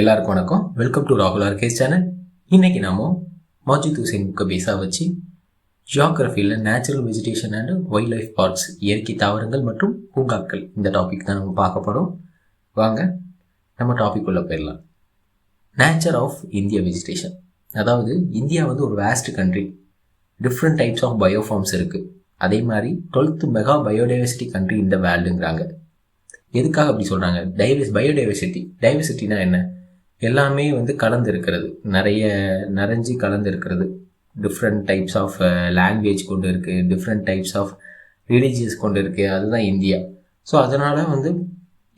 எல்லாருக்கும் வணக்கம். Welcome to ராகுல் ஆர்கேஸ் சேனல். இன்னைக்கு நாம மஜித் ஹுசைன் புக்கை பேஸாக வச்சு ஜியாகிரஃபியில் natural vegetation and wild life parts, இயற்கை தாவரங்கள் மற்றும் பூங்காக்கள், இந்த டாபிக் தான் நம்ம பார்க்க போகிறோம். வாங்க நம்ம டாபிக் உள்ள போயிடலாம். Nature of India vegetation. அதாவது இந்தியா வந்து ஒரு vast country, different types of bioforms இருக்குது. அதே மாதிரி 12th மெகா பயோடைவர்சிட்டி கண்ட்ரி இந்த வேர்ல்டுங்கிறாங்க. எதுக்காக அப்படி சொல்கிறாங்க? டைவர்சிட்டினா என்ன? எல்லாமே வந்து கலந்து இருக்கிறது, நிறைஞ்சு கலந்து இருக்கிறது. டிஃப்ரெண்ட் டைப்ஸ் ஆஃப் லாங்குவேஜ் கொண்டு இருக்குது, டிஃப்ரெண்ட் டைப்ஸ் ஆஃப் ரிலீஜியஸ் கொண்டு இருக்குது. அதுதான் இந்தியா. ஸோ அதனால் வந்து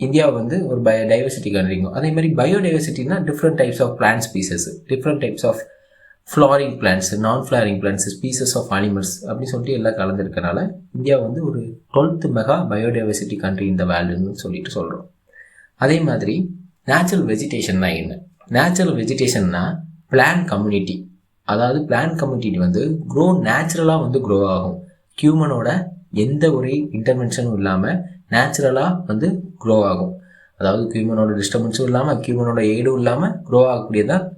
இந்தியா வந்து ஒரு டைவர்சிட்டி கண்ட்ரிங்கும். அதே மாதிரி பயோடைவர்சிட்டினா different types of plant species, different types of flowering plants, non flowering plants, species of animals அப்படின்னு சொல்லிட்டு எல்லாம் கலந்துருக்கனால இந்தியா வந்து ஒரு 12th மெகா பயோடைவர்சிட்டி கண்ட்ரி இந்த வேர்ல்டுன்னு சொல்லிட்டு சொல்கிறோம். அதே மாதிரி நேச்சுரல் வெஜிடேஷன்னா என்ன? Natural வெஜிடேஷன்னா plant community. அதாவது பிளான்ட் கம்யூனிட்டி வந்து நேச்சுரலாக வந்து க்ரோ ஆகும். ஹியூமனோட எந்த ஒரு இன்டர்வென்ஷனும் இல்லாமல் நேச்சுரலாக வந்து க்ரோ ஆகும். அதாவது ஹியூமனோட டிஸ்டர்பன்ஸும் இல்லாமல், ஹியூமனோட எய்டும் இல்லாமல் க்ரோ ஆகக்கூடியதான்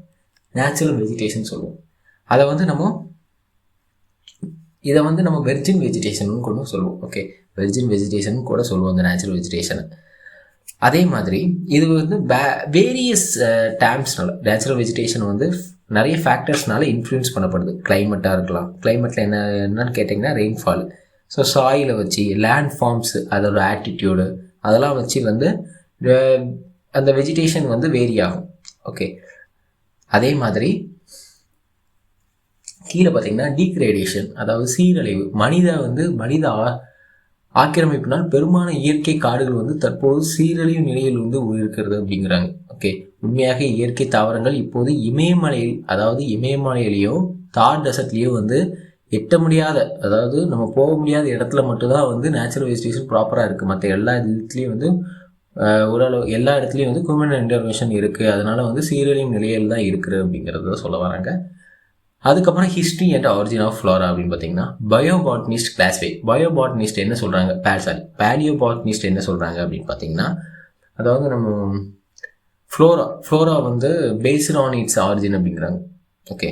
நேச்சுரல் வெஜிடேஷன் சொல்லுவோம். இதை வந்து நம்ம வெர்ஜின் வெஜிடேஷன் கூட சொல்லுவோம். ஓகே, வெர்ஜின் வெஜிடேஷன் கூட சொல்லுவோம் இந்த நேச்சுரல் வெஜிடேஷனை. அதே மாதிரி இது வந்து வேரியஸ் டேர்ம்ஸ்னால நேச்சுரல் வெஜிடேஷன் வந்து நிறைய ஃபேக்டர்ஸ்னால இன்ஃப்ளூயன்ஸ் பண்ணப்படுது. கிளைமேட்டாக இருக்கலாம். கிளைமேட்டில் என்னன்னு கேட்டிங்கன்னா ரெயின்ஃபால். ஸோ சாயிலை வச்சு, லேண்ட் ஃபார்ம்ஸ், அதோட ஆட்டிடியூடு, அதெல்லாம் வச்சு வந்து அந்த வெஜிடேஷன் வந்து வேரி ஆகும். ஓகே, அதே மாதிரி கீழே பார்த்தீங்கன்னா டீக்ரேடேஷன், அதாவது சீரழிவு. மனித ஆக்கிரமிப்பினால் பெரும்பாலான இயற்கை காடுகள் வந்து தற்போது சீரழிவு நிலையில் வந்து இருக்கிறது அப்படிங்கிறாங்க. ஓகே, உண்மையாக இயற்கை தாவரங்கள் இப்போது இமயமலையிலேயோ தார் டெசர்ட்லேயோ வந்து எட்ட முடியாத, அதாவது நம்ம போக முடியாத இடத்துல மட்டும்தான் வந்து நேச்சுரல் வெஜிடேஷன் ப்ராப்பராக இருக்குது. மற்ற எல்லா இடத்துலையும் வந்து ஓரளவு எல்லா இடத்துலையும் வந்து ஹியூமன் இன்டர்வென்ஷன் இருக்குது. அதனால வந்து சீரழிவு நிலையில் தான் இருக்குது அப்படிங்கிறத சொல்ல வராங்க. அதுக்கப்புறம் history and origin of flora அப்படின்னு பார்த்தீங்கன்னா பயோபாட்னிஸ்ட் கிளாஸ்வே. பயோபாட்னிஸ்ட் என்ன சொல்கிறாங்க? பேலியோபாட்னிஸ்ட் என்ன சொல்கிறாங்க அப்படின்னு பார்த்தீங்கன்னா, அதாவது நம்ம ஃப்ளோரா வந்து பேஸ்ட் ஆன் இட்ஸ் ஆரிஜின் அப்படிங்கிறாங்க. ஓகே,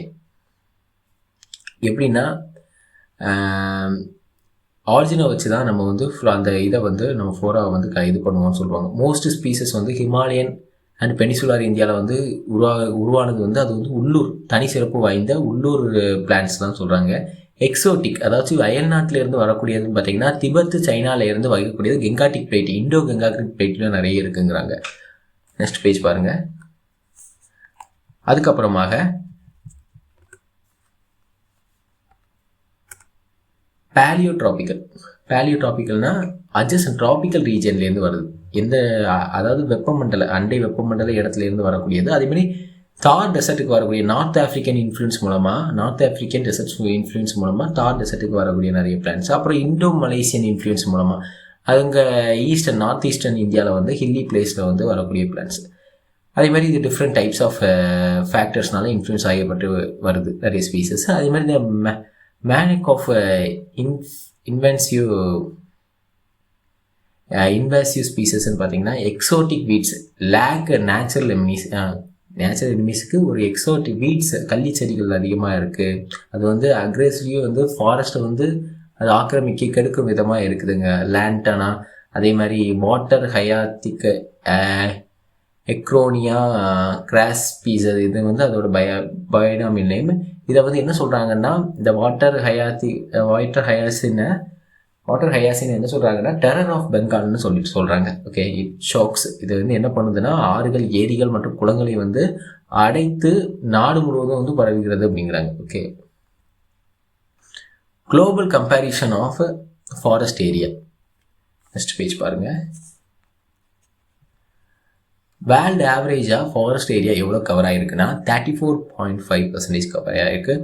எப்படின்னா ஆரிஜினை வச்சு தான் நம்ம வந்து அந்த இதை வந்து நம்ம ஃப்ளோராவை வந்து இது பண்ணுவோம்னு சொல்லுவாங்க. மோஸ்ட் ஸ்பீசஸ் வந்து ஹிமாலயன் அண்ட் பெனிசுலார் இந்தியாவில் வந்து உருவானது வந்து அது வந்து உள்ளூர் தனி சிறப்பு வாய்ந்த உள்ளூர் பிளான்ட்ஸ் தான் சொல்கிறாங்க. எக்ஸோட்டிக், அதாவது அயல்நாட்டிலேருந்து வரக்கூடியதுன்னு பார்த்தீங்கன்னா திபெத்து, சைனாலேருந்து வகைக்கூடியது கெங்காட்டிக் பிளேட், இண்டோ கெங்காட்டிக் பிளேட்லாம் நிறைய இருக்குங்கிறாங்க. நெக்ஸ்ட் பேஜ் பாருங்கள். அதுக்கப்புறமாக பேலியோட்ராபிக்கல்னா அட்ஜசன்ட் ட்ராபிக்கல் ரீஜன்லேருந்து வருது. அதாவது அண்டை வெப்பமண்டல இடத்துலேருந்து வரக்கூடியது. அதேமாதிரி தார் டெசர்ட்டுக்கு வரக்கூடிய நார்த் ஆஃப்ரிக்கன் டெசர்ட்ஸ் இன்ஃப்ளூயன்ஸ் மூலமாக தார் டெசர்ட்டுக்கு வரக்கூடிய நிறைய பிளான்ஸ். அப்புறம் இண்டோ மலேசியன் இன்ஃப்ளூயன்ஸ் மூலமாக அங்கே நார்த் ஈஸ்டர்ன் இந்தியாவில் வந்து ஹில்லி பிளேஸில் வந்து வரக்கூடிய பிளான்ஸ். அதே மாதிரி இது டிஃப்ரெண்ட் டைப்ஸ் ஆஃப் ஃபேக்டர்ஸ்னால இன்ஃப்ளூயன்ஸ் ஆகப்பட்டு வருது நிறைய ஸ்பீசஸ். அதே மாதிரி இந்த மேனிக் ஆஃப் இன்வாசிவ் ஸ்பீசஸ்ன்னு பார்த்தீங்கன்னா எக்ஸோட்டிக் வீட்ஸ் லேக் நேச்சுரல் எனிமீஸ்க்கு ஒரு எக்ஸோட்டிக் வீட்ஸ், கள்ளி செடிகள் அதிகமாக இருக்குது. அது வந்து அக்ரெசிவ்லியும் வந்து ஃபாரஸ்ட்டை வந்து அது ஆக்கிரமிக்க கெடுக்கும் விதமாக இருக்குதுங்க. லேண்டனா, அதே மாதிரி வாட்டர் ஹயாத்திக் எக்ரோனியா கிராஸ் ஸ்பீசஸ், இது வந்து அதோட பயோடாமின் நேம். இதை வந்து என்ன சொல்கிறாங்கன்னா இந்த வாட்டர் ஹயாசின் என்ன சொல்கிறாங்கன்னா டெரர் ஆஃப் பெங்கால்னு சொல்கிறாங்க. Okay, it shocks. இது வந்து என்ன பண்ணுதுன்னா ஆறுகள், ஏரிகள் மற்றும் குளங்களை வந்து அடைத்து நாடு முழுவதும் வந்து பரவுகிறது அப்படிங்கிறாங்க. Okay, global comparison of forest area. Next page பாருங்கள். வேர்ல்டு ஆவரேஜாக ஃபாரஸ்ட் ஏரியா எவ்வளோ கவர் ஆகிருக்குன்னா 34.5% கவர் ஆகிருக்கு.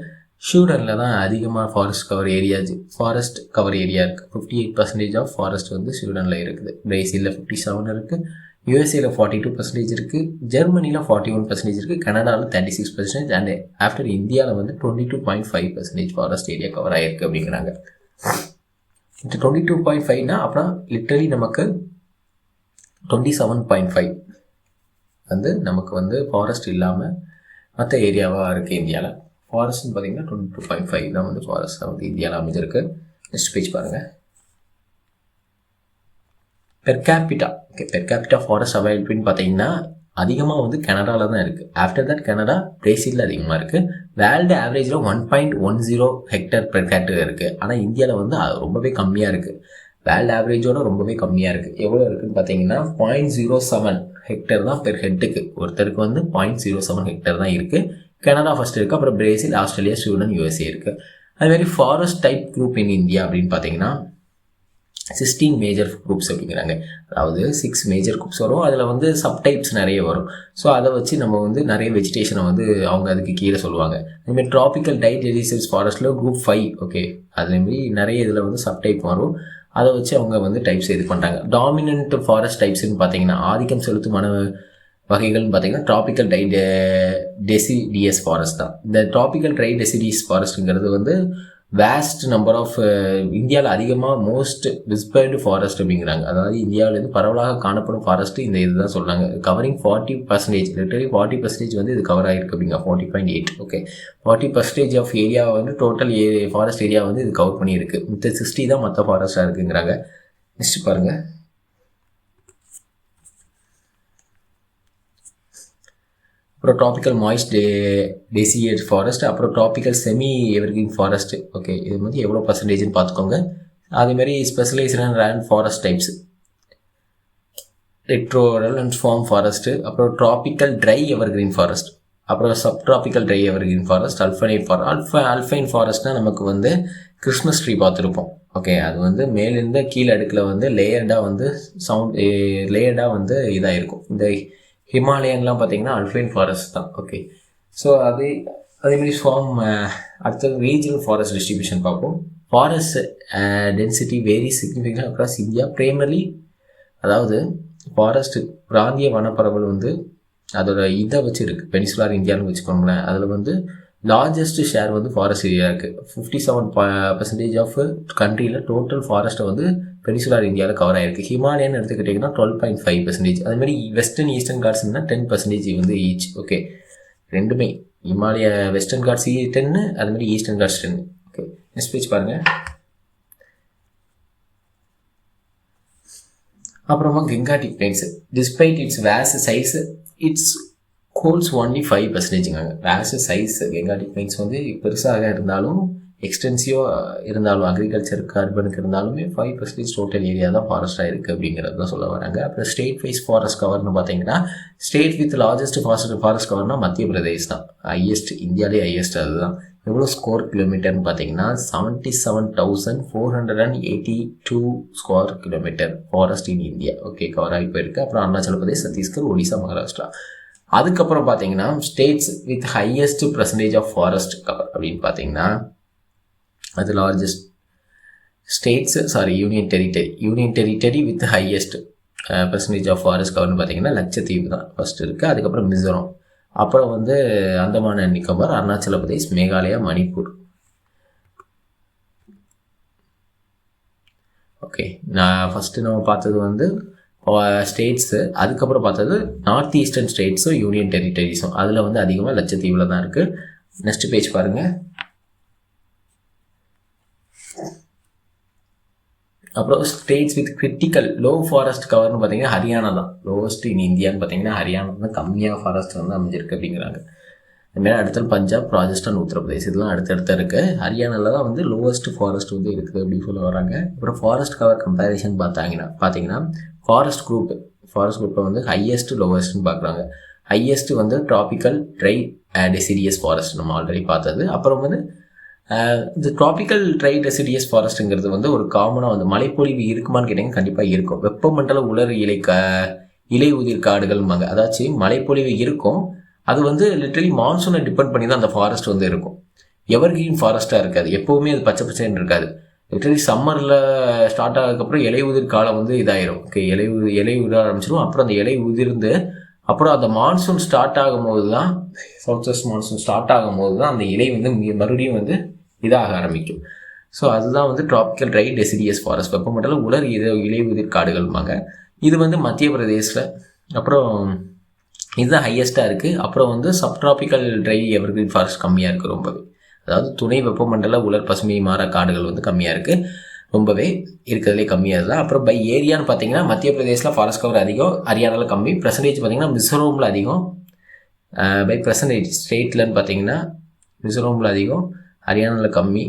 ஸ்வீடனில் தான் அதிகமாக ஃபாரஸ்ட் கவர் ஏரியா இருக்குது. 58% ஆஃப் ஃபாரஸ்ட் வந்து ஸ்வீடனில் இருக்குது. பிரேசிலில் 57 இருக்குது. யூஎஸ்ஏல 42% இருக்குது. ஜெர்மனியில் 41% இருக்குது. கனடாவில் 36%. அண்ட் ஆஃப்டர் இந்தியாவில் வந்து 22.5% ஃபாரஸ்ட் ஏரியா கவர் ஆகிருக்கு அப்படிங்கிறாங்க. இந்த 22.5னா அப்புறம் லிட்டரலி நமக்கு 27.5 வந்து நமக்கு வந்து ஃபாரஸ்ட் இல்லாமல் மற்ற ஏரியாவாக இருக்குது இந்தியாவில். ஃபாரஸ்ட்னு பார்த்தீங்கன்னா 22.5 தான் வந்து ஃபாரஸ்ட்டாக வந்து இந்தியாவில் அமைஞ்சிருக்கு. நெக்ஸ்ட் பேஜ் பாருங்கள். பெர் கேபிட்டா ஃபாரஸ்ட் அவைலபிள்னு பார்த்தீங்கன்னா அதிகமாக வந்து கனடாவில் தான் இருக்குது. ஆஃப்டர் தட் கனடா, பிரேசிலில் அதிகமாக இருக்குது. வேர்ல்டு ஆவரேஜில் 1.10 ஹெக்டர் பெர் கேபிட்டா இருக்குது. ஆனால் இந்தியாவில் வந்து அது ரொம்பவே கம்மியாக இருக்குது. வேர்ல்டு ஆவரேஜோட ரொம்பவே கம்மியாக இருக்குது. எவ்வளோ இருக்குதுன்னு பார்த்தீங்கன்னா 0.07 ஹெக்டர் தான் பெர் ஹெட்டுக்கு. ஒருத்தருக்கு வந்து 0.07 ஹெக்டர் தான் இருக்குது. கனடா ஃபர்ஸ்ட் இருக்குது, அப்புறம் பிரேசில், ஆஸ்திரேலியா, ஸ்வீடன், யூஎஸ்ஏ இருக்குது. அதுமாதிரி forest type group in India அப்படின்னு பார்த்தீங்கன்னா 16 மேஜர் குரூப்ஸ் அப்படிங்கிறாங்க. அதாவது 6 மேஜர் குரூப்ஸ் வரும், அதில் வந்து சப்டைப்ஸ் நிறைய வரும். ஸோ அதை வச்சு நம்ம வந்து நிறைய வெஜிடேஷனை வந்து அவங்க அதுக்கு கீழே சொல்லுவாங்க. அதுமாதிரி ட்ராபிக்கல் டைட் டெசிடியஸ் ஃபாரஸ்ட்டில் குரூப் 5, ஓகே, அதேமாதிரி நிறைய இதில் வந்து சப்டைப் வரும். அதை வச்சு அவங்க வந்து டைப்ஸ் இது பண்ணுறாங்க. டாமினன்ட் ஃபாரஸ்ட் டைப்ஸ்ன்னு பார்த்தீங்கன்னா ஆதிக்கம் செலுத்தும் வகைகள்னு பார்த்தீங்கன்னா ட்ராபிக்கல் டெசிடியஸ் ஃபாரஸ்ட் தான். இந்த ட்ராபிக்கல் டெசிடியஸ் ஃபாரஸ்ட்டுங்கிறது வந்து வேஸ்ட் நம்பர் ஆஃப் இந்தியாவில் அதிகமாக மோஸ்ட் விஸ்பர்டு ஃபாரஸ்ட் அப்படிங்கிறாங்க. அதாவது இந்தியாவிலேருந்து பரவலாக காணப்படும் ஃபாரஸ்ட் இந்த இதுதான் சொல்கிறாங்க. கவரிங் 40%, லிட்டரலி 40% வந்து இது கவர் ஆகிருக்கு அப்படிங்க. 40.8, ஓகே, 40% ஆஃப் ஏரியா வந்து டோட்டல் ஃபாரஸ்ட் ஏரியா வந்து இது கவர் பண்ணியிருக்கு. மற்ற 60 தான் மற்ற ஃபாரஸ்ட்டாக இருக்குங்கிறாங்க. நெக்ஸ்ட் பாருங்கள். அப்புறம் ட்ராபிக்கல் மாய்ஸ்ட் டெசியட் ஃபாரஸ்ட், அப்புறம் tropical semi evergreen forest, okay, இது வந்து எவ்வளோ பர்சன்டேஜ்னு பார்த்துக்கோங்க. அதேமாதிரி specialised rain forest types, littoral and farm forest, அப்புறம் ட்ராபிக்கல் ட்ரை எவர்கிரீன் ஃபாரஸ்ட், அப்புறம் sub tropical dry evergreen forest, alpine ஃபாரஸ்ட்னால் நமக்கு வந்து கிறிஸ்மஸ் ட்ரீ பார்த்துருப்போம், ஓகே, அது வந்து மேலிருந்த கீழே அடுக்கில் வந்து லேயர்டாக வந்து இதாக இருக்கும். இந்த ஹிமாலயன்லாம் பார்த்தீங்கன்னா அல்பைன் ஃபாரஸ்ட் தான், ஓகே. ஸோ அதேமாதிரி அடுத்தது ரீஜனல் ஃபாரஸ்ட் டிஸ்ட்ரிபியூஷன் பார்ப்போம். Forest density very significant across India primarily, அதாவது ஃபாரஸ்ட் பிராந்திய வனப்பரவல் வந்து அதோட இதை வச்சு இருக்குது. பெனிசுலார் இந்தியான்னு வச்சுக்கோங்களேன். அதில் வந்து லார்ஜஸ்ட் ஷேர் வந்து ஃபாரஸ்ட் ஏரியா இருக்குது. 57% ஆஃப் கண்ட்ரியில் டோட்டல் ஃபாரஸ்ட்டை வந்து பெனிசுலார் இந்தியாவில் கவர் ஆகிருக்கு. ஹிமாலயன் எடுத்துக்கிட்டிங்கன்னா 12.5%. அதுமாதிரி வெஸ்டர்ன் ஈஸ்டர்ன் காட்ஸ்னா 10% வந்து ஈச், ஓகே, ரெண்டுமே. ஹிமாலய வெஸ்டர்ன் காட்ஸ் 10, அதுமாதிரி Eastern Ghats 10, okay. Next page பாருங்கள். அப்புறமா Gangetic plains, despite its vast size its holds only 5%ங்க. வேஸ் சைஸ் கெங்காட்டிக் பிளைன்ஸ் வந்து பெருசாக இருந்தாலும் எக்ஸ்டென்சிவாக இருந்தாலும் அக்ரிகல்ச்சருக்கு அர்பனுக்கு இருந்தாலுமே 5% டோட்டல் ஏரியா தான் ஃபாரஸ்ட்டாக இருக்குது அப்படிங்கிறது தான் சொல்ல வராங்க. அப்புறம் ஸ்டேட் வைஸ் ஃபாரஸ்ட் கவர்னு பார்த்தீங்கன்னா state with largest forest governor மத்திய பிரதேஷ் தான். ஹையஸ்ட், இந்தியாவிலே ஹையஸ்ட் அதுதான். எவ்வளோ ஸ்கொயர் கிலோமீட்டர்னு பார்த்தீங்கன்னா 77,482 square kilometre forest in India, okay, cover ஆகி போயிருக்கு. அப்புறம் அருணாச்சல பிரதேஷ், சத்தீஸ்கர், ஒடிசா, மகாராஷ்டிரா. அதுக்கப்புறம் பார்த்தீங்கன்னா states with highest percentage of forest cover அப்படின்னு பார்த்தீங்கன்னா அது largest states union territory with highest percentage of forest கவர்னு பார்த்தீங்கன்னா லட்சத்தீவு தான் ஃபர்ஸ்ட் இருக்குது. அதுக்கப்புறம் மிசோரம், அப்புறம் வந்து அந்தமான் அண்ட் நிக்கோபார், அருணாச்சல பிரதேஷ், மேகாலயா, மணிப்பூர், ஓகே. நான் ஃபஸ்ட்டு நம்ம பார்த்தது வந்து ஸ்டேட்ஸு, அதுக்கப்புறம் பார்த்தது நார்த் ஈஸ்டர்ன் ஸ்டேட்ஸும் யூனியன் டெரிட்டரிஸும். அதில் வந்து அதிகமாக லட்சத்தீவில் தான் இருக்குது. நெக்ஸ்ட் பேஜ் பாருங்கள். அப்புறம் states with critical low forest கவர்னு பார்த்தீங்கன்னா ஹரியானா தான் லோவஸ்ட் இன் இந்தியான்னு பார்த்தீங்கன்னா ஹரியானா தான் கம்மியாக ஃபாரஸ்ட் வந்து அமைஞ்சிருக்கு அப்படிங்கிறாங்க. அதுமாதிரி அடுத்தது பஞ்சாப், ராஜஸ்தான், உத்தரப்பிரதேஷ் இதெல்லாம் அடுத்தடுத்து இருக்குது. ஹரியானாவில் தான் வந்து லோவஸ்ட் ஃபாரஸ்ட் வந்து இருக்குது அப்படின்னு சொல்ல வராங்க. அப்புறம் ஃபாரஸ்ட் கவர் கம்பேரிசன் பார்த்தீங்கன்னா ஃபாரஸ்ட் குரூப்பில் வந்து ஹையஸ்ட் லோவஸ்ட்னு பார்க்குறாங்க. ஹையஸ்ட் வந்து ட்ராபிக்கல் ட்ரை டெசிடியஸ் ஃபாரஸ்ட் நம்ம ஆல்ரெடி பார்த்தது. அப்புறம் வந்து இந்த ட்ராபிக்கல் ட்ரை டெசிடியஸ் ஃபாரஸ்ட்டுங்கிறது வந்து ஒரு காமனாக வந்து மழைப்பொழிவு இருக்குமான்னு கேட்டிங்கன்னா கண்டிப்பாக இருக்கும். வெப்பமண்டல உலர் இலை உதிர் காடுகள்பாங்க. அதாச்சும் மழைப்பொழிவு இருக்கும், அது வந்து லிட்டரலி மான்சூனை டிபெண்ட் பண்ணி தான் அந்த ஃபாரஸ்ட் வந்து இருக்கும். எவர்கிரீன் ஃபாரஸ்ட்டாக இருக்காது, எப்போவுமே அது பச்சை பச்சைன்னு இருக்காது. லிட்டரலி சம்மரில் ஸ்டார்ட் ஆனதுக்கப்புறம் இலை உதிர் காலம் வந்து இதாயிரும், ஓகே, இலை உதிர ஆரம்பிச்சிடும். அப்புறம் அந்த இலை உதிர்ந்து அப்புறம் அந்த மான்சூன் ஸ்டார்ட் ஆகும்போது தான், சவுத் வெஸ்ட் மான்சூன் ஸ்டார்ட் ஆகும்போது தான் அந்த இலை வந்து மறுபடியும் வந்து இதாக ஆரம்பிக்கும். ஸோ அதுதான் வந்து ட்ராபிக்கல் ட்ரை டெசிடியஸ் ஃபாரஸ்ட், வெப்பமண்டல உலர் இலை உதிர் காடுகள்பாங்க. இது வந்து மத்திய பிரதேசில், அப்புறம் இதுதான் ஹையஸ்ட்டாக இருக்குது. அப்புறம் வந்து சப்ட்ராபிக்கல் ட்ரை எவர்கிரீன் ஃபாரஸ்ட் கம்மியாக இருக்குது ரொம்பவே. அதாவது துணை வெப்பமண்டல உலர் பசுமை மாற காடுகள் வந்து கம்மியாக இருக்குது, ரொம்பவே இருக்கிறதுலே கம்மியாக தான். அப்புறம் பை ஏரியான்னு பார்த்தீங்கன்னா மத்திய பிரதேசில் ஃபாரஸ்ட் கவர் அதிகம், ஹரியானாவில் கம்மி. பர்சன்டேஜ் பார்த்தீங்கன்னா மிசோரமில் அதிகம். பை பர்சன்டேஜ் ஸ்டேட்லன்னு பார்த்தீங்கன்னா மிசோரமில் அதிகம், ஹரியானாவில் கம்மி.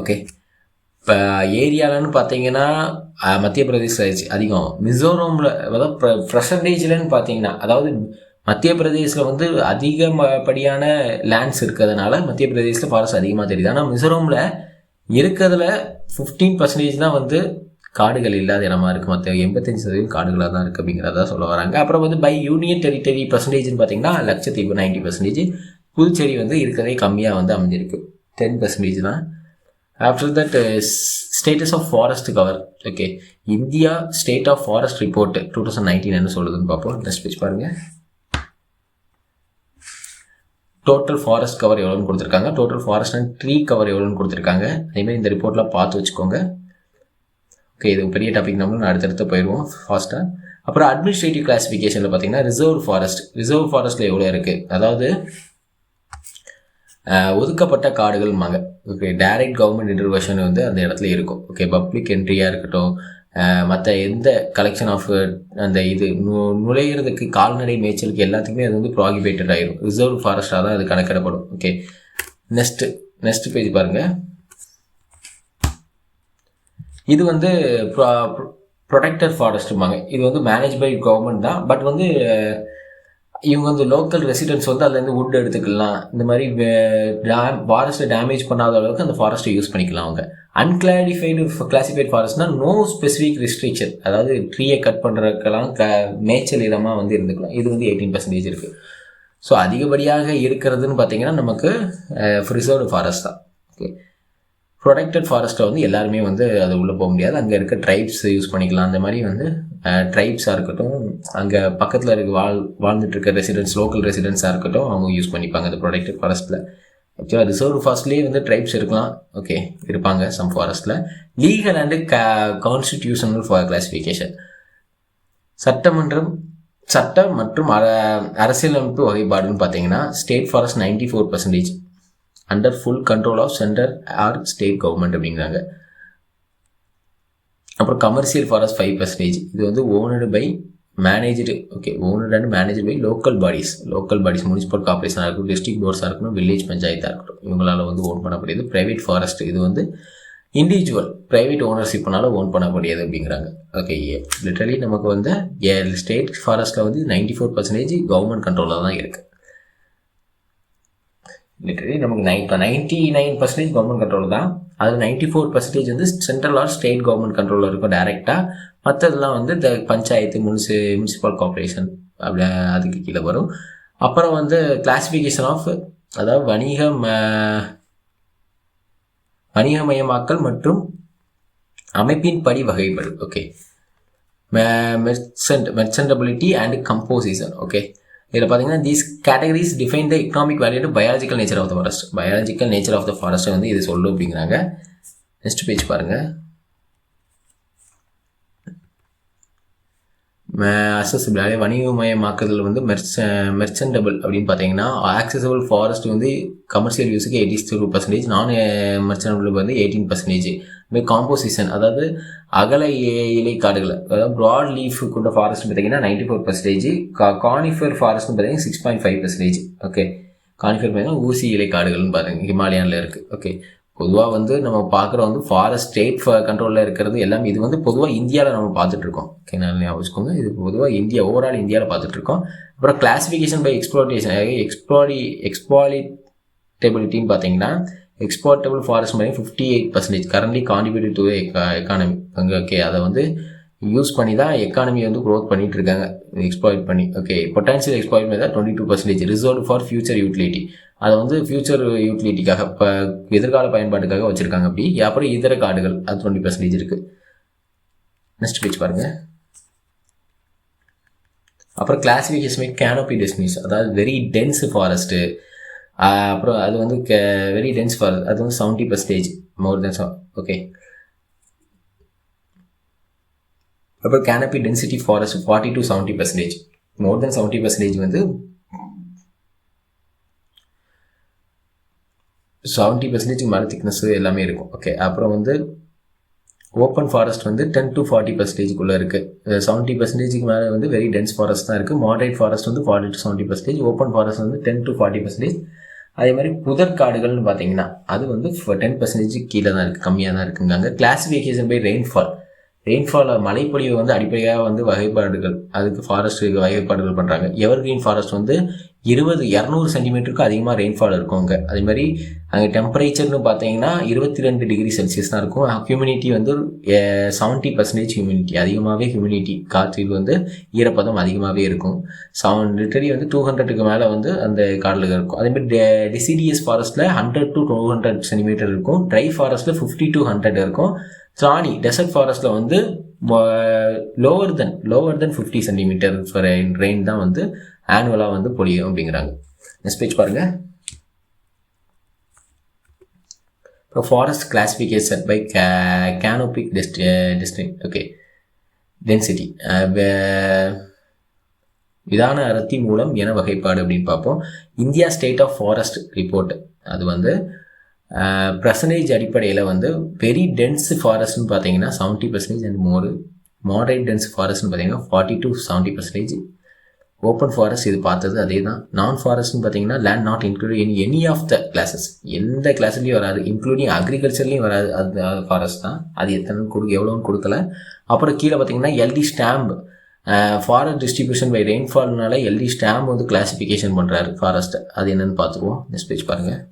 ஓகே, இப்போ ஏரியாலன்னு பார்த்தீங்கன்னா மத்திய பிரதேசில் அதிகம், மிசோரமில் அதாவது பர்சன்டேஜ்லன்னு பார்த்தீங்கன்னா, அதாவது மத்திய பிரதேசில் வந்து அதிகப்படியான லேண்ட்ஸ் இருக்கிறதுனால மத்திய பிரதேசில் ஃபாரஸ்ட் அதிகமாக தெரியுது. ஆனால் மிசோரமில் இருக்கிறதுல 15% தான் வந்து காடுகள் இல்லாத இடமா இருக்குது, மற்ற 85% காடுகளாக தான் இருக்குது அப்படிங்கிறத சொல்ல வராங்க. அப்புறம் வந்து பை யூனியன் டெரிட்டரி பர்சன்டேஜ்னு பார்த்தீங்கன்னா லட்சத்தீவு 90%, புதுச்சேரி வந்து இருக்கிறதே கம்மியாக வந்து அமைஞ்சிருக்கு, 10% தான். After that status of forest cover. Okay, India state of forest report 2019 என்ன சொல்லுதுன்னு பார்ப்போம். நெக்ஸ்ட் பேஜ் பாருங்கள். டோட்டல் ஃபாரஸ்ட் கவர் எவ்வளோன்னு கொடுத்துருக்காங்க, total forest and tree cover எவ்வளோன்னு கொடுத்துருக்காங்க. அதேமாதிரி இந்த ரிப்போர்ட்லாம் பார்த்து வச்சுக்கோங்க. ஓகே, இது பெரிய டாபிக், நம்மளும் அடுத்தடுத்து போயிடுவோம் ஃபாஸ்ட்டாக. அப்புறம் அட்மினிஸ்ட்ரேட்டிவ் கிளாஸிஃபிகேஷனில் பார்த்தீங்கன்னா ரிசர்வ் ஃபாரஸ்ட்டில் எவ்வளோ இருக்குது, அதாவது ஒதுக்கப்பட்ட காடுகள்மாங்க. ஓகே, டைரக்ட் கவர்மெண்ட் இன்டர்வென்ஷன் வந்து அந்த இடத்துல இருக்கும். ஓகே, பப்ளிக் என்ட்ரியாக இருக்கட்டும், மற்ற எந்த கலெக்ஷன் ஆஃப் அந்த இது நுழையிறதுக்கு கால்நடை மேய்ச்சலுக்கு எல்லாத்துக்குமே அது வந்து ப்ராகிபேட்டட் ஆகிடும், ரிசர்வ் ஃபாரஸ்டாக தான் அது கணக்கிடப்படும். ஓகே, நெக்ஸ்ட் பேஜ் பாருங்கள். இது வந்து ப்ரொடெக்டட் ஃபாரஸ்ட்டுமாங்க. இது வந்து மேனேஜ் பை கவர்மெண்ட் தான், பட் வந்து இவங்க வந்து லோக்கல் ரெசிடென்ட்ஸ் வந்து அதுலேருந்து வுட் எடுத்துக்கலாம், இந்த மாதிரி ஃபாரஸ்ட்டை டேமேஜ் பண்ணாத அளவுக்கு அந்த ஃபாரஸ்ட்டை யூஸ் பண்ணிக்கலாம். அவங்க கிளாசிஃபைடு ஃபாரஸ்ட்னா நோ ஸ்பெசிஃபிக் ரெஸ்ட்ரிக்ஷன், அதாவது ட்ரீயை கட் பண்ணுறதுக்கெல்லாம் மேய்ச்சல் இடமாக வந்து இருந்துக்கலாம். இது வந்து 18% இருக்குது. ஸோ அதிகப்படியாக இருக்கிறதுன்னு பார்த்தீங்கன்னா நமக்கு ரிசர்வ்டு ஃபாரஸ்ட் தான். ஓகே, ப்ரொடெக்டட் ஃபாரஸ்ட்டை வந்து எல்லாருமே வந்து அது உள்ளே போக முடியாது, அங்கே இருக்க ட்ரைப்ஸ் யூஸ் பண்ணிக்கலாம். அந்த மாதிரி வந்து ட்ரைப்ஸாக இருக்கட்டும், அங்கே பக்கத்தில் வாழ்ந்துட்டு இருக்க ரெசிடென்ட்ஸ், லோக்கல் ரெசிடென்ட்ஸாக இருக்கட்டும், அவங்க யூஸ் பண்ணிப்பாங்க அந்த ப்ரொடெக்டட் ஃபாரஸ்ட்டில். ஆக்சுவலாக ரிசர்வ் ஃபாரஸ்ட்லேயே வந்து ட்ரைப்ஸ் இருக்கலாம். ஓகே, இருப்பாங்க சம் ஃபாரஸ்ட்டில். Legal and constitutional classification. சட்டம் மற்றும் அரசியலமைப்பு வகைப்பாடுன்னு பார்த்தீங்கன்னா state forest 94% under full control of centre or state government அப்படிங்கிறாங்க. அப்புறம் கமர்ஷியல் ஃபாரஸ்ட் 5%. இது வந்து owned by managed. Okay, owned and managed by local bodies, municipal கார்பரேஷனாக இருக்கட்டும், டிஸ்ட்ரிக்ட் போர்ட்ஸாக இருக்கட்டும், வில்லேஜ் பஞ்சாயத்தாக இருக்கட்டும், இவங்களால் வந்து ஓன் பண்ணக்கூடியது. ப்ரைவேட் ஃபாரஸ்ட் இது வந்து இண்டிவிஜுவல் ப்ரைவேட் ஓனர்ஷிப்னால ஓன் பண்ணக்கூடியது அப்படிங்கிறாங்க. ஓகே, லிட்டரலி நமக்கு வந்து ஸ்டேட் ஃபாரஸ்ட்டில் வந்து 94% கவர்மெண்ட் கண்ட்ரோலில் தான் இருக்குது. லிட்டரலி நமக்கு 99% கவர்மெண்ட் கண்ட்ரோல் தான், அது 94% வந்து சென்ட்ரல் ஆர் ஸ்டேட் கவர்மெண்ட் கண்ட்ரோலில் இருக்கும் டைரெக்டாக. மற்றதெல்லாம் வந்து இந்த பஞ்சாயத்து, முனிசிபல் கார்பரேஷன் அப்படி அதுக்கு கீழே வரும். அப்புறம் வந்து கிளாசிஃபிகேஷன் ஆஃப், அதாவது வணிகமயமாக்கல் மற்றும் அமைப்பின் படி வகைகள். Okay, merchantability and composition. Okay, இதில் பார்த்தீங்கன்னா these categories define the economic value and biological nature of the forest. Biological nature of the ஃபாரஸ்ட்டை வந்து இது சொல்லும் அப்படிங்கிறாங்க. நெக்ஸ்ட் பேஜ் பாருங்கள். அக்சசிபிள் வணிகமயமாக்குதல் வந்து மெர்ச்சன்டபிள் அப்படின்னு பார்த்தீங்கன்னா ஆக்சசபிள் ஃபாரஸ்ட் வந்து கமர்ஷியல் யூஸுக்கு 82%, நான் மெர்ச்சன்டபிள் வந்து 18%. இதுமாதிரி காம்போசிஷன், அதாவது அகல இலை காடுகள், அதாவது ப்ராட் லீஃப் கொண்ட ஃபாரஸ்ட் பார்த்தீங்கன்னா 94%, கானிஃபர் ஃபாரஸ்ட்னு பார்த்தீங்கன்னா 6.5%. ஓகே, கானிஃபர் பார்த்தீங்கன்னா ஊசி இலை காடுகள்னு பாருங்கள், ஹிமாலயானில் இருக்குது. ஓகே, பொதுவாக வந்து நம்ம பார்க்குற வந்து ஃபாரஸ்ட் ஸ்டேட் கண்ட்ரோலில் இருக்கிறது எல்லாமே. இது வந்து பொதுவாக இந்தியாவில் நம்ம பார்த்துட்ருக்கோம். ஓகே, நல்லா ஞாபகம் வச்சுக்கோங்க, இது பொதுவாக ஓவரால் இந்தியாவில் பார்த்துட்ருக்கோம். அப்புறம் கிளாசிஃபிகேஷன் பை எக்ஸ்ப்ளாய்டபிலிட்டின்னு பார்த்தீங்கன்னா எக்ஸ்போர்ட்டபிள் ஃபாரஸ்ட் மாதிரி 58% currently contributed to economy. Okay, அதை வந்து யூஸ் பண்ணி தான் எக்கானமியை வந்து க்ரோத் பண்ணிட்டு இருக்காங்க, எக்ஸ்ப்ளாய்ட் பண்ணி. ஓகே, பொட்டன்ஷியல் எக்ஸ்ப்ளாய்ட் பண்ணி தான் 22%. ரிசர்வ்டு ஃபார் ஃபியூச்சர் யூட்டிலிட்டி, அதை வந்து ஃபியூச்சர் யூட்டிலிட்டிக்காக, இப்போ எதிர்கால பயன்பாட்டுக்காக வச்சுருக்காங்க. அப்படி அப்புறம் இதர காடுகள் அது 20% இருக்குது. நெக்ஸ்ட் பேஜ் பாருங்கள். அப்புறம் கிளாசிஃபிகேஷன் கேனோபி டெஸ்டினிஸ், அதாவது வெரி டென்ஸ் ஃபாரஸ்ட்டு. அப்புறம் அது வந்து வெரி டென்ஸ் ஃபாரஸ்ட், அது வந்து 70% மோர் தென். ஓகே, அப்புறம் கேனப்பி டென்சிட்டி ஃபாரஸ்ட் 40 to 70%, மோர் தென் 70% வந்து 70% மேலே திக்னஸ் எல்லாமே இருக்கும். ஓகே, அப்புறம் வந்து ஓப்பன் ஃபாரஸ்ட் வந்து 10 to 40%குள்ளே இருக்குது. 70%க்கு மேலே வந்து வெரி டென்ஸ் ஃபாரஸ்ட் தான் இருக்குது. மாடரேட் ஃபாரஸ்ட் வந்து 40 to 70%, ஓப்பன் ஃபாரஸ்ட் வந்து 10 to 40%. அதே மாதிரி புதற்காடுகள்னு பார்த்தீங்கன்னா அது வந்து 10% கீழே தான் இருக்குது, கம்மியாக தான் இருக்குங்க. அங்கே கிளாசிஃபிகேஷன் பை ரெயின்ஃபால் மழைப்பொழிவு வந்து அடிப்படையாக வந்து வகைப்பாடுகள், அதுக்கு ஃபாரஸ்ட் வகைப்பாடுகள் பண்ணுறாங்க. எவர்கிரீன் ஃபாரஸ்ட் வந்து 200 சென்டிமீட்டருக்கு அதிகமாக ரெயின்ஃபால் இருக்கும் அங்கே. அதே மாதிரி அங்கே டெம்பரேச்சர்னு பார்த்தீங்கன்னா 22 டிகிரி செல்சியஸ் தான் இருக்கும். ஹியூமினிட்டி வந்து 70% ஹியூமினிட்டி, அதிகமாகவே ஹியூமினிட்டி, காற்றில் வந்து ஈரப்பதம் அதிகமாகவே இருக்கும். லிட்டரி வந்து 200க்கு மேலே வந்து அந்த காடுகள் இருக்கும். அதேமாதிரி டெசிடியஸ் ஃபாரஸ்ட்டில் 100 to 200 சென்டிமீட்டர் இருக்கும். ட்ரை ஃபாரஸ்ட்டில் 50 to 100 இருக்கும். சாணி டெசர்ட் ஃபாரஸ்ட்டில் வந்து லோவர் தென் 50 சென்டிமீட்டர் ரெயின் தான் வந்து ஆனுவலாக வந்து பொழியும் அப்படிங்கிறாங்க. நெக்ஸ்ட் பேஜ் பாருங்கள். இப்போ forest classification by canopy okay density, விதான அடர்த்தி மூலம் என வகைப்பாடு அப்படின்னு பார்ப்போம். India state of forest report, அது வந்து பர்சன்டேஜ் அடிப்படையில் வந்து வெரி டென்ஸ் ஃபாரஸ்ட்னு பார்த்தீங்கன்னா 70% அண்ட் மோர், மாடரேட் டென்ஸ் ஃபாரஸ்ட்னு பார்த்தீங்கன்னா 40 to 70%. ஓப்பன் ஃபாரஸ்ட் இது பார்த்தது அதே தான். நான் ஃபாரஸ்ட்னு பார்த்தீங்கன்னா land not including any of the classes, எந்த கிளாஸ்லையும் வராது, இன்க்ளூடிங் அக்ரிகல்ச்சர்லையும் வராது, அது ஃபாரஸ்ட் தான். அது எவ்வளோன்னு கொடுக்கல. அப்புறம் கீழே பார்த்தீங்கன்னா L D Stamp, forest distribution by ரெயின்ஃபால்னால எல்டி ஸ்டாம்ப் வந்து கிளாசிஃபிகேஷன் பண்ணுறாரு ஃபாரஸ்ட்டை. அது என்னென்னு பார்த்துருவோம். நெக்ஸ்ட் பேஜ் பாருங்கள்.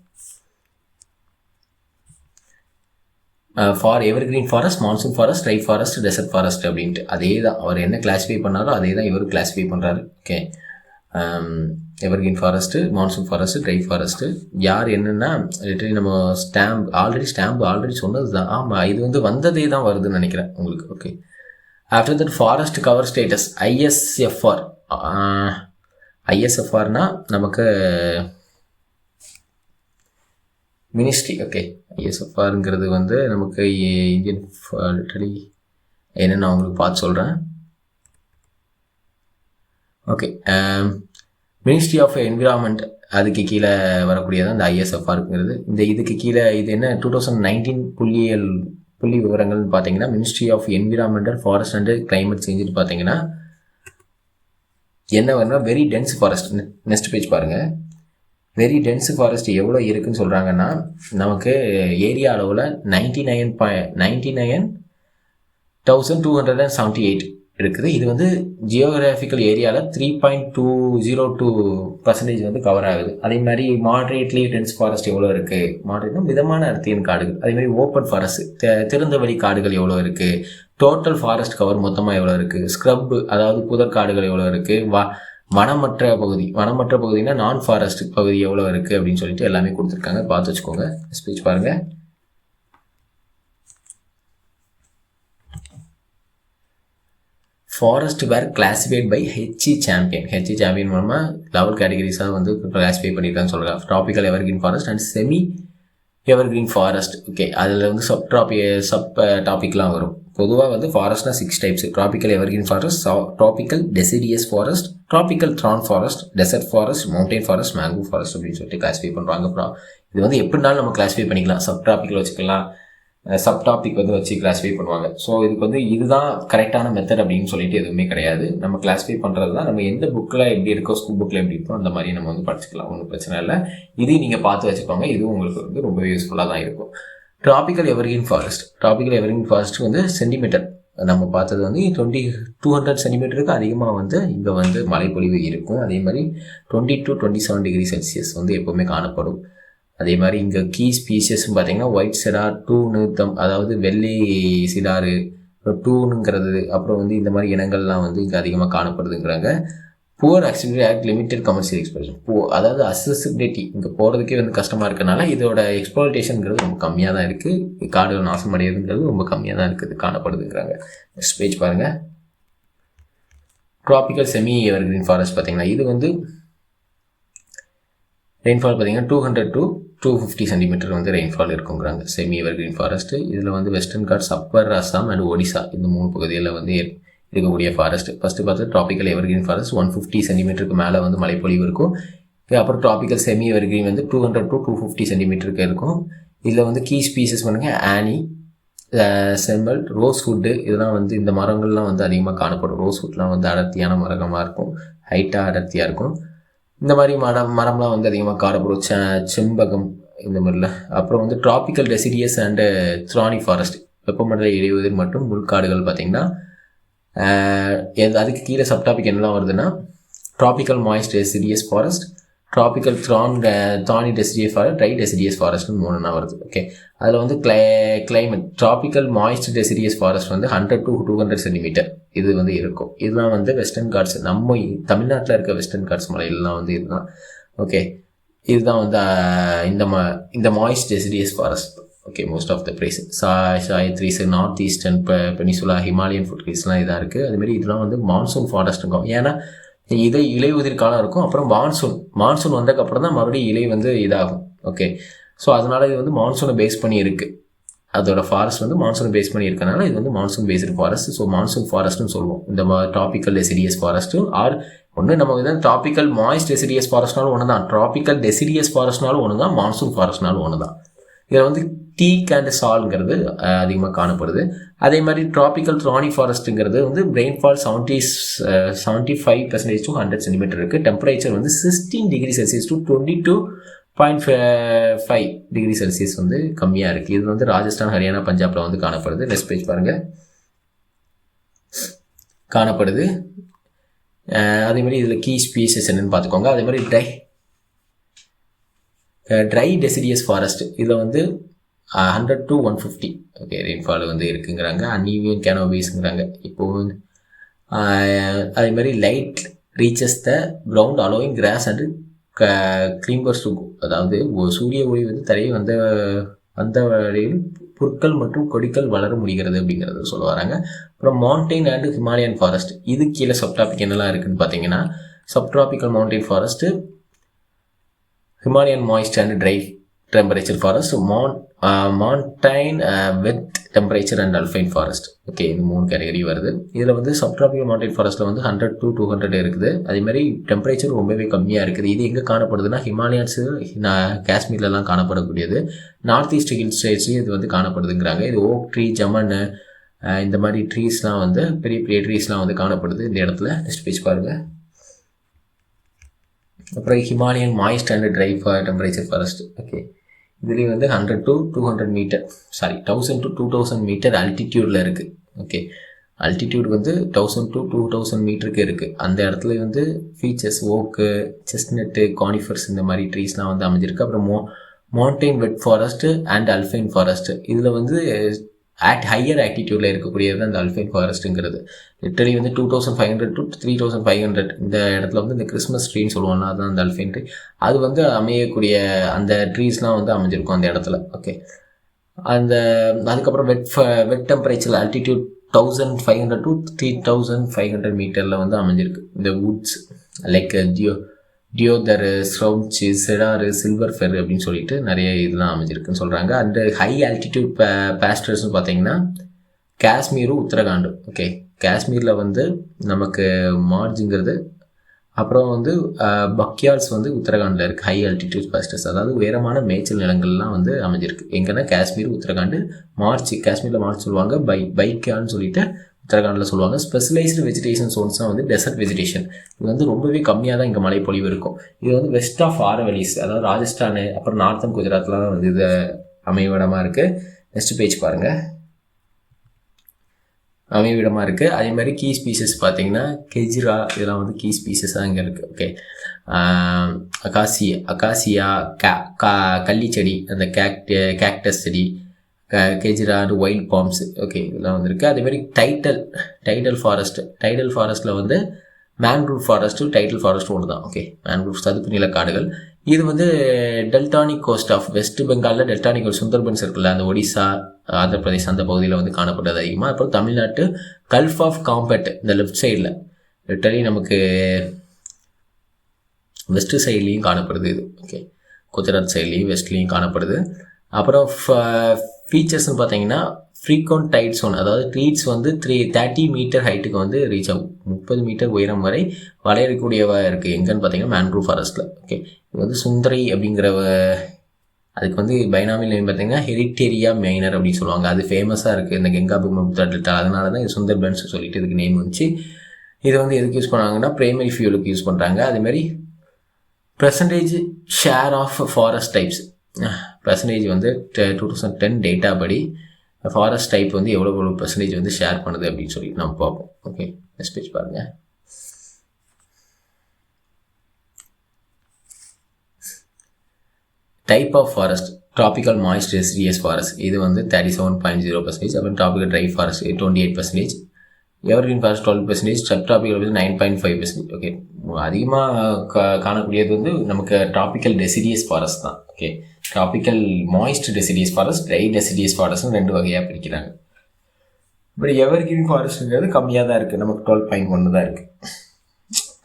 For evergreen forest, monsoon forest, dry forest, desert forest அப்படின்ட்டு அதே தான் அவர் என்ன கிளாஸிஃபை பண்ணாரோ அதே தான் இவர் கிளாஸிஃபை பண்ணுறாரு. Okay, evergreen forest, monsoon forest, try forest. யார் என்னென்னா லிட்டரலி நம்ம ஸ்டாம்ப் ஆல்ரெடி சொன்னது தான். ஆமாம், இது வந்து வந்ததே தான் வருதுன்னு நினைக்கிறேன் உங்களுக்கு. Okay, after that forest cover status ஐஎஸ்எஃப்ஆர்னா நமக்கு மினிஸ்ட்ரி. ஓகே, ஐஎஸ்எஃப்ஆருங்கிறது வந்து நமக்கு இந்தியன் லிட்டரலி என்னென்னு நான் உங்களுக்கு பார்த்து சொல்கிறேன். ஓகே, மினிஸ்ட்ரி ஆஃப் என்விரான்மெண்ட், அதுக்கு கீழே வரக்கூடியதான் இந்த ஐஎஸ்எஃப்ஆருங்கிறது. இதுக்கு கீழே இது என்ன 2019 புள்ளி விவரங்கள்னு பார்த்தீங்கன்னா ministry of environmental forest and climate சேஞ்சுன்னு பார்த்தீங்கன்னா என்ன வரணும், very dense forest. Next page பாருங்கள். வெரி டென்ஸ் ஃபாரஸ்ட் எவ்வளோ இருக்குதுன்னு சொல்கிறாங்கன்னா நமக்கு ஏரியா அளவில் 99,278 இருக்குது. இது வந்து ஜியோகிராஃபிக்கல் ஏரியாவில் 3.202% வந்து கவர் ஆகுது. அதே மாதிரி மாடரேட்லி டென்ஸ் ஃபாரஸ்ட் எவ்வளோ இருக்குது, மாடரேட்னா மிதமான அடர்த்தியின் காடுகள். அதே மாதிரி ஓப்பன் ஃபாரஸ்ட், திறந்த வழி காடுகள் எவ்வளோ இருக்குது, டோட்டல் ஃபாரஸ்ட் கவர் மொத்தமாக எவ்வளோ இருக்குது, ஸ்க்ரப் அதாவது புதற்காடுகள் எவ்வளோ இருக்குது, வனமற்ற பகுதினா நான் ஃபாரஸ்ட் பகுதி எவ்வளோ இருக்குது அப்படின்னு சொல்லிட்டு எல்லாமே கொடுத்துருக்காங்க, பார்த்து வச்சுக்கோங்க. ஸ்பீச் பாருங்கள். Forest were classified by H E Champion மூலமாக லெவல் கேட்டகரிஸாக வந்து கிளாஸிஃபை பண்ணியிருக்காங்கன்னு சொல்கிறாங்க. Tropical evergreen forest and semi evergreen forest. Okay, அதில் வந்து சப் டாபிக்லாம் வரும். பொதுவாக வந்து ஃபாரஸ்ட்னா 6 types: tropical evergreen forest, tropical deciduous forest, tropical thorn forest, desert forest, mountain forest, mango forest அப்படின்னு சொல்லிட்டு கிளாஸிஃபை பண்ணுறாங்க. அப்புறம் இது வந்து எப்படினாலும் நம்ம கிளாஸிஃபை பண்ணிக்கலாம், சப் டாபிக்கில் வச்சுக்கலாம், சப் டாபிக் வந்து வச்சு கிளாஸிஃபை பண்ணுவாங்க. ஸோ இதுக்கு வந்து இதுதான் கரெக்டான மெத்தட் அப்படின்னு சொல்லிட்டு எதுவுமே கிடையாது. நம்ம கிளாஸிஃபை பண்ணுறது தான், நம்ம எந்த புக்கில் எப்படி இருக்கோ, ஸ்கூல் புக்கில் எப்படி இருக்கோ அந்த மாதிரி நம்ம வந்து படிச்சுக்கலாம், ஒன்றும் பிரச்சனை இல்லை. இதையும் நீங்கள் பார்த்து வச்சுக்கோங்க, இதுவும் உங்களுக்கு வந்து ரொம்ப யூஸ்ஃபுல்லாக தான் இருக்கும். ட்ராபிக்கல் எவர்கிரீன் ஃபாரஸ்ட் வந்து சென்டிமீட்டர் நம்ம பார்த்தது வந்து 200 சென்டிமீட்டருக்கு அதிகமாக வந்து இங்கே வந்து மழைப்பொழிவு இருக்கும். அதே மாதிரி 20 to 27 டிகிரி செல்சியஸ் வந்து எப்போவுமே காணப்படும். அதே மாதிரி இங்கே கீ ஸ்பீஷியஸ்ன்னு பார்த்தீங்கன்னா ஒயிட் சிடார், டூனுத்தம் அதாவது வெள்ளை சிடாரு, டூனுங்கிறது, அப்புறம் வந்து இந்த மாதிரி இனங்கள்லாம் வந்து இங்கே அதிகமாக காணப்படுதுங்கிறாங்க. Poor accessibility act limited commercial exploration, அதாவது அசசிபிலிட்டி இங்கே போகிறதுக்கே வந்து கஷ்டமாக இருக்கனால இதோட எக்ஸ்ப்ளோரேஷனுங்கிறது ரொம்ப கம்மியாக தான் இருக்குது. காடுகள் நாசம் அடையிறதுங்கிறது ரொம்ப கம்மியாக தான் இருக்குது, காணப்படுதுங்கிறாங்க. நெக்ஸ்ட் பேஜ் பாருங்கள். ட்ராபிக்கல் செமி எவர்கிரீன் ஃபாரஸ்ட் பார்த்தீங்கன்னா இது வந்து ரெயின்ஃபால் பார்த்தீங்கன்னா 200 to 250 சென்டிமீட்டர் வந்து ரெயின்ஃபால் இருக்குங்கிறாங்க செமி எவர்கிரீன் ஃபாரஸ்ட்டு. இதில் வந்து western Ghats, upper Assam and Odisha இந்த 3 பகுதிகளில் வந்து இருக்கக்கூடிய ஃபாரஸ்ட். ஃபஸ்ட்டு பார்த்து ட்ராபிக்கல் எவர்கிரீன் ஃபாரஸ்ட் 150 சென்டிமீட்டருக்கு மேலே வந்து மழைப்பொழிவு இருக்கும். அப்புறம் ட்ராபிக்கல் செமி எவர்கிரீன் வந்து 200 to 250 சென்டிமீட்டருக்கு இருக்கும். இதில் வந்து கீ ஸ்பீசஸ் பண்ணுங்க ஆனி, செம்மல், ரோஸ்வுட்டு, இதெல்லாம் வந்து இந்த மரங்கள்லாம் வந்து அதிகமாக காணப்படும். ரோஸ்வுட்லாம் வந்து அடர்த்தியான மரமாக இருக்கும், ஹைட்டாக அடர்த்தியாக இருக்கும். இந்த மாதிரி மரம்லாம் வந்து அதிகமாக காணப்படும். செம்பகம் இந்த மாதிரிலாம். அப்புறம் வந்து ட்ராபிக்கல் டெசிடியஸ் அண்டு த்ரானி ஃபாரஸ்ட், வெப்பமண்டல இடைவெளிர் மற்றும் முள்காடுகள் பார்த்திங்கன்னா அதுக்கு கீழே சப்டாபிக் என்னெல்லாம் வருதுன்னா tropical moist deciduous forest, tropical thorny deciduous forest, dry deciduous ஃபாரஸ்ட்னு 3 வருது. ஓகே, அதில் வந்து climate tropical moist deciduous forest வந்து 100 to 200 சென்டிமீட்டர் இது வந்து இருக்கும். இதெல்லாம் வந்து வெஸ்டர்ன் காட்ஸ், நம்ம தமிழ்நாட்டில் இருக்க வெஸ்டர்ன் காட்ஸ் மலையிலலாம் வந்து இதுதான். ஓகே, இதுதான் வந்து இந்த moist deciduous forest. Okay, most of the place Sahyadris, north eastern peninsula, Himalayan ஃபுட்ஹில்ஸ்லாம் இதாக இருக்குது. அதுமாரி இதெல்லாம் வந்து மான்சூன் ஃபாரஸ்ட் இருக்கும். ஏன்னா இலை உதிர் காலம் இருக்கும். அப்புறம் மான்சூன் வந்ததுக்கப்புறம் தான் மறுபடியும் இலை வந்து இதாகும். ஓகே, ஸோ அதனால் இது வந்து மான்சூனை பேஸ் பண்ணி இருக்குது. அதோட ஃபாரஸ்ட் வந்து மான்சூனை பேஸ் பண்ணி இருக்கனால இது வந்து monsoon based forest. So monsoon ஃபாரஸ்ட்னு சொல்லுவோம். இந்த ட்ராபிக்கல் டெசிடியஸ் ஃபாரஸ்ட்டும் ஒன்று நம்ம வந்து ட்ராபிக்கல் மாய்ஸ்ட் டெசிடியஸ் ஃபாரஸ்ட்னாலும் ஒன்று தான், ட்ராபிக்கல் டெசிடியஸ் ஃபாரஸ்ட்னாலும் ஒன்று தான், மான்சூன் ஃபாரஸ்ட்னாலும் ஒன்று தான். இதில் வந்து டீக் அண்ட் சால்ங்கிறது அதிகமாக காணப்படுது. அதே மாதிரி ட்ராபிக்கல் த்ரானி ஃபாரஸ்ட்டுங்கிறது வந்து ரெயின்ஃபால் 75% to 100 சென்டிமீட்டர் இருக்குது. டெம்பரேச்சர் வந்து 16 degree Celsius to 22.5 degree Celsius வந்து கம்மியாக இருக்குது. இது வந்து ராஜஸ்தான், ஹரியானா, பஞ்சாபில் வந்து காணப்படுது. நெக்ஸ்ட் பேஜ் பாருங்கள், காணப்படுது. அதேமாதிரி இதில் கீ ஸ்பீசஸ் என்னென்னு பார்த்துக்கோங்க. அதே மாதிரி ட்ரை டெசிடியஸ் ஃபாரஸ்ட் இதில் வந்து 100 to 150 ஓகே ரெயின்ஃபால் வந்து இருக்குங்கிறாங்க. அன்இவன் கேனோபீஸ்ங்கிறாங்க. இப்போது அதே மாதிரி light reaches the ground allowing grass and climbers to, அதாவது சூரிய ஒளி வந்து தரையை வந்த வழியில் புற்கள் மற்றும் கொடிகள் வளர முடிகிறது அப்படிங்கிறத சொல்ல வராங்க. அப்புறம் மவுண்டெயின் அண்டு ஹிமாலயன் ஃபாரஸ்ட், இது கீழே சப்டாபிக் என்னெல்லாம் இருக்குதுன்னு பார்த்தீங்கன்னா subtropical mountain forest, Himalayan moist and try temperature forest, mountain wet temperature and அல்ஃபைன் forest. Okay, இந்த 3 கேட்டகரி வருது. இதில் வந்து சப்ட்ராபிக்கல் மவுண்டைன் ஃபாரஸ்ட்டில் வந்து 100 to 200 இருக்குது. அதேமாதிரி டெம்பரேச்சர் ரொம்பவே கம்மியாக இருக்குது. இது எங்கே காணப்படுதுன்னா ஹிமாலயன்ஸு, காஷ்மீர்லலாம் காணப்படக்கூடியது. நார்த் ஈஸ்ட் ஹில் ஸ்டேட்ஸ்லையும் இது வந்து காணப்படுதுங்கிறாங்க. இது ஓக் ட்ரீ, ஜமன், இந்த மாதிரி ட்ரீஸ்லாம் வந்து பெரிய பெரிய ட்ரீஸ்லாம் வந்து காணப்படுது இந்த இடத்துல. நெக்ஸ்ட் பேஜ் பாருங்கள். அப்புறம் Himalayan moist and try temperature forest. Okay, இதுலேயும் வந்து 100 to 200 மீட்டர் 1000 to 2000 மீட்டர் அல்டிடியூடில் இருக்குது. ஓகே, அல்டிடியூட் வந்து 1000 to 2000 மீட்டருக்கு இருக்குது. அந்த இடத்துல வந்து ஃபீச்சர்ஸ் ஓக்கு, செஸ்ட்நட்டு, கானிஃபர்ஸ் இந்த மாதிரி ட்ரீஸ்லாம் வந்து அமைஞ்சிருக்கு. அப்புறம் mountain wet forest and அல்ஃபைன் forest, இதில் வந்து ஹையர் ஆக்டிடியூடில் இருக்கக்கூடியது அந்த அல்ஃபைன் ஃபாரஸ்ட்டுங்கிறது. லிட்டரலி வந்து 2500 to 3500 இந்த இடத்துல வந்து இந்த கிறிஸ்மஸ் ட்ரீன்னு சொல்லுவோம்னா அதுதான் அந்த அல்ஃபைன் ட்ரீ. அது வந்து அமையக்கூடிய அந்த ட்ரீஸ்லாம் வந்து அமைஞ்சிருக்கும் அந்த இடத்துல. ஓகே, அதுக்கப்புறம் வெட் டெம்பரேச்சர் அல்டிடியூட் 1500 to 3500 மீட்டரில் வந்து அமைஞ்சிருக்கு. இந்த வுட்ஸ் லைக் டியோதரு, ஸ்ரௌச்சு, செடாரு, சில்வர் ஃபெர் அப்படின்னு சொல்லிட்டு நிறைய இதெல்லாம் அமைஞ்சிருக்குன்னு சொல்கிறாங்க. அந்த ஹை ஆல்டிடியூட் பேஸ்டர்ஸ்னு பார்த்தீங்கன்னா காஷ்மீரும் உத்தரகாண்டும். ஓகே, காஷ்மீரில் வந்து நமக்கு மார்ஜுங்கிறது, அப்புறம் வந்து பக்யால்ஸ் வந்து உத்தரகாண்டில் இருக்குது. ஹை ஆல்டிடியூட் பேஸ்டர்ஸ், அதாவது உயரமான மேய்ச்சல் நிலங்கள்லாம் வந்து அமைஞ்சிருக்கு. எங்கன்னா காஷ்மீர், உத்தரகாண்டு. காஷ்மீரில் மார்ச் சொல்லுவாங்க, பைக்கான்னு சொல்லிட்டு உத்தரகாண்டில் சொல்லுவாங்க. ஸ்பெஷலைஸ்டு வெஜிடேஷன் சோன்ஸ் தான் வந்து டெசர்ட் வெஜிடேஷன். இது வந்து ரொம்பவே கம்மியாக தான் இங்கே மழைப்பொழிவு இருக்கும். இது வந்து வெஸ்ட் ஆஃப் ஆரவலிஸ், அதாவது ராஜஸ்தானு, அப்புறம் நார்த்தன் குஜராத்லாம் வந்து இது அமைவிடமாக இருக்குது. நெக்ஸ்ட் பேஜ் பாருங்கள், அமைவிடமாக இருக்குது. அதே மாதிரி கீ ஸ்பீசஸ் பார்த்தீங்கன்னா கெஜிரா, இதெல்லாம் வந்து கீ ஸ்பீசஸாக இங்கே இருக்குது. ஓகே, அகாசியா, கள்ளிச்செடி, அந்த கேக்டஸ் செடி, கெஜிரா, வைல்ட் பாம்ஸ். ஓகே, இதெல்லாம் வந்துருக்கு. அதேமாதிரி டைடல் ஃபாரஸ்ட்டில் வந்து மேன்க்ரூவ் ஃபாரஸ்ட்டும் டைடல் ஃபாரஸ்ட்டும் ஒன்று தான். ஓகே, மேன்க்ரூவ் சதுப்பு நில காடுகள். இது வந்து டெல்டானிக் கோஸ்ட் ஆஃப் வெஸ்ட் பெங்காலில் டெல்டானிக் சுந்தர்பன்ஸ் இருக்குல்ல, அந்த ஒடிசா, ஆந்திர பிரதேஷ் அந்த பகுதியில் வந்து காணப்பட்டது அதிகமாக. அப்புறம் தமிழ்நாட்டு கல்ஃப் ஆஃப் காம்பெட் இந்த லெஃப்ட் சைடில் லிட்டரலி நமக்கு வெஸ்ட் சைட்லேயும் காணப்படுது இது. ஓகே, குஜராத் சைட்லேயும் வெஸ்ட்லேயும் காணப்படுது. அப்புறம் ஃபீச்சர்ஸ்னு பார்த்தீங்கன்னா ஃப்ரீக்வெண்ட் டைட் zone, அதாவது ட்ரீட்ஸ் வந்து 30 மீட்டர் ஹைட்டுக்கு வந்து ரீச் ஆகும். 30 மீட்டர் உயரம் வரை வளையக்கூடியவா இருக்குது. எங்கன்னு பார்த்தீங்கன்னா மேன்க்ரூவ் ஃபாரஸ்ட்டில். ஓகே, இது வந்து சுந்தரி அப்படிங்கிற அதுக்கு வந்து பைனாமியல் நேம் பார்த்தீங்கன்னா ஹெரிட்டேரியா மைனர் அப்படின்னு சொல்லுவாங்க. அது ஃபேமஸாக இருக்குது இந்த கங்கா பிரம்மபுத்திரா டெல்டா. அதனால தான் இது சுந்தர்பன்ஸ் சொல்லிட்டு இதுக்கு நேம் வந்துச்சு. இதை வந்து எதுக்கு யூஸ் பண்ணாங்கன்னா பிரைமரி ஃபியூலுக்கு யூஸ் பண்ணுறாங்க. அதேமாதிரி percentage share of forest types percentage வந்து 2010 டேட்டா படி ஃபாரஸ்ட் டைப் வந்து எவ்வளோ பர்சன்டேஜ் வந்து ஷேர் பண்ணுது அப்படின்னு சொல்லிட்டு நம்ம பார்ப்போம். ஓகே, நெக்ஸ்ட் பேஜ் பாருங்கள். Type of forest tropical moist deciduous forest இது வந்து 37.0%. அப்புறம் tropical dry forest 28%, evergreen forest 12%, sub tropical வந்து 9.5%. ஓகே, அதிகமாக காணக்கூடியது வந்து நமக்கு ட்ராபிக்கல் டெசிடியஸ் ஃபாரஸ்ட் தான். Okay, tropical moist deciduous forest, dry deciduous ஃபாரஸ்ட்னு 2 வகையாக பிரிக்கிறாங்க. இப்படி எவர்கிரீன் ஃபாரஸ்ட்டுங்கிறது கம்மியாக தான் இருக்குது, நமக்கு 12.1 தான் இருக்குது.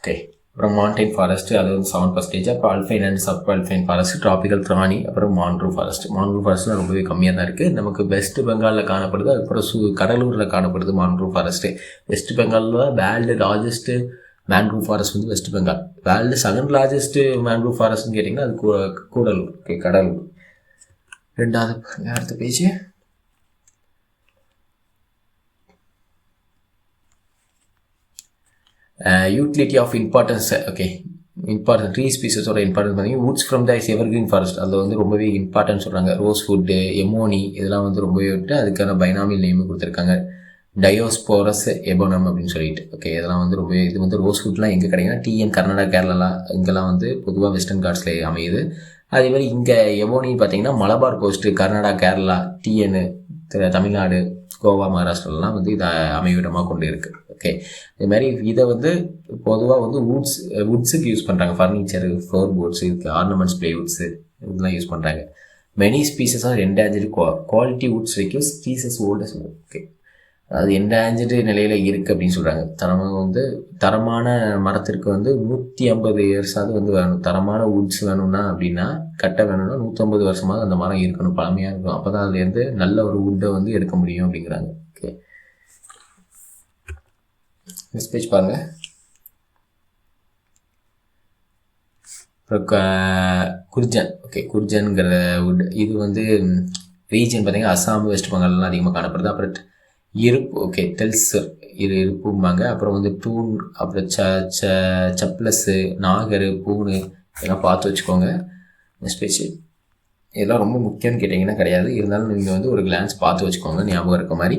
ஓகே, அப்புறம் மான்டைன் ஃபாரஸ்ட் அது வந்து 7%. அப்புறம் alpine and sub alpine forest, tropical thorny, அப்புறம் மான்க்ரூவ் ஃபாரஸ்ட்லாம் ரொம்பவே கம்மியாக தான் இருக்குது. நமக்கு வெஸ்ட் பெங்காலில் காணப்படுது, அதுக்கப்புறம் கடலூரில் காணப்படுது மான்க்ரூவ் ஃபாரஸ்ட்டு. வெஸ்ட் பெங்காலில் வேர்ல்டு லார்ஜஸ்ட்டு மேன்க்ரூவ் ஃபாரஸ்ட் வந்து west Bengal. World second largest mangrove ஃபாரஸ்ட்னு கேட்டிங்கன்னா அது கூடலூர். ஓகே, கடலூர். ரெண்டாவது அடுத்த page. Utility of importance. Okay, important tree ஸ்பீசஸோட இம்பார்ட்டன்ஸ் பார்த்தீங்கன்னா woods from the evergreen forest அதில் வந்து ரொம்பவே இம்பார்ட்டன்ஸ் சொல்கிறாங்க. ரோஸ் வுட்டு, எமோனி இதெல்லாம் வந்து ரொம்பவே விட்டு அதுக்கான பைனாமியல் நேம் கொடுத்துருக்காங்க, டயோஸ்போரஸ் எபோனம் அப்படின்னு சொல்லிட்டு. ஓகே, இதெல்லாம் வந்து ரொம்பவே இது வந்து ரோஸ் வுட்லாம் எங்கே கிடைக்குன்னா டிஎன் கர்நாடகா, கேரளா இங்கெல்லாம் வந்து பொதுவாக வெஸ்டர்ன் காட்ஸில் அமையுது. அதேமாதிரி இங்கே எபோனின்னு பார்த்தீங்கன்னா மலபார் கோஸ்ட்டு, கர்நாடகா, கேரளா, டிஎன் தமிழ்நாடு, கோவா, மகாராஷ்டிராலாம் வந்து இதை அமைவிடமாக கொண்டு இருக்குது. ஓகே, இதுமாதிரி இதை வந்து பொதுவாக வந்து வுட்ஸுக்கு யூஸ் பண்ணுறாங்க. ஃபர்னிச்சரு, ஃப்ளோர் போர்ட்ஸு, இதுக்கு ஆர்னமெண்ட்ஸ், ப்ளேவுட்ஸு இதெல்லாம் யூஸ் பண்ணுறாங்க. Many species are endangered quality woods requires species oldest. Okay, அது என்டேஞ்சர்டு நிலையில் இருக்குது அப்படின்னு சொல்கிறாங்க. தரமான மரத்திற்கு வந்து 150 இயர்ஸாவது வந்து வேணும். தரமான வுட்ஸ் வேணும்னா அப்படின்னா கட்ட வேணும்னா 150 வருஷமாவது அந்த மரம் இருக்கணும், பழமையாக இருக்கும். அப்போ தான் அதுலேருந்து நல்ல ஒரு வுட்டை வந்து எடுக்க முடியும் அப்படிங்கிறாங்க. ஓகே, நெக்ஸ்ட் பேஜ் பாருங்கள். அப்புறம் குர்ஜன். ஓகே, குர்ஜன்கிற வுட் இது வந்து ரீஜன் பார்த்தீங்கன்னா அஸ்ஸாம், வெஸ்ட் பெங்கால்லாம் அதிகமாக காணப்படுது. அப்புறம் இருப்பு. ஓகே, டெல்சர் இருப்பும்பாங்க. அப்புறம் வந்து தூண், அப்புறம் சப்ளஸ்ஸு, நாகர், பூணு இதெல்லாம் பார்த்து வச்சுக்கோங்க. Next page. இதெல்லாம் ரொம்ப முக்கியம்னு கேட்டிங்கன்னா கிடையாது, இருந்தாலும் நீங்கள் வந்து ஒரு கிளான்ஸ் பார்த்து வச்சுக்கோங்க ஞாபகம் இருக்க மாதிரி.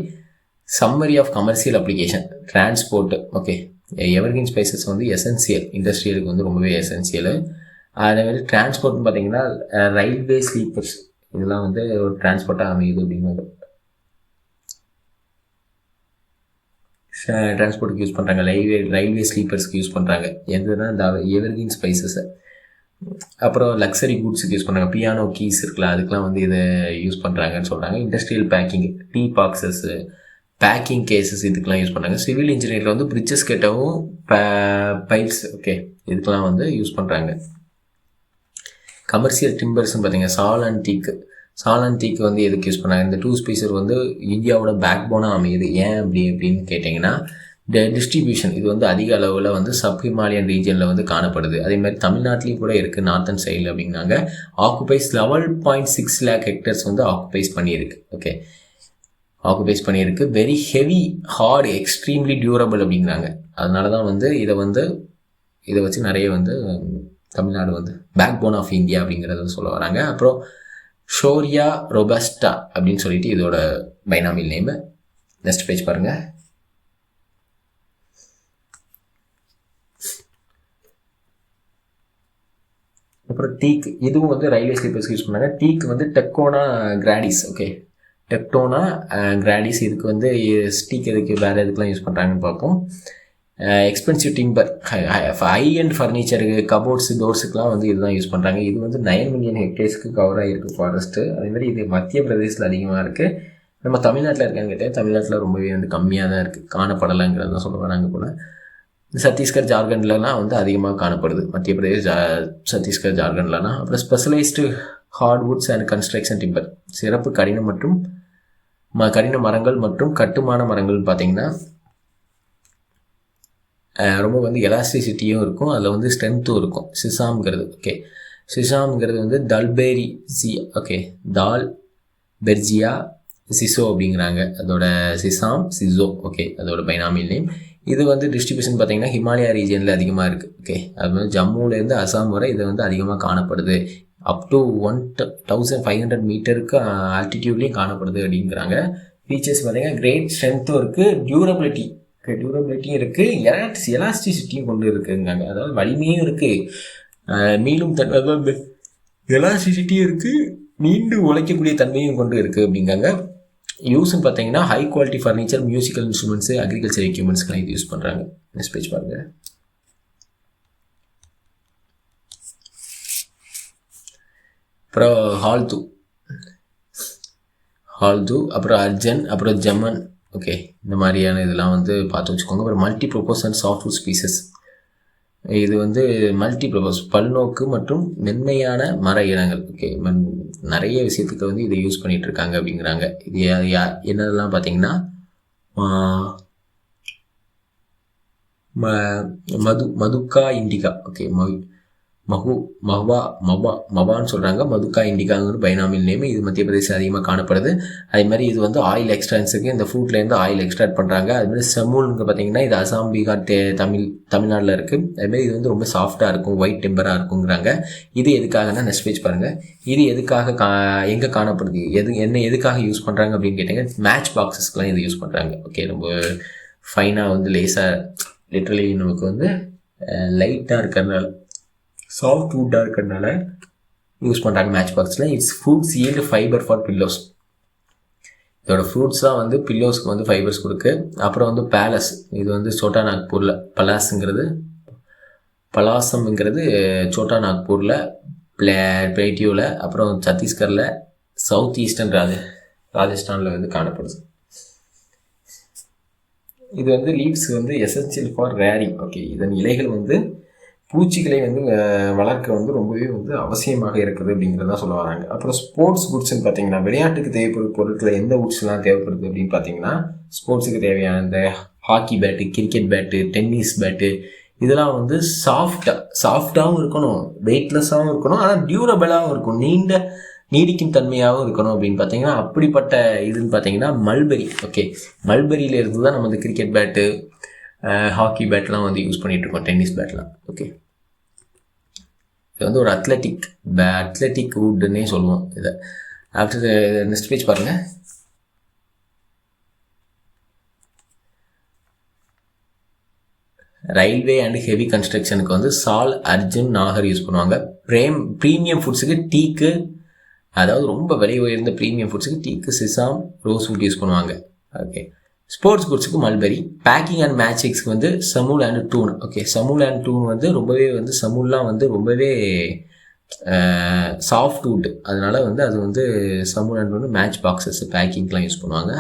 Summary of commercial application, transport. Okay, evergreen spices வந்து எசென்சியல், இண்டஸ்ட்ரியலுக்கு வந்து ரொம்பவே எசென்சியல். அதேமாதிரி டிரான்ஸ்போர்ட்னு பார்த்தீங்கன்னா ரயில்வே ஸ்லீப்பர்ஸ் இதெல்லாம் வந்து ஒரு டிரான்ஸ்போர்ட்டாக அமையுது அப்படிங்கிறது. டிரான்ஸ்போர்ட்டுக்கு யூஸ் பண்ணுறாங்க, ரயில்வே ஸ்லீப்பர்ஸ்க்கு யூஸ் பண்ணுறாங்க. எதுனா இந்த எவர்கிரீன் ஸ்பைசஸை. அப்புறம் லக்ஸரி குட்ஸுக்கு யூஸ் பண்ணுறாங்க. பியானோ கீஸ் இருக்குல்ல, அதுக்கெலாம் வந்து இதை யூஸ் பண்ணுறாங்கன்னு சொல்கிறாங்க. Industrial packing, tea boxes, packing cases இதுக்கெலாம் யூஸ் பண்ணுறாங்க. சிவில் இன்ஜினியரில் வந்து பிரிட்ஜஸ் கட்டவும் பைப்ஸ். ஓகே, இதுக்கெலாம் வந்து யூஸ் பண்ணுறாங்க. கமர்ஷியல் டிம்பர்ஸ்ன்னு பார்த்தீங்கன்னா சால் அண்ட் டீக்கு வந்து எதுக்கு யூஸ் பண்ணாங்க? இந்த 2 ஸ்பீசர் வந்து இந்தியாவோட பேக் போனாக அமையுது. ஏன் அப்படின்னு கேட்டிங்கன்னா டிஸ்ட்ரிபியூஷன் இது வந்து அதிக அளவில் வந்து சப் ஹிமாலயன் ரீஜனில் வந்து காணப்படுது. அதேமாதிரி தமிழ்நாட்டிலையும் கூட இருக்குது, நார்த்தன் சைடில் அப்படின்னாங்க. ஆக்குபைஸ் 11.6 lakh ஹெக்டர்ஸ் வந்து ஆக்குபைஸ் பண்ணியிருக்கு. ஓகே, ஆக்குபைஸ் பண்ணியிருக்கு. Very heavy, hard, extremely durable அப்படிங்கிறாங்க. அதனால தான் வந்து இதை வச்சு நிறைய வந்து தமிழ்நாடு வந்து பேக் போன் ஆஃப் இந்தியா அப்படிங்கிறத சொல்ல வராங்க. அப்புறம் ஷோரியா ரொபஸ்டா அப்படின்னு சொல்லிட்டு இதோட பைனாமியல் நேமு. நெக்ஸ்ட் பேஜ் பாருங்கள். அப்புறம் டீக் இதுவும் வந்து ரயில்வே ஸ்லீப்பர்ஸ்க்கு யூஸ் பண்ணாங்க. டீக் வந்து டெக்டோனா கிராடிஸ். ஓகே, டெக்டோனா கிராடிஸ் இதுக்கு வந்து டீக் எதுக்கு வேறு எதுக்கெலாம் யூஸ் பண்ணுறாங்கன்னு பார்ப்போம். எக்ஸ்பென்சிவ் டிம்பர், ஹை அண்ட் ஃபர்னிச்சருக்கு, கபோர்ட்ஸு, டோர்ஸுக்கெலாம் வந்து இதுதான் யூஸ் பண்ணுறாங்க. இது வந்து 9 மில்லியன் ஹெக்டேர்ஸ்க்கு கவர் ஆகிருக்கு ஃபாரஸ்ட்டு. அதேமாதிரி இது மத்திய பிரதேசத்தில் அதிகமாக இருக்குது. நம்ம தமிழ்நாட்டில் இருக்கான்னு கேட்டால் தமிழ்நாட்டில் ரொம்பவே வந்து கம்மியாக தான் இருக்குது, காணப்படலைங்கிறது தான் சொல்ல வராங்க போல். சத்தீஸ்கர், ஜார்க்கண்ட்லலாம் வந்து அதிகமாக காணப்படுது. மத்திய பிரதேஷ், சத்தீஸ்கர், ஜார்க்கண்ட்லலாம். அப்புறம் ஸ்பெஷலைஸ்டு ஹார்ட்வுட்ஸ் அண்ட் கன்ஸ்ட்ரக்ஷன் டிம்பர். சிறப்பு கடின மற்றும் கடின மரங்கள் மற்றும் கட்டுமான மரங்கள் பார்த்தீங்கன்னா ரொம்ப வந்து எலாஸ்டிசிட்டியும் இருக்கும், அதில் வந்து ஸ்ட்ரென்த்தும் இருக்கும். சிசாம்ங்கிறது ஓகே, சிசாம்ங்கிறது வந்து டல்பேரி ஓகே, தால் பெர்ஜியா சிசோ அப்படிங்கிறாங்க அதோட. சிசாம் சிசோ ஓகே, அதோட பைனாமியல் நேம். இது வந்து டிஸ்ட்ரிபியூஷன் பார்த்தீங்கன்னா ஹிமாலயா ரீஜனில் அதிகமாக இருக்குது. ஓகே, அது வந்து ஜம்முலேருந்து அசாம் வரை இது வந்து அதிகமாக காணப்படுது. அப் டு 1500 மீட்டருக்கு ஆல்டிடியூட்லேயும் காணப்படுது அப்படிங்கிறாங்க. ஃபீச்சர்ஸ் பார்த்தீங்கன்னா கிரேட் ஸ்ட்ரென்த்தும் இருக்குது, டியூரபிலிட்டியும் இருக்குது, எலாஸ்டிசிட்டியும் கொண்டு இருக்குங்காங்க. அதாவது வலிமையும் இருக்குது, மீளும் தன்மை, எலாஸ்டிசிட்டியும் இருக்குது, நீண்டு உழைக்கக்கூடிய தன்மையும் கொண்டு இருக்குது அப்படிங்காங்க. யூஸ்ன்னு பார்த்தீங்கன்னா high quality furniture, musical instruments, agriculture எக்யூப்மெண்ட்ஸ்க்கெலாம் இது யூஸ் பண்ணுறாங்க. நெக்ஸ்ட் பேஜ் பாருங்கள். அப்புறம் ஹால்து, அப்புறம் அர்ஜன், அப்புறம் ஜமன் ஓகே, இந்த மாதிரியான இதெல்லாம் வந்து பார்த்து வச்சுக்கோங்க. அப்புறம் multi propose and softwood species. இது வந்து மல்டி ப்ரொப்போஸ் பல்நோக்கு மற்றும் மென்மையான மர இனங்கள். ஓகே, நிறைய விஷயத்துக்கு வந்து இதை யூஸ் பண்ணிகிட்டு இருக்காங்க அப்படிங்கிறாங்க. இது என்னதெல்லாம் பார்த்தீங்கன்னா மதுக்கா இண்டிகா ஓகே, மவான்னு சொல்கிறாங்க. மதுக்கா இண்டிகாங்கிற பைனாமியல் நேம். இது மத்திய பிரதேசம் அதிகமாக காணப்படுது. அதே மாதிரி இது வந்து ஆயில் எக்ஸ்ட்ரான்ஸுக்கு இந்த ஃப்ரூட்லேருந்து ஆயில் எக்ஸ்ட்ராக்ட் பண்ணுறாங்க. அதுமாதிரி செமுல்னு பார்த்தீங்கன்னா இது அசாம், பீகார், தமிழ்நாட்டில் இருக்குது. அதுமாதிரி இது வந்து ரொம்ப சாஃப்டாக இருக்கும், ஒயிட் டெம்பராக இருக்குங்கிறாங்க. இது எதுக்காகனா நெக்ஸ்ட் பேஜ் பாருங்கள். இது எதுக்காக எங்கே காணப்படுது, எதுக்காக யூஸ் பண்ணுறாங்க அப்படின்னு கேட்டிங்கன்னா மேட்ச் பாக்ஸஸ்க்கெலாம் இது யூஸ் பண்ணுறாங்க. ஓகே, ரொம்ப ஃபைனாக வந்து லேஸாக லிட்ரலி நமக்கு வந்து லைட்டாக இருக்கிறதுனால, சாஃப்ட் வுட்டாக இருக்கிறதுனால யூஸ் பண்ணுறாங்க மேட்ச் பாக்ஸில். It's fruits yield fibre for pillows. இதோட ஃப்ரூட்ஸ் தான் வந்து பில்லோஸ்க்கு வந்து ஃபைபர்ஸ் கொடுக்கு. அப்புறம் வந்து பேலஸ், இது வந்து சோட்டா நாக்பூரில், பலாசம்ங்கிறது சோட்டா நாக்பூரில், பிளேட்டியூவில், அப்புறம் சத்தீஸ்கரில், சவுத் ஈஸ்டர்ன் ராஜஸ்தானில் வந்து காணப்படுது. இது வந்து லீவ்ஸ் வந்து எசென்சியல் ஃபார் ரேரிங். ஓகே, இதன் இலைகள் வந்து பூச்சிகளை வந்து வளர்க்க வந்து ரொம்பவே வந்து அவசியமாக இருக்குது அப்படிங்கிறத சொல்ல வராங்க. அப்புறம் ஸ்போர்ட்ஸ் குட்ஸ்ன்னு பார்த்தீங்கன்னா விளையாட்டுக்கு தேவைப்படும் பொருட்களை எந்த குட்ஸ்லாம் தேவைப்படுது அப்படின்னு பார்த்தீங்கன்னா ஸ்போர்ட்ஸுக்கு தேவையான இந்த hockey bat, cricket bat, tennis bat, இதெல்லாம் வந்து சாஃப்டாகவும் இருக்கணும், வெயிட்லெஸ்ஸாகவும் இருக்கணும், ஆனால் டியூரபிளாகவும் இருக்கும், நீடிக்கும் தன்மையாகவும் இருக்கணும் அப்படின்னு பார்த்தீங்கன்னா அப்படிப்பட்ட இதுன்னு பார்த்தீங்கன்னா மல்பெரி. ஓகே, மல்பெரியில இருந்து தான் நம்ம வந்து கிரிக்கெட் பேட்டு, ஹாக்கி பேட்லாம் வந்து யூஸ் பண்ணிகிட்டு இருக்கோம், டென்னிஸ் பேட்லாம். ஓகே, இது வந்து ஒரு அத்லெட்டிக் வுட்னே சொல்லுவோம் இதை. ஆஃப்டர் நெக்ஸ்ட் பேஜ் பாருங்கள். ரயில்வே அண்ட் ஹெவி கன்ஸ்ட்ரக்ஷனுக்கு வந்து சால், அர்ஜுன், நாகர் யூஸ் பண்ணுவாங்க. ப்ரீமியம் ஃபுட்ஸுக்கு டீக்கு, அதாவது ரொம்ப விலை உயர்ந்த ப்ரீமியம் ஃபுட்ஸுக்கு டீக்கு, சிசாம், ரோஸ்வுட் யூஸ் பண்ணுவாங்க. ஓகே, ஸ்போர்ட்ஸ் குட்ஸுக்கு மல்பெரி. பேக்கிங் அண்ட் மேட்சிக்ஸ்க்கு வந்து semul and toon. Okay, semul and toon வந்து ரொம்பவே வந்து சமூல்லாம் வந்து ரொம்பவே சாஃப்ட் வுட், அதனால வந்து அது வந்து semul and toon match boxes பேக்கிங்லாம் யூஸ் பண்ணுவாங்க.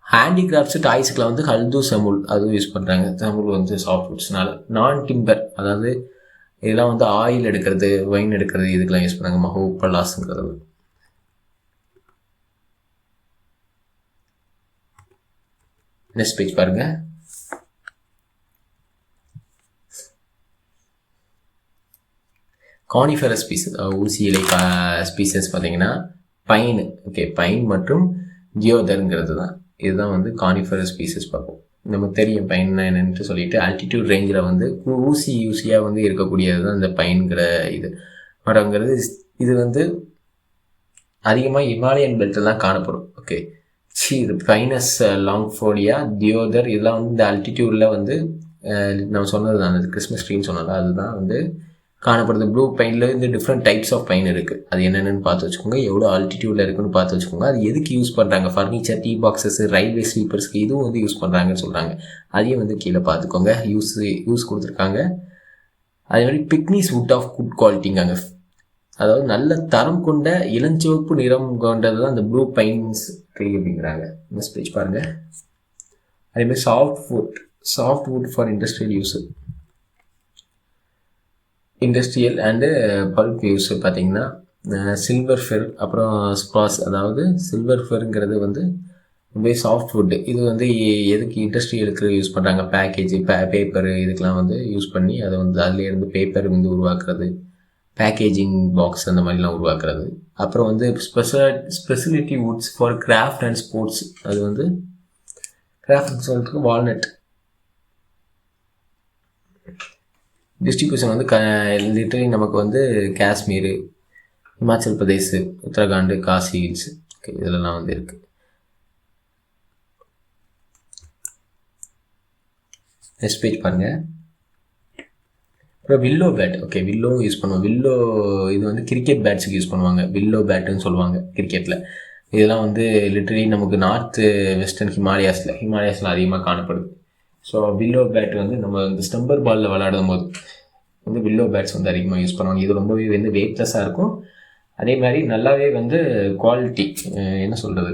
ஹேண்டிகிராஃப்ட்ஸு, டாய்ஸுக்கெலாம் வந்து ஹல்து, சமூல் அதுவும் யூஸ் பண்ணுறாங்க. சமூல் வந்து சாஃப்ட் வுட்ஸ்னால. நான் டிம்பர், அதாவது இதெல்லாம் வந்து ஆயில் எடுக்கிறது, ஒயின் எடுக்கிறது, இதுக்கெல்லாம் யூஸ் பண்ணாங்க. மஹூ, பலாஸுங்கிறது. நெக்ஸ்ட் பேஜ் பாருங்க. கானிஃபரஸ் ஸ்பீசஸ், ஊசி இலை ஸ்பீசஸ் பார்த்தீங்கன்னா பைன். ஓகே, பைன் மற்றும் ஜியோதர்ங்கிறது தான், இதுதான் வந்து கானிஃபரஸ் ஸ்பீசஸ் பார்ப்போம். நமக்கு தெரியும் பைன்னா என்னென்னு சொல்லிட்டு. ஆல்டிடியூட் ரேஞ்சில் வந்து ஊசியாக வந்து இருக்கக்கூடியது தான் இந்த பைன்கிற இது மரங்கிறது. இது வந்து அதிகமாக இமாலயன் பெல்ட்டில் தான் காணப்படும். ஓகே, இது பைனஸ் லாங்ஃபோலியா, தியோதர், இதெல்லாம் வந்து இந்த ஆல்டிடியூடில் வந்து நம்ம சொன்னது தான், அந்த கிறிஸ்மஸ் ட்ரீன்னு சொன்னது அதுதான் வந்து காணப்படுது. ப்ளூ பைனில் இந்த டிஃப்ரெண்ட் டைப்ஸ் ஆஃப் பைன் இருக்குது. அது என்னென்னு பார்த்து வச்சுக்கோங்க, எவ்வளோ ஆல்டிடியூடில் இருக்குன்னு பார்த்து வச்சுக்கோங்க. அது எதுக்கு யூஸ் பண்ணுறாங்க, ஃபர்னிச்சர், டீ பாக்ஸஸ், ரயில்வே ஸ்லீப்பர்ஸ்க்கு இதுவும் வந்து யூஸ் பண்ணுறாங்கன்னு சொல்கிறாங்க. அதையும் வந்து கீழே பார்த்துக்கோங்க, யூஸ் கொடுத்துருக்காங்க. அதே மாதிரி பிக்னிஸ் வுட் ஆஃப் குட் குவாலிட்டிங்காங்க, அதாவது நல்ல தரம் கொண்ட இளஞ்சிவப்பு நிறம் கொண்டது தான் அந்த ப்ளூ பைன்ஸ் ட்ரீ அப்படிங்கிறாங்க. நெக்ஸ்ட் பேஜ் பாருங்கள். அதேமாதிரி soft would for industrial and bulb use பார்த்தீங்கன்னா சில்வர் ஃபெர், அப்புறம் ஸ்பாஸ். அதாவது சில்வர் ஃபெருங்கிறது வந்து ரொம்ப சாஃப்ட் வுட்டு. இது வந்து எதுக்கு இண்டஸ்ட்ரியலுக்கு யூஸ் பண்ணுறாங்க, பேக்கேஜ் பேப்பரு இதுக்கெலாம் வந்து யூஸ் பண்ணி அதை வந்து அதுலேருந்து பேப்பர் வந்து உருவாக்குறது, பேக்கேஜிங் பாக்ஸ் அந்த மாதிரிலாம் உருவாக்குறது. அப்புறம் வந்து speciality Woods for craft and sports. அது வந்து கிராஃப்ட் சொல்றதுக்கு வால்நட். டிஸ்ட்ரிபியூஷன் வந்து லிட்டரலி நமக்கு வந்து காஷ்மீர், ஹிமாச்சல் பிரதேஷ், உத்தரகாண்ட், காசி ஹில்ஸ், ஓகே இதெல்லாம் வந்து இருக்குது. நெக்ஸ்ட் பேஜ் பாருங்கள். அப்புறம் willow bat. Okay willow use பண்ணுவோம். வில்லோ இது வந்து கிரிக்கெட் பேட்ஸுக்கு யூஸ் பண்ணுவாங்க. வில்லோ பேட்டுன்னு சொல்லுவாங்க கிரிக்கெட்டில். இதெல்லாம் வந்து லிட்டரலி நமக்கு நார்த்து வெஸ்டர்ன் ஹிமாலயாஸில் அதிகமாக காணப்படுது. ஸோ வில்லோ பேட் வந்து நம்ம இந்த ஸ்டம்பர் பாலில் விளையாடும் போது வந்து வில்லோ பேட்ஸ் வந்து அதிகமாக யூஸ் பண்ணுவாங்க. இது ரொம்பவே வந்து வெயிட்லெஸ்ஸாக இருக்கும். அதே மாதிரி நல்லாவே வந்து குவாலிட்டி என்ன சொல்கிறது,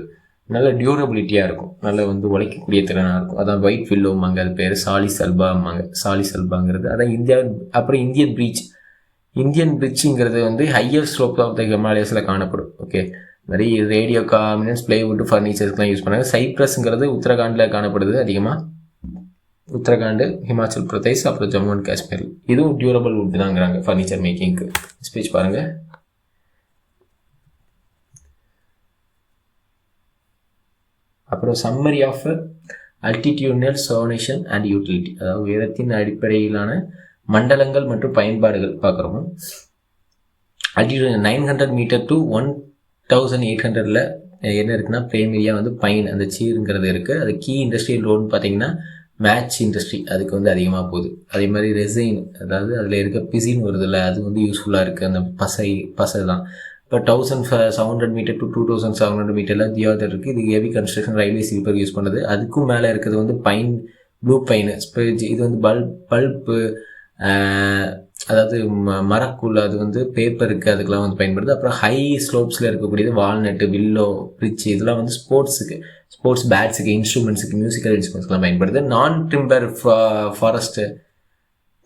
நல்ல டியூரபிலிட்டியாக இருக்கும், நல்ல வந்து உழைக்கக்கூடிய திறனாக இருக்கும். அதான் ஒயிட் வில்லோம்பாங்க, அது பேர் சாலி சல்பாம்பாங்க. சாலி சல்பாங்கிறது அதான் இந்தியா. அப்புறம் இந்தியன் பிரிட்ஜுங்கிறது வந்து ஹையர் ஸ்லோப் ஆஃப் த ஹிமாலயஸில் காணப்படும். ஓகே நிறைய ரேடியோ காமினன்ஸ், பிளைவுட், ஃபர்னிச்சர்ஸ்லாம் யூஸ் பண்ணாங்க. சைப்ரஸ்ங்கிறது உத்தரகாண்டில் காணப்படுது அதிகமாக. உத்தரகாண்ட், ஹிமாச்சல் பிரதேஷ், அப்புறம் ஜம்மு அண்ட் காஷ்மீர். இதுவும் டியூரபிள் வுட் தாங்கிறாங்க ஃபர்னிச்சர் மேக்கிங்க்கு. ஸ்பீச் பாருங்கள். அப்புறம் சம்மரி ஆஃப் அல்டிடியூட்னல் சோனேஷன் அண்ட் யூட்டிலிட்டி. அதாவது உயரத்தின் அடிப்படையிலான மண்டலங்கள் மற்றும் பயன்பாடுகள் பார்க்குறோம். அல்டிடியூட் 900 மீட்டர் டு 1800 என்ன இருக்குன்னா பிரைமரியாக வந்து பைன் அந்த சீருங்கிறது இருக்குது. அது கீ இண்டஸ்ட்ரியல் ரோடுன்னு பார்த்தீங்கன்னா மேட்ச் இண்டஸ்ட்ரி அதுக்கு வந்து அதிகமாக போகுது. அதே மாதிரி ரெசைன், அதாவது அதில் இருக்க பிசின் வருதில்ல, அது வந்து யூஸ்ஃபுல்லாக இருக்குது. அந்த பசை தான். இப்போ 1700 மீட்டர் டு 2700 மீட்டர்லாம் தியோதர் இருக்குது. இது heavy construction, railway sleeper use பண்ணுறது. அதுக்கும் மேலே இருக்கிறது வந்து பைன், ப்ளூ பைனு, இது வந்து பல்ப்பு, அதாவது மரக்கூழ், அது வந்து பேப்பருக்கு அதுக்கெலாம் வந்து பயன்படுது. அப்புறம் ஹை ஸ்லோப்ஸில் இருக்கக்கூடியது வால்நட்டு, வில்லோ, பிரிட்ஜ், இதெல்லாம் வந்து ஸ்போர்ட்ஸ் பேட்ஸுக்கு, இன்ஸ்ட்ருமெண்ட்ஸுக்கு, மியூசிக்கல் இன்ஸ்ட்ருமெண்ட்ஸ்லாம் பயன்படுது. நான் டிம்பர் ஃபாரஸ்ட்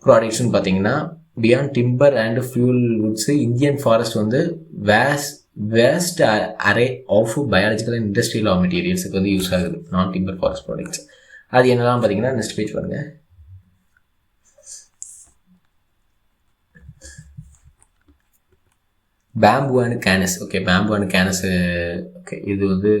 ப்ராடக்ட்ஸ்னு பார்த்தீங்கன்னா beyond timber and fuel woods, Indian forest வந்து vast array of biological and industrial மெட்டீரியல்ஸுக்கு வந்து யூஸ் ஆகுது நான் டிம்பர் ஃபாரஸ்ட் ப்ராடக்ட்ஸ். அது என்னெல்லாம் பார்த்தீங்கன்னா நெக்ஸ்ட் பேஜ் பாருங்கள். Bamboo and canes. Okay bamboo and canes. Okay இது வந்து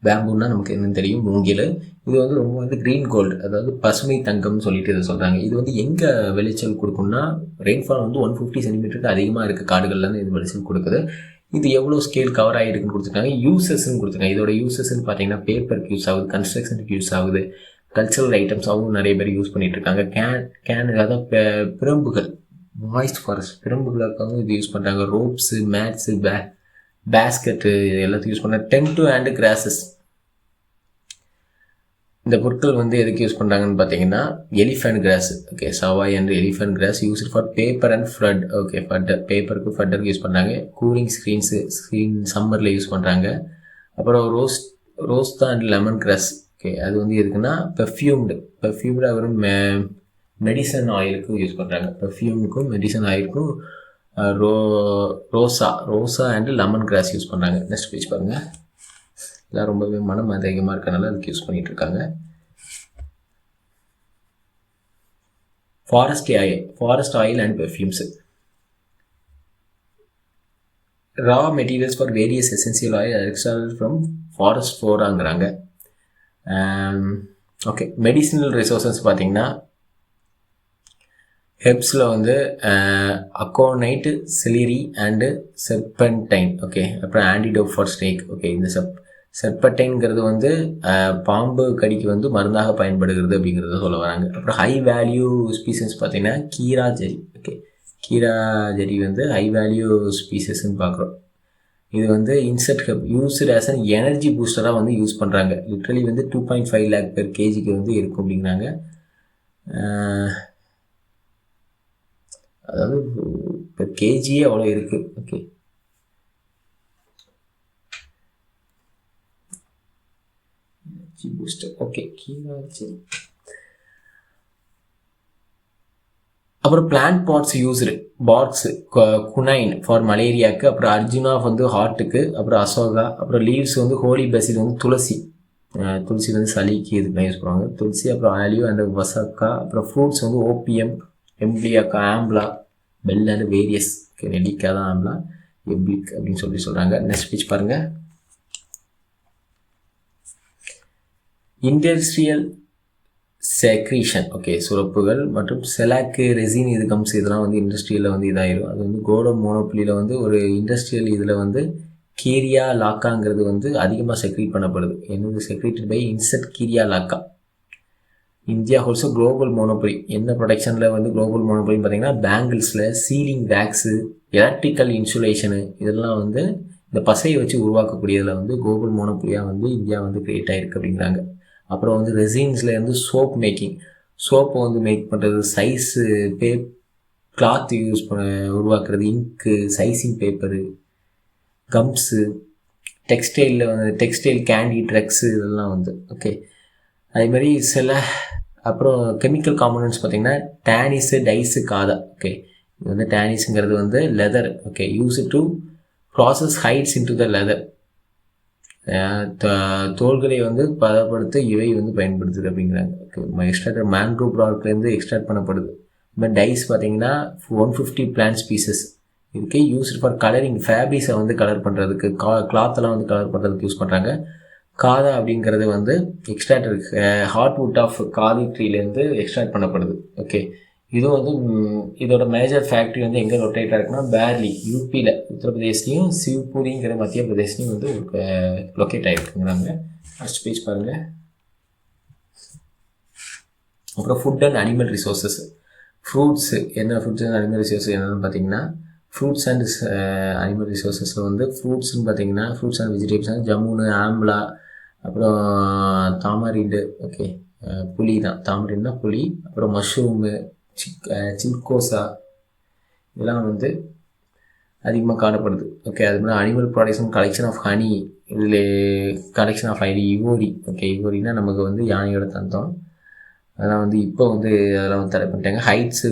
பேம்புன்னா நமக்கு என்னன்னு தெரியும், மூங்கில். இது வந்து ரொம்ப வந்து க்ரீன் கோல்டு, அதாவது பசுமை தங்கம்னு சொல்லிட்டு இதை சொல்கிறாங்க. இது வந்து எங்கே விளைச்சல் கொடுக்கும்னா ரெயின்ஃபால் வந்து 150 சென்டிமீட்டருக்கு அதிகமாக இருக்குது காடுகள்லேருந்து இது விளைச்சல் கொடுக்குது. இது எவ்வளோ ஸ்கேல் கவர் ஆகிருக்குன்னு கொடுத்துருக்காங்க. யூசஸ்ன்னு கொடுத்துருக்காங்க. இதோட யூசஸ்ன்னு பார்த்தீங்கன்னா பேப்பருக்கு யூஸ் ஆகுது, கன்ஸ்ட்ரக்ஷனுக்கு யூஸ் ஆகுது, கல்ச்சரல் ஐட்டம்ஸாகவும் நிறைய பேர் யூஸ் பண்ணிகிட்டு இருக்காங்க. கேன் அதாவது பிரம்புகள், மாய்ஸ்ட் ஃபாரஸ்ட் பிரம்புகளுக்காகவும் இது யூஸ் பண்ணுறாங்க. ரோப்ஸு, மேட்ஸு, பேஸ்கெட்டு, இது எல்லாத்தையும் யூஸ் பண்ணுறாங்க. டென்ட்டு அண்டு கிராஸஸ், இந்த பொருட்கள் வந்து எதுக்கு யூஸ் பண்ணுறாங்கன்னு பார்த்தீங்கன்னா elephant grass. Okay sabai and elephant grass use for paper and flood. Okay பேப்பருக்கு ஃபட்டருக்கு யூஸ் பண்ணுறாங்க. கூலிங் ஸ்க்ரீன் சம்மரில் யூஸ் பண்ணுறாங்க. அப்புறம் rosha and lemon grass. Okay அது வந்து எதுக்குன்னா பெர்ஃப்யூம்டு அப்புறம் மெடிசன் ஆயிலுக்கும் யூஸ் பண்ணுறாங்க. பெர்ஃப்யூமுக்கும் மெடிசன் ஆயிலுக்கும் rosha and lemon grass use பண்ணுறாங்க. நெக்ஸ்ட் பேஜ் பாருங்கள். எல்லாம் ரொம்பவே மனம் அதிகமாக இருக்கனால அதுக்கு யூஸ் பண்ணிகிட்டு இருக்காங்க. Forest oil and perfumes. Raw materials for various essential oil extracted from forest ஃப்ளோராங்கிறாங்க. ஓகே மெடிசினல் ரிசோர்ஸஸ் பார்த்தீங்கன்னா ஹெப்ஸில் வந்து aconite, celery and serpentine. Okay அப்புறம் ஆன்டிடோட் ஃபார் ஸ்னேக். ஓகே இந்த செர்பன்டைன்ங்கிறது வந்து பாம்பு கடிக்கு வந்து மருந்தாக பயன்படுகிறது அப்படிங்கிறத சொல்ல வராங்க. அப்புறம் ஹை வேல்யூ ஸ்பீசஸ் பார்த்தீங்கன்னா கீரா ஜெரி. ஓகே கீரா ஜெரி வந்து ஹை வேல்யூ ஸ்பீசஸ்ன்னு பார்க்குறோம். இது வந்து insect herb used as an energy பூஸ்டராக வந்து யூஸ் பண்ணுறாங்க. லிட்ரலி வந்து 2.5 lakh per kgக்கு வந்து இருக்கும் அப்படிங்கிறாங்க. அதாவது இப்போ கேஜியே அவ்வளோ இருக்குது. Okay booster. ஓகே கீழாச்சி. அப்புறம் plant parts used parts quinine for மலேரியாவுக்கு, அப்புறம் அர்ஜுனா வந்து ஹார்ட்டுக்கு, அப்புறம் அசோகா, அப்புறம் லீவ்ஸ் வந்து ஹோலி பெசில் வந்து துளசி, துளசி வந்து சளிக்கு இதுக்கெலாம் யூஸ் பண்ணுவாங்க துளசி, அப்புறம் ஆலிவ் அண்ட் வசக்கா, அப்புறம் ஃப்ரூட்ஸ் வந்து opium, எம்ப்ளியாக்கா, Ambala, bell and various, நெல்லிக்காய் தான் ஆம்ப்லா, எப்ளிக் அப்படின்னு சொல்கிறாங்க. நெக்ஸ்ட் பேஜ் பாருங்கள். இண்டஸ்ட்ரியல் செக்ரீஷன், ஓகே, சுரப்புகள் மற்றும் செலாக்கு, ரெசின், இது கம்ஸ், இதெல்லாம் வந்து இண்டஸ்ட்ரியில் வந்து இதாகிடும். அது வந்து கோடோ மோனோப்ளியில் வந்து ஒரு இண்டஸ்ட்ரியல் இதில் வந்து கீரியா லாக்காங்கிறது வந்து அதிகமாக செக்ரீட் பண்ணப்படுது. என்னது secreted by insect Kerria lacca. India holds global monopoly. என்ன ப்ரொடக்ஷனில் வந்து குளோபல் மோனோபொலின்னு பார்த்தீங்கன்னா பேங்கிள்ஸில் சீலிங் வேக்ஸு, எலக்ட்ரிக்கல் இன்சுலேஷனு, இதெல்லாம் வந்து இந்த பசையை வச்சு உருவாக்கக்கூடியதில் வந்து குளோபல் மோனோபொலியாக வந்து இந்தியா வந்து கிரியேட் ஆகிருக்கு அப்படிங்கிறாங்க. அப்புறம் வந்து ரெசின்ஸில் வந்து சோப் மேக்கிங், சோப்பை வந்து மேக் பண்ணுறது, சைஸு கிளாத் யூஸ் பண்ண உருவாக்குறது, இங்க்கு, சைசிங் பேப்பரு, கம்ஸு, டெக்ஸ்டைலில் வந்து டெக்ஸ்டைல், கேண்டி, ட்ரக்ஸு, இதெல்லாம் வந்து ஓகே. அதே மாதிரி சில அப்புறம் கெமிக்கல் காம்பனன்ட்ஸ் பார்த்திங்கன்னா டேனிஸு, டைஸு, காதா, ஓகே. இது வந்து டேனிஸுங்கிறது வந்து leather, okay, use to process hides into the leather, தோள்களை வந்து பதப்படுத்த இவை வந்து பயன்படுத்துது அப்படிங்கிறாங்க. ஓகே, எக்ஸ்ட்ராக்ட் மேங்க்ரோவ் ப்ராடக்ட்லேருந்து எக்ஸ்ட்ராக்ட் பண்ணப்படுது. இந்த மாதிரி டைஸ் பார்த்தீங்கன்னா 150 பிளான்ட் ஸ்பீசஸ் இதுக்கு யூஸ்டு ஃபார் கலரிங், ஃபேப்ரிக்ஸை வந்து கலர் பண்ணுறதுக்கு, கிளாத்தெல்லாம் வந்து கலர் பண்ணுறதுக்கு யூஸ் பண்ணுறாங்க. காதா அப்படிங்கிறது வந்து எக்ஸ்ட்ராக்ட் ஹார்ட்வுட் ஆஃப் காதி ட்ரீலேருந்து எக்ஸ்ட்ராக்ட் பண்ணப்படுது. ஓகே, இதுவும் வந்து இதோட மேஜர் ஃபேக்ட்ரி வந்து எங்கே லொக்கேட்டாக இருக்குன்னா பேர்லி, யூபியில், உத்தரப்பிரதேஷ்லையும் சிவ்பூரிங்கிற மத்திய பிரதேஷ்லையும் வந்து லொக்கேட் ஆகிருக்குங்கிறாங்க. ஃபர்ஸ்ட் பேஜ் பாருங்கள். அப்புறம் food and animal resources, fruits, என்ன ஃப்ரூட்ஸ் அண்ட் அனிமல் ரிசோர்ஸஸ் என்னென்னு பார்த்தீங்கன்னா ஃப்ரூட்ஸ் அண்ட் அனிமல் ரிசோர்ஸஸில் வந்து ஃப்ரூட்ஸ்ன்னு பார்த்தீங்கன்னா ஃப்ரூட்ஸ் அண்ட் வெஜிடபிள்ஸ் ஜம்முனு, ஆம்லா, அப்புறம் தாமரிண்டு, ஓகே, புளி தான், தாமரின்னா புளி, அப்புறம் மஷ்ரூமு, சில்கோசா, இதெல்லாம் வந்து அதிகமாக காணப்படுது. ஓகே, அது மாதிரி animal products, collection of honey, இதில் collection of honey, ivory, okay, இவோரினா நமக்கு வந்து யானையோட தந்தம், அதெல்லாம் வந்து இப்போ வந்து அதெல்லாம் வந்து தடை பண்ணிட்டாங்க. ஹைட்ஸு,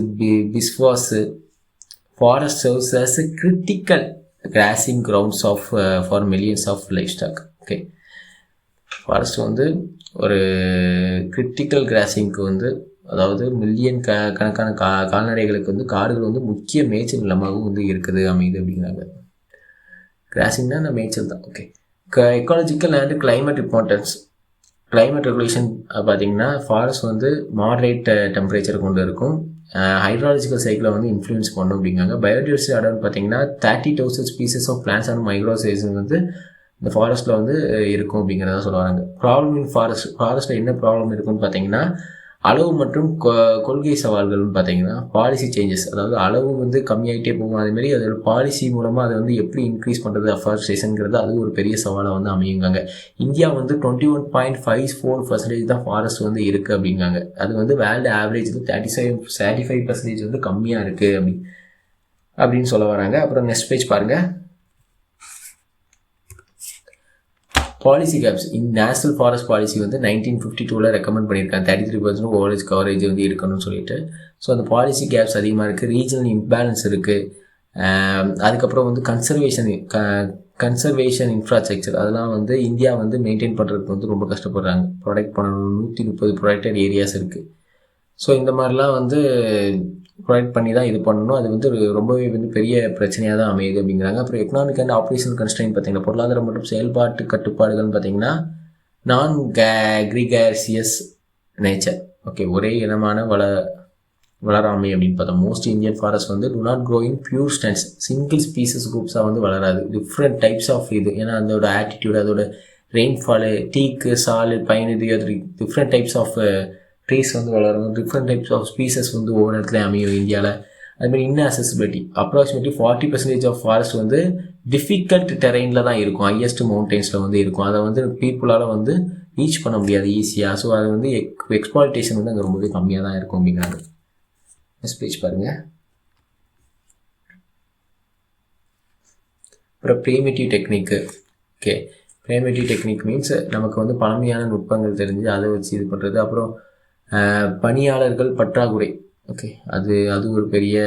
பிஸ்வாஸு, forest serves as a critical grazing grounds of for millions of livestock. Okay, forest வந்து ஒரு கிரிட்டிக்கல் கிராசிங்க்கு வந்து, அதாவது மில்லியன் கணக்கான கால்நடைகளுக்கு வந்து காடுகள் வந்து முக்கிய மேய்ச்சல் நிலமாகவும் வந்து இருக்குது, அமையுது அப்படிங்கிறாங்க. கிராசிங்னா அந்த மேய்ச்சல் தான். Okay, ecological and climate importance, climate regulation பார்த்தீங்கன்னா ஃபாரஸ்ட் வந்து மாடரேட் டெம்பரேச்சர் கொண்டு இருக்கும், ஹைட்ராலஜிக்கல் சைக்கிளை வந்து இன்ஃப்ளூயன்ஸ் பண்ணும் அப்படிங்காங்க. பயோடைவர்சிட்டி அடர்னு பார்த்தீங்கன்னா 30,000 ஸ்பீசஸ் ஆஃப் பிளான்ஸ் அண்ட் மைக்ரோசைஸ் வந்து இந்த ஃபாரஸ்ட்டில் வந்து இருக்கும் அப்படிங்கிறத சொல்லுவாங்க. ப்ராப்ளம் இன் ஃபாரஸ்ட்டில் என்ன ப்ராப்ளம் இருக்குன்னு பார்த்தீங்கன்னா அளவு மற்றும் கொள்கை சவால்கள்னு பார்த்தீங்கன்னா பாலிசி சேஞ்சஸ், அதாவது அளவு வந்து கம்மியாகிட்டே போகும், அதேமாதிரி அதோட பாலிசி மூலமாக அதை வந்து எப்படி இன்க்ரீஸ் பண்ணுறது அஃபாரஸ்டேஷனுங்கிறது அது ஒரு பெரிய சவாலாக வந்து அமையுங்காங்க. இந்தியா வந்து 21.54% தான் ஃபாரஸ்ட் வந்து இருக்குது அப்படிங்காங்க. அது வந்து வேர்ல்டு ஆவரேஜ் வந்து 35% வந்து கம்மியாக இருக்குது அப்படின்னு சொல்ல வராங்க. அப்புறம் நெக்ஸ்ட் பேஜ் பாருங்கள். பாலிசி கேப்ஸ், இந்த நேஷனல் ஃபாரஸ்ட் பாலிசி வந்து 1952 ரெக்கமெண்ட் பண்ணியிருக்காங்க 33% ஓவரேஜ் கவரேஜ் வந்து இருக்கணும்னு சொல்லிட்டு. ஸோ அந்த பாலிசி கேப்ஸ் அதிகமாக இருக்குது, ரீஜனல் இம்பேலன்ஸ் இருக்குது. அதுக்கப்புறம் வந்து கன்சர்வேஷன் இன்ஃப்ராஸ்ட்ரக்சர், அதெல்லாம் வந்து இந்தியா வந்து மெயின்டைன் பண்ணுறதுக்கு வந்து ரொம்ப கஷ்டப்படுறாங்க. ப்ரொடெக்ட் பண்ணணும், 130 ப்ரொடெக்டட் ஏரியாஸ் இருக்குது. ஸோ இந்த மாதிரிலாம் வந்து ப்ரொவைட் பண்ணி தான் இது பண்ணணும். அது வந்து ரொம்பவே வந்து பெரிய பிரச்சனையாக தான் அமையுது அப்படிங்கிறாங்க. அப்புறம் எக்கனாமிக் அண்ட் ஆப்ரேஷனல் கன்ஸ்ட்ரெயின் பார்த்தீங்கன்னா பொருளாதாரம் மற்றும் செயல்பாட்டு கட்டுப்பாடுகள்னு பார்த்தீங்கன்னா நான் கிரிகாரிசியஸ் நேச்சர், ஓகே, ஒரே இனமான வளராமை அப்படின்னு பார்த்தோம். மோஸ்ட் இந்தியன் ஃபாரஸ்ட் வந்து do not grow in pure stands, single species குரூப்ஸாக வந்து வளராது. டிஃப்ரெண்ட் டைப்ஸ் ஆஃப் இது, ஏன்னா அதோட ஆட்டிடியூட், அதோட ரெயின்ஃபாலு, டீக்கு, சாலு, பைன், இது டிஃப்ரெண்ட் டைப்ஸ் ஆஃப் ட்ரீஸ் வந்து வளரும், டிஃப்ரெண்ட் டைப்ஸ் ஆஃப் ஸ்பீசஸ் வந்து ஒவ்வொரு இடத்துல அமையும் இந்தியாவில். அதுமாதிரி இன்அசசிபிலிட்டி, அப்ராக்சிமேட்லி 40% ஆஃப் ஃபாரஸ்ட் வந்து டிஃபிகல்ட் டெரெயினில் தான் இருக்கும், ஹையஸ்ட் மவுண்டெயின்ஸில் வந்து இருக்கும். அதை வந்து பீப்புளால் வந்து ரீச் பண்ண முடியாது ஈஸியாக. ஸோ அது வந்து எக்ஸ்ப்ளாய்டேஷன் வந்து அங்கே ரொம்பவே கம்மியாக தான் இருக்கும் அப்படிங்கிறாங்க. நெக்ஸ்ட் பேஜ் பாருங்கள். அப்புறம் ப்ரீமிட்டிவ் டெக்னிக்கு, ஓகே, ப்ரீமிட்டிவ் டெக்னிக் மீன்ஸ் நமக்கு வந்து பழமையான நுட்பங்கள் தெரிஞ்சு அதை வச்சு இது பண்ணுறது. அப்புறம் பணியாளர்கள் பற்றாக்குறை, ஓகே, அது ஒரு பெரிய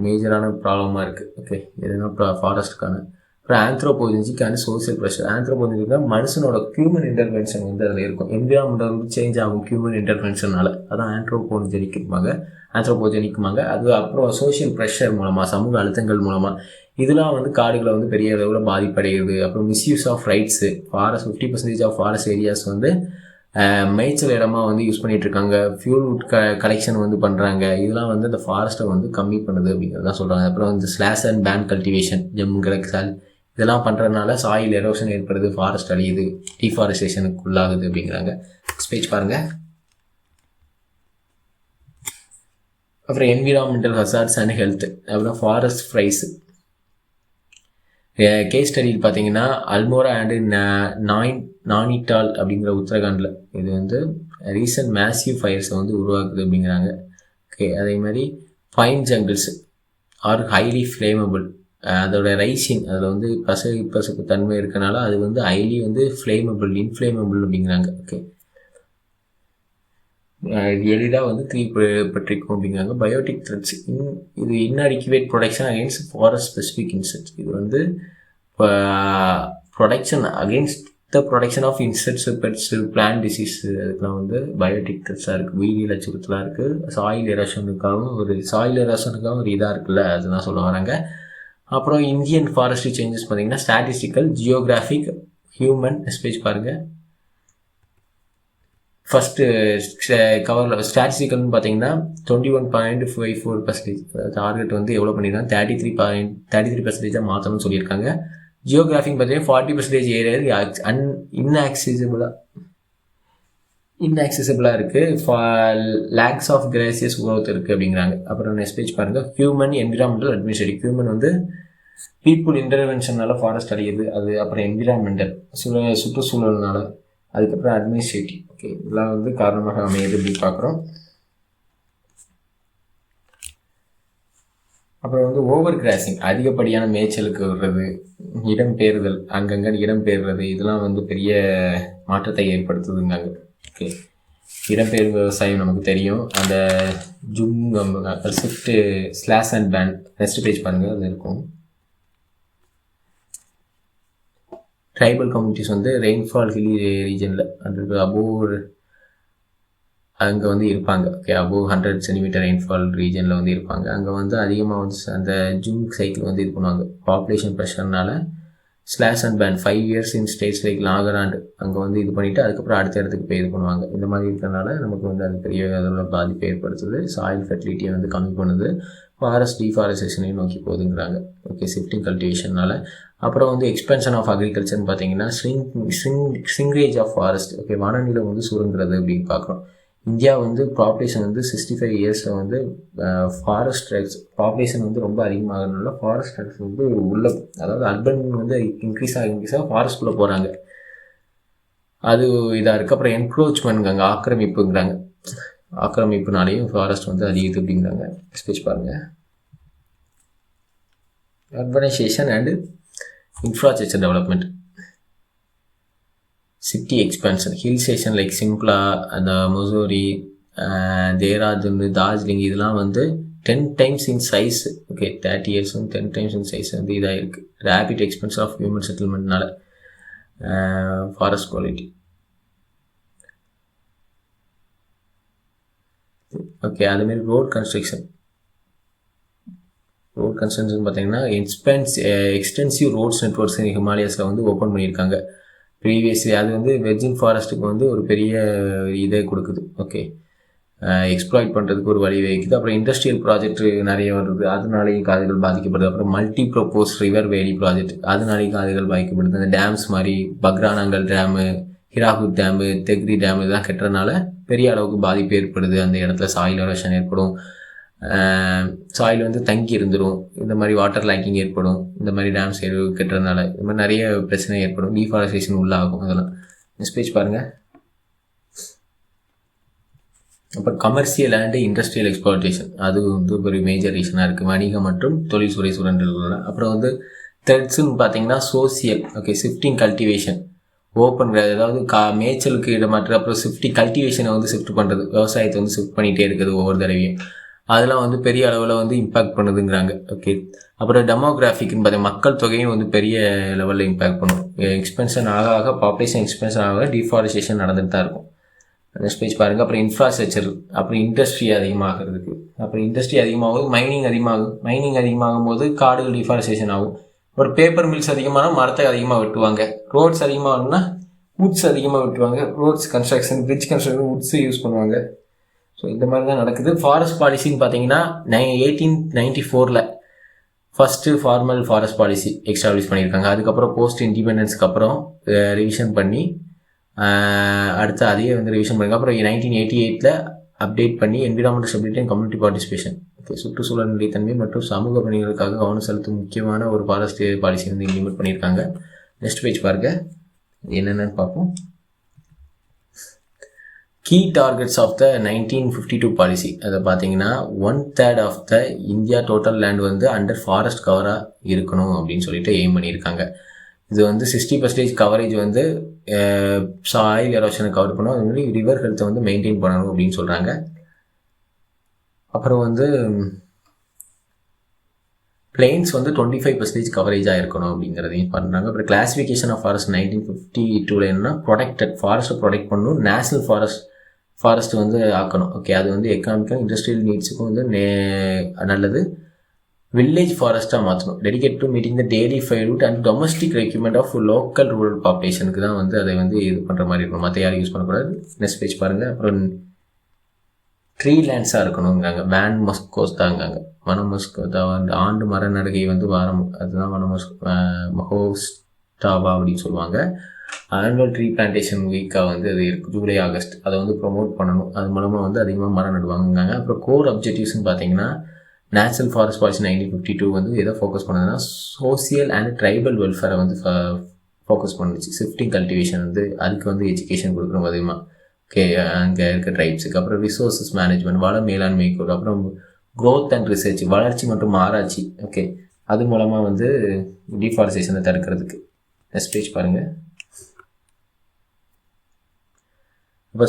மேஜரான ப்ராப்ளமாக இருக்குது. ஓகே, எதுனா ஃபாரஸ்ட்டுக்கான. அப்புறம் ஆந்த்ரோபோஜெனிக்கான சோசியல் ப்ரெஷர். ஆந்த்ரோபோஜெனிக்னா மனுஷனோட ஹியூமன் இன்டர்வென்ஷன் வந்து அதில் இருக்கும். என்விரான்மெண்ட் வந்து சேஞ்ச் ஆகும் ஹியூமன் இன்டர்வென்ஷனால். அதான் ஆந்த்ரோபோஜெனிக்குமாங்க. அது அப்புறம் சோஷியல் ப்ரெஷர் மூலமாக, சமூக அழுத்தங்கள் மூலமாக இதெல்லாம் வந்து காடுகளை வந்து பெரிய அளவில் பாதிப்படைகிறது. அப்புறம் misuse of rights. 50% of forest areas வந்து மேய்ச்சல் இடமா வந்து யூஸ் பண்ணிகிட்ருக்காங்க. ஃபியூல் வுட் கலெக்ஷன் வந்து பண்ணுறாங்க. இதெல்லாம் வந்து அந்த ஃபாரஸ்ட்டை வந்து கம்மி பண்ணுது அப்படிங்கிறதான் சொல்கிறாங்க. அப்புறம் வந்து ஸ்லாஷ் அண்ட் பேன் கல்டிவேஷன், ஜம்முகலக்சால் இதெல்லாம் பண்ணுறதுனால சாயில் எரோஷன் ஏற்படுது, ஃபாரஸ்ட் அழியுது, டீஃபாரஸ்டேஷனுக்கு உள்ளாகுது அப்படிங்கிறாங்க. ஸ்பீச் பாருங்கள். அப்புறம் என்விரான்மெண்டல் ஹசார்ட்ஸ் அண்ட் ஹெல்த். அப்புறம் ஃபாரஸ்ட் ஃப்ரைஸ். கேஸ் ஸ்டடியில் பார்த்தீங்கன்னா அல்மோரா அண்டு நானிட்டால் அப்படிங்கிற உத்தரகாண்டில் இது வந்து ரீசன்ட் மேசிவ் ஃபயர்ஸை வந்து உருவாக்குது அப்படிங்கிறாங்க. ஓகே, அதே மாதிரி pine jungles are highly flammable. அதோட ரைசிங் அதில் வந்து பசப்பு தன்மை இருக்கனால அது வந்து ஹைலி வந்து இன்ஃப்ளேமபிள் அப்படிங்கிறாங்க. ஓகே, எளிதாக வந்து தீப்பற்றிக்கும் அப்படிங்கிறாங்க. Biotic threats. இது inadequate protection against forest specific insects. இது வந்து protection against the production of insects, pests, plant disease, அதுக்கெலாம் வந்து பயோட்டிக் த்ரெட்ஸாக இருக்குது. உயிரியல் அச்சுறுத்தலாக இருக்குது. சாயில் எரோஷனுக்காகவும் ஒரு இதாக இருக்குல்ல, அதுதான் சொல்ல வராங்க. அப்புறம் இந்தியன் ஃபாரஸ்ட்ரி சேஞ்சஸ் பார்த்தீங்கன்னா ஸ்டாட்டிஸ்டிக்கல், ஜியோகிராஃபிக், ஹியூமன். ஸ்பேஸ் பாருங்கள். ஃபஸ்ட்டு கவரில் ஸ்டாட்டிஸ்டிக்கல்னு பார்த்தீங்கன்னா 21.54%. டார்கெட் வந்து எவ்வளோ பண்ணியிருக்காங்க, 33% மாற்றணும்னு சொல்லியிருக்காங்க. ஜியோகிராஃபிக் பார்த்தீங்கன்னா 40% ஏரியா இன்ஆக்சசிபிளாக இருக்குது. லேக்ஸ் ஆஃப் கிரேசியஸ் growth இருக்குது அப்படிங்கிறாங்க. அப்புறம் நெக்ஸ்ட் பேஜ் பாருங்கள். Human environmental administrative. ஹியூமன் வந்து பீப்புள் இன்டர்வென்ஷனால ஃபாரஸ்ட் அழியுது அது. அப்புறம் என்விரான்மெண்டல் சுற்றுச்சூழல்னால. அதுக்கப்புறம் அட்மினிஸ்ட்ரேட்டிவ். ஓகே, இதெல்லாம் வந்து காரணமாக அமையுது அப்படின்னு பார்க்குறோம். அப்புறம் வந்து ஓவர் கிராசிங், அதிகப்படியான மேய்ச்சலுக்கு விடுறது, இடம்பெயர்தல், அங்கங்கே இடம்பெயர்றது, இதெல்லாம் வந்து பெரிய மாற்றத்தை ஏற்படுத்துதுங்காங்க. ஓகே, இடம்பெயர் விவசாயம் நமக்கு தெரியும். அந்த shift slash and burn. Next page பாருங்கள், அது இருக்கும். ட்ரைபல் கம்யூனிட்டிஸ் வந்து ரெயின்ஃபால் ஹில்லி ரீஜனில் அங்கே வந்து இருப்பாங்க. ஓகே, அபோவ் 100 சென்டிமீட்டர் ரெயின்ஃபால் ரீஜனில் வந்து இருப்பாங்க. அங்கே வந்து அதிகமாக வந்து அந்த ஜூம் சைக்கிள் வந்து இது பண்ணுவாங்க. பாப்புலேஷன் ப்ரெஷர்னால slash and burn 5 years in states like Nagaland அங்கே வந்து இது பண்ணிவிட்டு அதுக்கப்புறம் அடுத்த இடத்துக்கு போய் இது பண்ணுவாங்க. இந்த மாதிரி இருக்கிறனால நமக்கு வந்து அது பெரிய அளவில் பாதிப்பை ஏற்படுத்துது. சாயில் ஃபெர்டிலிட்டியை வந்து கம்மி பண்ணுது. ஃபாரஸ்ட் டீஃபாரஸ்டேஷனையும் நோக்கி போகுதுங்கிறாங்க. Okay, shifting கல்டிவேஷனால். அப்புறம் வந்து எக்ஸ்பென்ஷன் ஆஃப் அக்ரிகல்ச்சர்னு பார்த்தீங்கன்னா ஷ்ரிங்கேஜ் ஆஃப் ஃபாரஸ்ட். ஓகே, வனநிலம் வந்து சுருங்குறது அப்படின்னு பார்க்குறோம். இந்தியா வந்து பாப்புலேஷன் வந்து 65 yearsல வந்து ஃபாரஸ்ட் ட்ரக்ஸ் பாப்புலேஷன் வந்து ரொம்ப அதிகமாகிறதுனால ஃபாரஸ்ட் ட்ரக்ஸ் வந்து அதாவது அர்பன் வந்து இன்க்ரீஸ் ஆக ஃபாரஸ்ட்குள்ளே போகிறாங்க. அது இதாக இருக்குது. அப்புறம் என்க்ரோச்மெண்ட்ங்க, ஆக்கிரமிப்புங்கிறாங்க. ஆக்கிரமிப்புனாலேயும் ஃபாரஸ்ட் வந்து அதிகது அப்படிங்கிறாங்க. ஸ்பீச் பாருங்கள். Urbanisation and infrastructure development. City expansion. Hill station like Shimla, அந்த முசோரி, தேராதூன், டார்ஜிலிங் இதெல்லாம் வந்து 10 times in size. Okay, 30 years 10 times in size வந்து இதாக இருக்குது. ரேபிட் எக்ஸ்பென்ஷன் ஆஃப் ஹியூமன் செட்டில்மெண்ட்னால ஃபாரஸ்ட் குவாலிட்டி. ஓகே, அதுமாரி ரோட் கன்ஸ்ட்ரக்ஷன் பார்த்தீங்கன்னா எக்ஸ்டென்சிவ் ரோட்ஸ் நெட்வொர்க்ஸ் ஹிமாலயஸில் வந்து ஓப்பன் பண்ணியிருக்காங்க. ப்ரீவியஸ்லி அது வந்து வெர்ஜின் ஃபாரஸ்ட்டுக்கு வந்து ஒரு பெரிய இதை கொடுக்குது. ஓகே, எக்ஸ்ப்ளாய்ட் பண்ணுறதுக்கு ஒரு வழி வைக்குது. அப்புறம் இண்டஸ்ட்ரியல் ப்ராஜெக்ட் நிறைய வருது, அதனாலேயும் காதுகள் பாதிக்கப்படுது. அப்புறம் மல்டி ப்ரொப்போஸ் ரிவர் வேலி ப்ராஜெக்ட், அதனாலேயும் காதுகள் பாதிக்கப்படுது. அந்த டேம்ஸ் மாதிரி Bhakra Nangal dam, Hirakud dam, தெக்ரி dam இதெல்லாம் கட்டுறதுனால பெரிய அளவுக்கு பாதிப்பு ஏற்படுது. அந்த இடத்துல சாயில் எரோஷன் ஏற்படும், சாயில் வந்து தங்கி இருந்துடும். இந்த மாதிரி வாட்டர் லேக்கிங் ஏற்படும். இந்த மாதிரி டேம்ஸ் கட்டுறதுனால இந்த மாதிரி நிறைய பிரச்சனை ஏற்படும். டீஃபாரஸ்டேஷன் உள்ளாகும். அதெல்லாம் நெக்ஸ்ட் பேஜ் பாருங்கள். அப்புறம் கமர்ஷியல் அண்டு இண்டஸ்ட்ரியல் எக்ஸ்ப்ளாய்டேஷன், அது வந்து ஒரு மேஜர் ரீசனாக இருக்குது. வணிகம் மற்றும் தொழில்துறை சுரண்டல்கள். அப்புறம் வந்து த்ரெட்ஸுன்னு பார்த்தீங்கன்னா social. Okay, shifting cultivation, open அதாவது மேய்ச்சலுக்கு இடமாற்று. அப்புறம் ஷிஃப்டிங் கல்டிவேஷனை வந்து ஷிஃப்ட் பண்ணுறது, விவசாயத்தை வந்து ஷிஃப்ட் பண்ணிகிட்டே இருக்குது ஒவ்வொரு தடவையும். அதெல்லாம் வந்து பெரிய அளவில் வந்து இம்பேக்ட் பண்ணுதுங்கிறாங்க. ஓகே, அப்புறம் டெமோகிராஃபிக்னு பார்த்தீங்கன்னா மக்கள் தொகையும் வந்து பெரிய லெவலில் இம்பேக்ட் பண்ணும். எக்ஸ்பென்ஷன் ஆக ஆக பாப்புலேஷன் எக்ஸ்பென்ஷன் ஆக டிஃபாரஸ்டேஷன் நடந்துட்டு தான் இருக்கும். நெக்ஸ்ட் பேஜ் பாருங்கள். அப்புறம் இன்ஃப்ராஸ்ட்ரக்சர், அப்புறம் இண்டஸ்ட்ரி அதிகமாகிறதுக்கு, அப்புறம் இண்டஸ்ட்ரி அதிகமாகும், மைனிங் அதிகமாகும் போது காடுகள் டிஃபாரஸ்டேஷன் ஆகும். அப்புறம் பேப்பர் மில்ஸ் அதிகமான மரத்தை அதிகமாக வெட்டுவாங்க. ரோட்ஸ் அதிகமாகணும்னா வுட்ஸ் அதிகமாக வெட்டுவாங்க. Roads construction, bridge construction woods use பண்ணுவாங்க. ஸோ இந்த மாதிரி தான் நடக்குது. ஃபாரஸ்ட் பாலிசின்னு பார்த்தீங்கன்னா 1894 first formal forest policy establish பண்ணியிருக்காங்க. அதுக்கப்புறம் போஸ்ட் இண்டிபெண்டன்ஸ்க்கு அப்புறம் ரிவிஷன் பண்ணி அடுத்து அதையே வந்து ரிவிஷன் பண்ணிங்க. அப்புறம் 1988 அப்டேட் பண்ணி environmental stability and community participation, சுற்றுச்சூழல் நிலைத்தன்மை மற்றும் சமூக பணிகளுக்காக கவனம் செலுத்தும் முக்கியமான ஒரு ஃபாரஸ்ட் பாலிசி வந்து இம்ப்ளிமெண்ட் பண்ணியிருக்காங்க. நெக்ஸ்ட் பேஜ் பாருங்க, என்னென்னு பார்ப்போம். Key targets of the 1952 policy அதை பார்த்தீங்கன்னா 1/3 of the India total land வந்து அண்டர் ஃபாரஸ்ட் கவராக இருக்கணும் அப்படின்னு சொல்லிட்டு எய்ம் பண்ணியிருக்காங்க. இது வந்து 60% கவரேஜ் வந்து சாயில் எரோஷனை கவர் பண்ணணும். அது மாதிரி ரிவர் ஹெல்த்தை வந்து மெயின்டைன் பண்ணணும் அப்படின்னு சொல்கிறாங்க. அப்புறம் வந்து பிளெயின்ஸ் வந்து 25% கவரேஜாக இருக்கணும் அப்படிங்கிறதையும் பண்ணுறாங்க. அப்புறம் கிளாசிஃபிகேஷன் ஆஃப் ஃபாரஸ்ட் 1952 என்னன்னா ப்ரொடெக்டட் ஃபாரஸ்ட்டை ப்ரொடெக்ட் பண்ணணும், நேஷனல் ஃபாரஸ்ட் வந்து ஆக்கணும். ஓகே, அது வந்து எக்கனாமிக்கல் இண்டஸ்ட்ரியல் நீட்ஸுக்கும் வந்து நல்லது. வில்லேஜ் ஃபாரஸ்ட்டாக மாற்றணும், dedicate to meeting the daily fuelwood and domestic requirement of local rural பாப்புலேஷனுக்கு தான் வந்து அதை வந்து இது பண்ணுற மாதிரி இருக்கணும், மற்ற யாரும் யூஸ் பண்ணக்கூடாது. நெக்ஸ்ட் பேஜ் பாருங்கள். அப்புறம் ட்ரீ லேண்ட்ஸாக இருக்கணுங்கிறாங்க. வேன் மஸ்கோஸ்தாங்காங்க. வனமஸ்கோதா வந்து ஆண்டு மர நடுகை வந்து வாரம், அதுதான் மஹோஸ்டாவா அப்படின்னு சொல்லுவாங்க. ஆனுவல் ட்ரீ பிளான்டேஷன் வீக்காக வந்து அது இருக்குது, ஜூலை ஆகஸ்ட். அதை வந்து ப்ரொமோட் பண்ணணும், அது மூலமாக வந்து அதிகமாக மரம் நடுவாங்கங்க. அப்புறம் கோர் அப்ஜெக்டிவ்ஸ்னு பார்த்தீங்கன்னா நேச்சுரல் ஃபாரஸ்ட் பாலிசி 1952 வந்து எதை ஃபோக்கஸ் பண்ணுதுன்னா சோசியல் அண்ட் ட்ரைபல் வெல்ஃபேரை வந்து ஃபோக்கஸ் பண்ணுச்சு. ஷிஃப்டிங் கல்டிவேஷன் வந்து அதுக்கு வந்து எஜுகேஷன் கொடுக்குறோம் அதிகமாக. ஓகே, அங்கே இருக்க ட்ரைப்ஸுக்கு. அப்புறம் ரிசோர்ஸஸ் மேனேஜ்மெண்ட், வள மேலாண்மைக்கு. அப்புறம் க்ரோத் அண்ட் ரிசர்ச், வளர்ச்சி மற்றும் ஆராய்ச்சி. ஓகே, அது மூலமாக வந்து டிஃபாரஸ்டேஷனை தடுக்கிறதுக்கு. நெக்ஸ்ட் பேஜ் பாருங்கள். இப்போ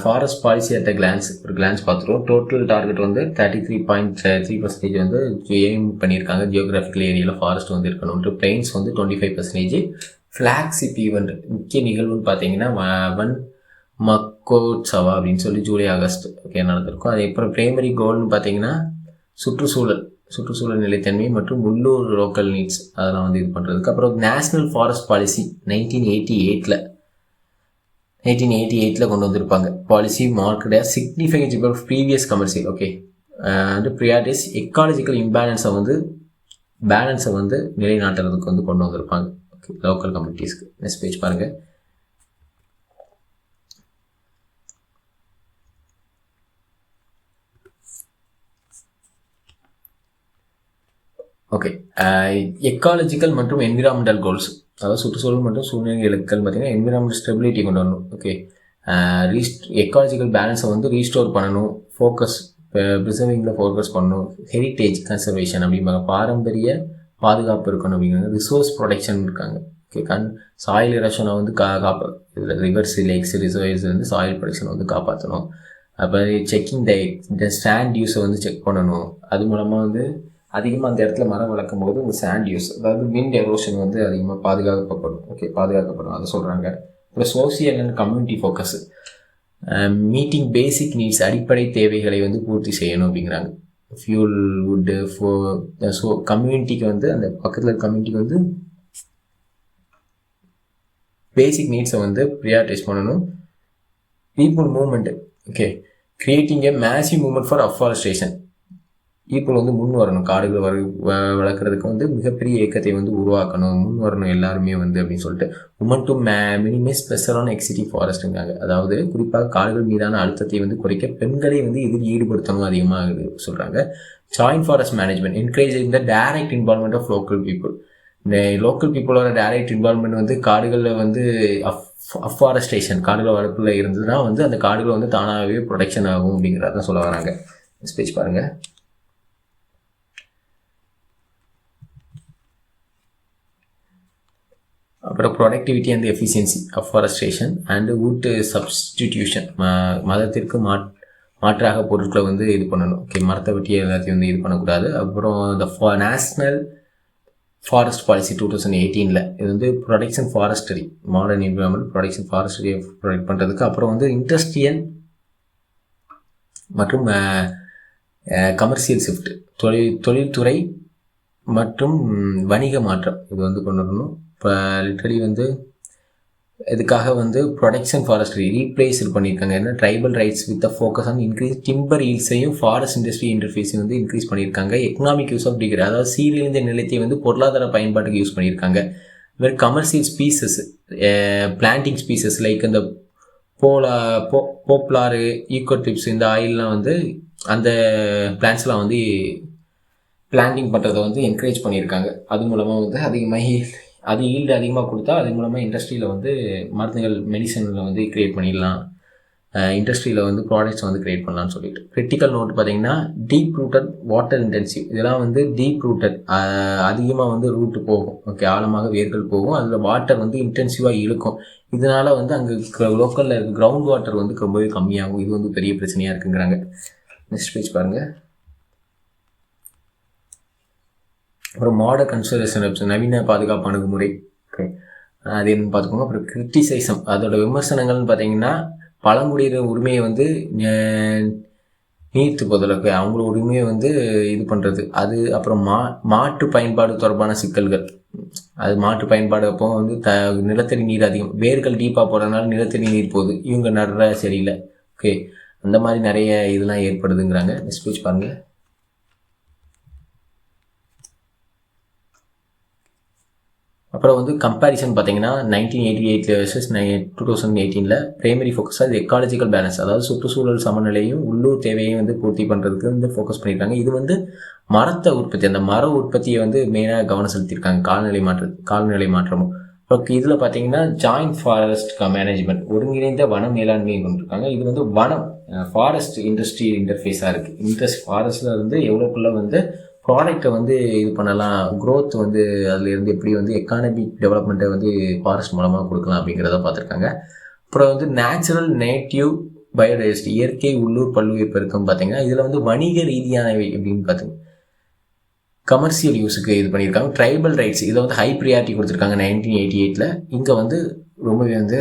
ஃபாரஸ்ட் பாலிசி அட் ஒரு கிளான்ஸ் பார்த்துருவோம். டோட்டல் டார்கெட் வந்து 33.3% வந்து எய்ம் பண்ணியிருக்காங்க. ஜியோகிராஃபிக்கல் ஏரியாவில் ஃபாரஸ்ட் வந்து இருக்கணும். பிளெயின்ஸ் வந்து 25%. ஃப்ளாக்ஷிப் ஈவெண்ட், முக்கிய நிகழ்வுன்னு பார்த்தீங்கன்னா ஒன் மக்கோட்சவா அப்படின்னு சொல்லி ஜூலை ஆகஸ்ட் ஓகே நடந்திருக்கும். அது அப்புறம் பிரைமரி கோல்னு பார்த்தீங்கன்னா சுற்றுச்சூழல் நிலைத்தன்மை மற்றும் உள்ளூர் லோக்கல் நீட்ஸ் அதெல்லாம் வந்து இது பண்ணுறதுக்கு. அப்புறம் நேஷ்னல் ஃபாரஸ்ட் பாலிசி 1988 கொண்டு வந்திருப்பாங்க. Policy market significant of previous commercial. Okay, வந்து ப்ரியாரிட்டிஸ் எக்காலஜிக்கல் இம்பேலன்ஸை வந்து நிலைநாட்டுறதுக்கு வந்து கொண்டு வந்திருப்பாங்க. ஓகே, லோக்கல் கம்யூனிட்டிஸ்க்கு. நெக்ஸ்ட் பேஜ் பாருங்கள். ஓகே, எக்காலஜிக்கல் மற்றும் என்விரான்மெண்டல் கோல்ஸ், அதாவது சுற்றுச்சூழல் மற்றும் சூழ்நிலை இலக்குகள் பார்த்தீங்கன்னா என்விரான்மெண்டல் ஸ்டெபிலிட்டி கொண்டு வரணும். ஓகே, எக்காலஜிக்கல் பேலன்ஸை வந்து ரீஸ்டோர் பண்ணணும். ஃபோக்கஸ் ப்ரிசர்விங்கில் ஃபோக்கஸ் பண்ணணும். ஹெரிட்டேஜ் கன்சர்வேஷன் அப்படிம்பாங்க, பாரம்பரிய பாதுகாப்பு இருக்கணும் அப்படிங்கிறாங்க. ரிசோர்ஸ் ப்ரொடெக்ஷன் இருக்காங்க. ஓகே, சாயில் எரோஷனை வந்து இதில் ரிவர்ஸ், லேக்ஸ், ரிசர்வ்ஸ் வந்து சாயில் ப்ரொடெக்ஷனை வந்து காப்பாற்றணும். அப்புறம் செக்கிங் த ஸ்டாண்ட் யூஸை வந்து செக் பண்ணணும். அது மூலமாக வந்து அதிகமாக அந்த இடத்துல மரம் வளர்க்கும் போது இந்த சாண்ட் யூஸ், அதாவது விண்ட் எரோஷன் வந்து அதிகமாக பாதுகாக்கப்படும் அதை சொல்கிறாங்க. அப்புறம் social and community focus, meeting basic needs, அடிப்படை தேவைகளை வந்து பூர்த்தி செய்யணும் அப்படிங்கிறாங்க. ஃபியூல், வுட்டு, கம்யூனிட்டிக்கு வந்து அந்த பக்கத்தில் இருக்க கம்யூனிட்டிக்கு வந்து பேசிக் நீட்ஸை வந்து ப்ரியாரிட்டைஸ் பண்ணணும். People movement, okay, creating A massive movement for afforestation. People வந்து முன் வரணும், காடுகள் வளர்க்குறதுக்கு வந்து மிகப்பெரிய இயக்கத்தை வந்து உருவாக்கணும், முன் வரணும் எல்லாருமே வந்து அப்படின்னு சொல்லிட்டு. Woman to minimise pressure on existing ஃபாரஸ்ட்டுங்காங்க. அதாவது குறிப்பாக காடுகள் மீதான அழுத்தத்தை வந்து குறைக்க பெண்களை வந்து இதில் ஈடுபடுத்தணும் அதிகமாக சொல்கிறாங்க. Joint forest management encouraging the direct involvement of local people. இந்த லோக்கல் பீப்புளோட டைரக்ட் இன்வால்மெண்ட் வந்து காடுகளில் வந்து அஃபாரஸ்டேஷன், காடுகள் வளர்ப்பில் இருந்ததுன்னா வந்து அந்த காடுகள் வந்து தானாகவே ப்ரொடெக்ஷன் ஆகும் அப்படிங்கிறத சொல்ல வராங்க. ஸ்பீச் பாருங்கள். அப்புறம் productivity and efficiency afforestation and would substitution, மதத்திற்கு மாற்றாக பொருட்களை வந்து இது பண்ணணும். ஓகே, மரத்தை வெட்டி எல்லாத்தையும் வந்து இது பண்ணக்கூடாது. அப்புறம் இந்த நேஷ்னல் ஃபாரஸ்ட் பாலிசி 2018 இது வந்து protection forestry, modern environment protection ஃபாரஸ்டரியை ப்ரொடெக்ட் பண்ணுறதுக்கு. அப்புறம் வந்து இண்டஸ்ட்ரியல் மற்றும் கமர்ஷியல் ஷிஃப்ட், தொழில்துறை மற்றும் வணிக மாற்றம் இது வந்து கொண்டு வரணும். இப்போ லிட்ரலி வந்து இதுக்காக வந்து ப்ரொடெக்ஷன் ஃபாரஸ்ட்ரி ரீப்ளேஸ் பண்ணியிருக்காங்க. ஏன்னா tribal rights with focus on increase timber ஈல்ஸையும் ஃபாரஸ்ட் இண்டஸ்ட்ரி இன்டர்ஃபேஸையும் வந்து இன்க்ரீஸ் பண்ணியிருக்காங்க. எக்கனாமிக் யூஸ் ஆஃப் டிகிரி, அதாவது சீரழிந்த நிலத்தை வந்து பொருளாதார பயன்பாட்டுக்கு யூஸ் பண்ணியிருக்காங்க. வேறு commercial species, planting species like இந்த போப்லாரு, ஈக்கோட்ரிப்ஸ், இந்த ஆயிலெலாம் வந்து அந்த பிளான்ஸ்லாம் வந்து பிளான்டிங் பண்ணுறதை வந்து என்கரேஜ் பண்ணியிருக்காங்க. அது மூலமாக வந்து அது ஈல்டு அதிகமாக கொடுத்தா அது மூலமாக இண்டஸ்ட்ரியில் வந்து மருந்துகள், மெடிசனில் வந்து க்ரியேட் பண்ணிடலாம், இண்டஸ்ட்ரியில் வந்து ப்ராடக்ட்ஸ் வந்து க்ரியேட் பண்ணலான்னு சொல்லிட்டு. கிரிட்டிக்கல் நோட் பார்த்திங்கன்னா டீப் ரூட்டட், வாட்டர் இன்டென்சிவ், இதெல்லாம் வந்து டீப் ரூட்டட், அதிகமாக வந்து ரூட்டு போகும். ஓகே, ஆழமாக வேர்கள் போகும், அதில் வாட்டர் வந்து இன்டென்சிவாக இழுக்கும். இதனால் வந்து அங்கே லோக்கலில் இருக்க கிரவுண்ட் வாட்டர் வந்து ரொம்பவே கம்மியாகும். இது வந்து பெரிய பிரச்சனையாக இருக்குங்கிறாங்க. நெக்ஸ்ட் பேஜ் பாருங்கள். அப்புறம் மாடர்ன் கன்சர்வேஷன் ஆப்ஷன், நவீன பாதுகாப்பு அணுகுமுறை. ஓகே, அது என்னன்னு பார்த்துக்கோங்க. அப்புறம் கிரிட்டிசைசம், அதோட விமர்சனங்கள்னு பார்த்தீங்கன்னா பழங்குடியினர் உரிமையை வந்து நீர்த்து போதலுக்கு அவங்களோட உரிமையை வந்து இது பண்ணுறது அது. அப்புறம் மாற்று பயன்பாடு தொடர்பான சிக்கல்கள், அது மாற்று பயன்பாடு அப்போ வந்து நிலத்தடி நீர் அதிகம், வேர்கள் டீப்பாக போகிறதுனால நிலத்தடி நீர் போகுது, இவங்க நடுற சரியில்லை. ஓகே, அந்த மாதிரி நிறைய இதெல்லாம் ஏற்படுதுங்கிறாங்க. நெக்ஸ்ட் பேஜ் பாருங்கள். அப்புறம் வந்து கம்பேரிசன் பார்த்தீங்கன்னா 1988 வர்சஸ் 2018 பிரைமரி ஃபோக்கஸாக இது எக்காலஜிக்கல் பேலன்ஸ், அதாவது சுற்றுச்சூழல் சமநிலையும் உள்ளூர் தேவையையும் வந்து பூர்த்தி பண்ணுறதுக்கு வந்து ஃபோக்கஸ் பண்ணியிருக்காங்க. இது வந்து மரத்தை உற்பத்தி, அந்த மர உற்பத்தியை வந்து மெயினாக கவனம் செலுத்தியிருக்காங்க. காலநிலை மாற்றமும். அப்புறம் இதில் பார்த்தீங்கன்னா ஜாயிண்ட் ஃபாரஸ்ட் மேனேஜ்மெண்ட், ஒருங்கிணைந்த வன மேலாண்மையை கொண்டிருக்காங்க. இது வந்து வனம் ஃபாரஸ்ட் இண்டஸ்ட்ரி இன்டர்ஃபேஸாக இருக்குது. ஃபாரஸ்ட்டில் இருந்து எவ்வளோக்குள்ளே வந்து ப்ராடக்டை வந்து இது பண்ணலாம், க்ரோத் வந்து அதுலேருந்து எப்படி வந்து எக்கானமிக் டெவலப்மெண்ட்டை வந்து ஃபாரஸ்ட் மூலமாக கொடுக்கலாம் அப்படிங்கிறத பார்த்துருக்காங்க. அப்புறம் வந்து நேச்சுரல் நேட்டிவ் பயோடைவர்சிட்டி, இயற்கை உள்ளூர் பல்லுயிர் பெருக்கம் பார்த்தீங்கன்னா இதில் வந்து வணிக ரீதியானவை அப்படின்னு பார்த்தீங்க கமர்ஷியல் யூஸுக்கு இது பண்ணியிருக்காங்க. ட்ரைபல் ரைட்ஸ், இதை வந்து ஹை ப்ரியாரிட்டி கொடுத்துருக்காங்க 1988. இங்கே வந்து ரொம்பவே வந்து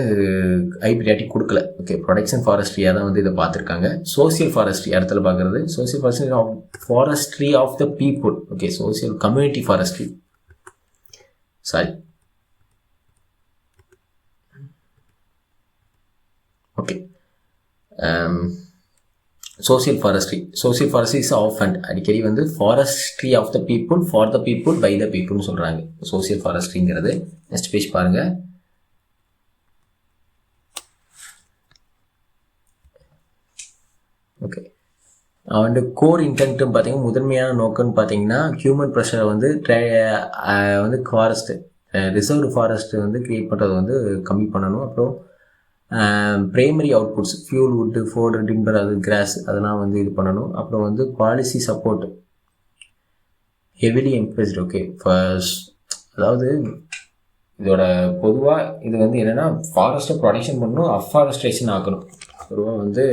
ஹை ப்ரியாரிட்டி கொடுக்கல. ஓகே, ப்ரொடெக்ஷன் ஃபாரஸ்ட்ரியாக தான் வந்து இதை பார்த்துருக்காங்க. சோசியல் ஃபாரஸ்ட்ரி இடத்துல பார்க்குறது, social forestry of the people. Okay, social community forestry, sorry. Okay, social forestry is often அடிக்கடி வந்து forestry of the people, for the people, by the பீப்புள்னு சொல்கிறாங்க சோசியல் ஃபாரஸ்ட்ரிங்கிறது. நெக்ஸ்ட் பேஜ் பாருங்கள். ஓகே, வந்து கோர் இன்டென்ட்டும் பார்த்தீங்கன்னா முதன்மையான நோக்கம்னு பார்த்தீங்கன்னா ஹியூமன் ப்ரெஷரை வந்து வந்து ஃபாரஸ்ட்டு ரிசர்வ்டு ஃபாரஸ்ட்டு வந்து க்ரியேட் பண்ணுறதை வந்து கம்மி பண்ணணும். அப்புறம் primary outputs, fuel, wood, Ford, timber, அது கிராஸ், அதெல்லாம் வந்து இது பண்ணணும். அப்புறம் வந்து பாலிசி சப்போர்ட் ஹெவிலி எம்பேஸ்டு. ஓகே, அதாவது இதோட பொதுவாக இது வந்து என்னென்னா ஃபாரஸ்ட்டை ப்ரொடெக்ஷன் பண்ணணும், அஃபாரஸ்ட்ரேஷன் ஆக்கணும். பொதுவாக வந்து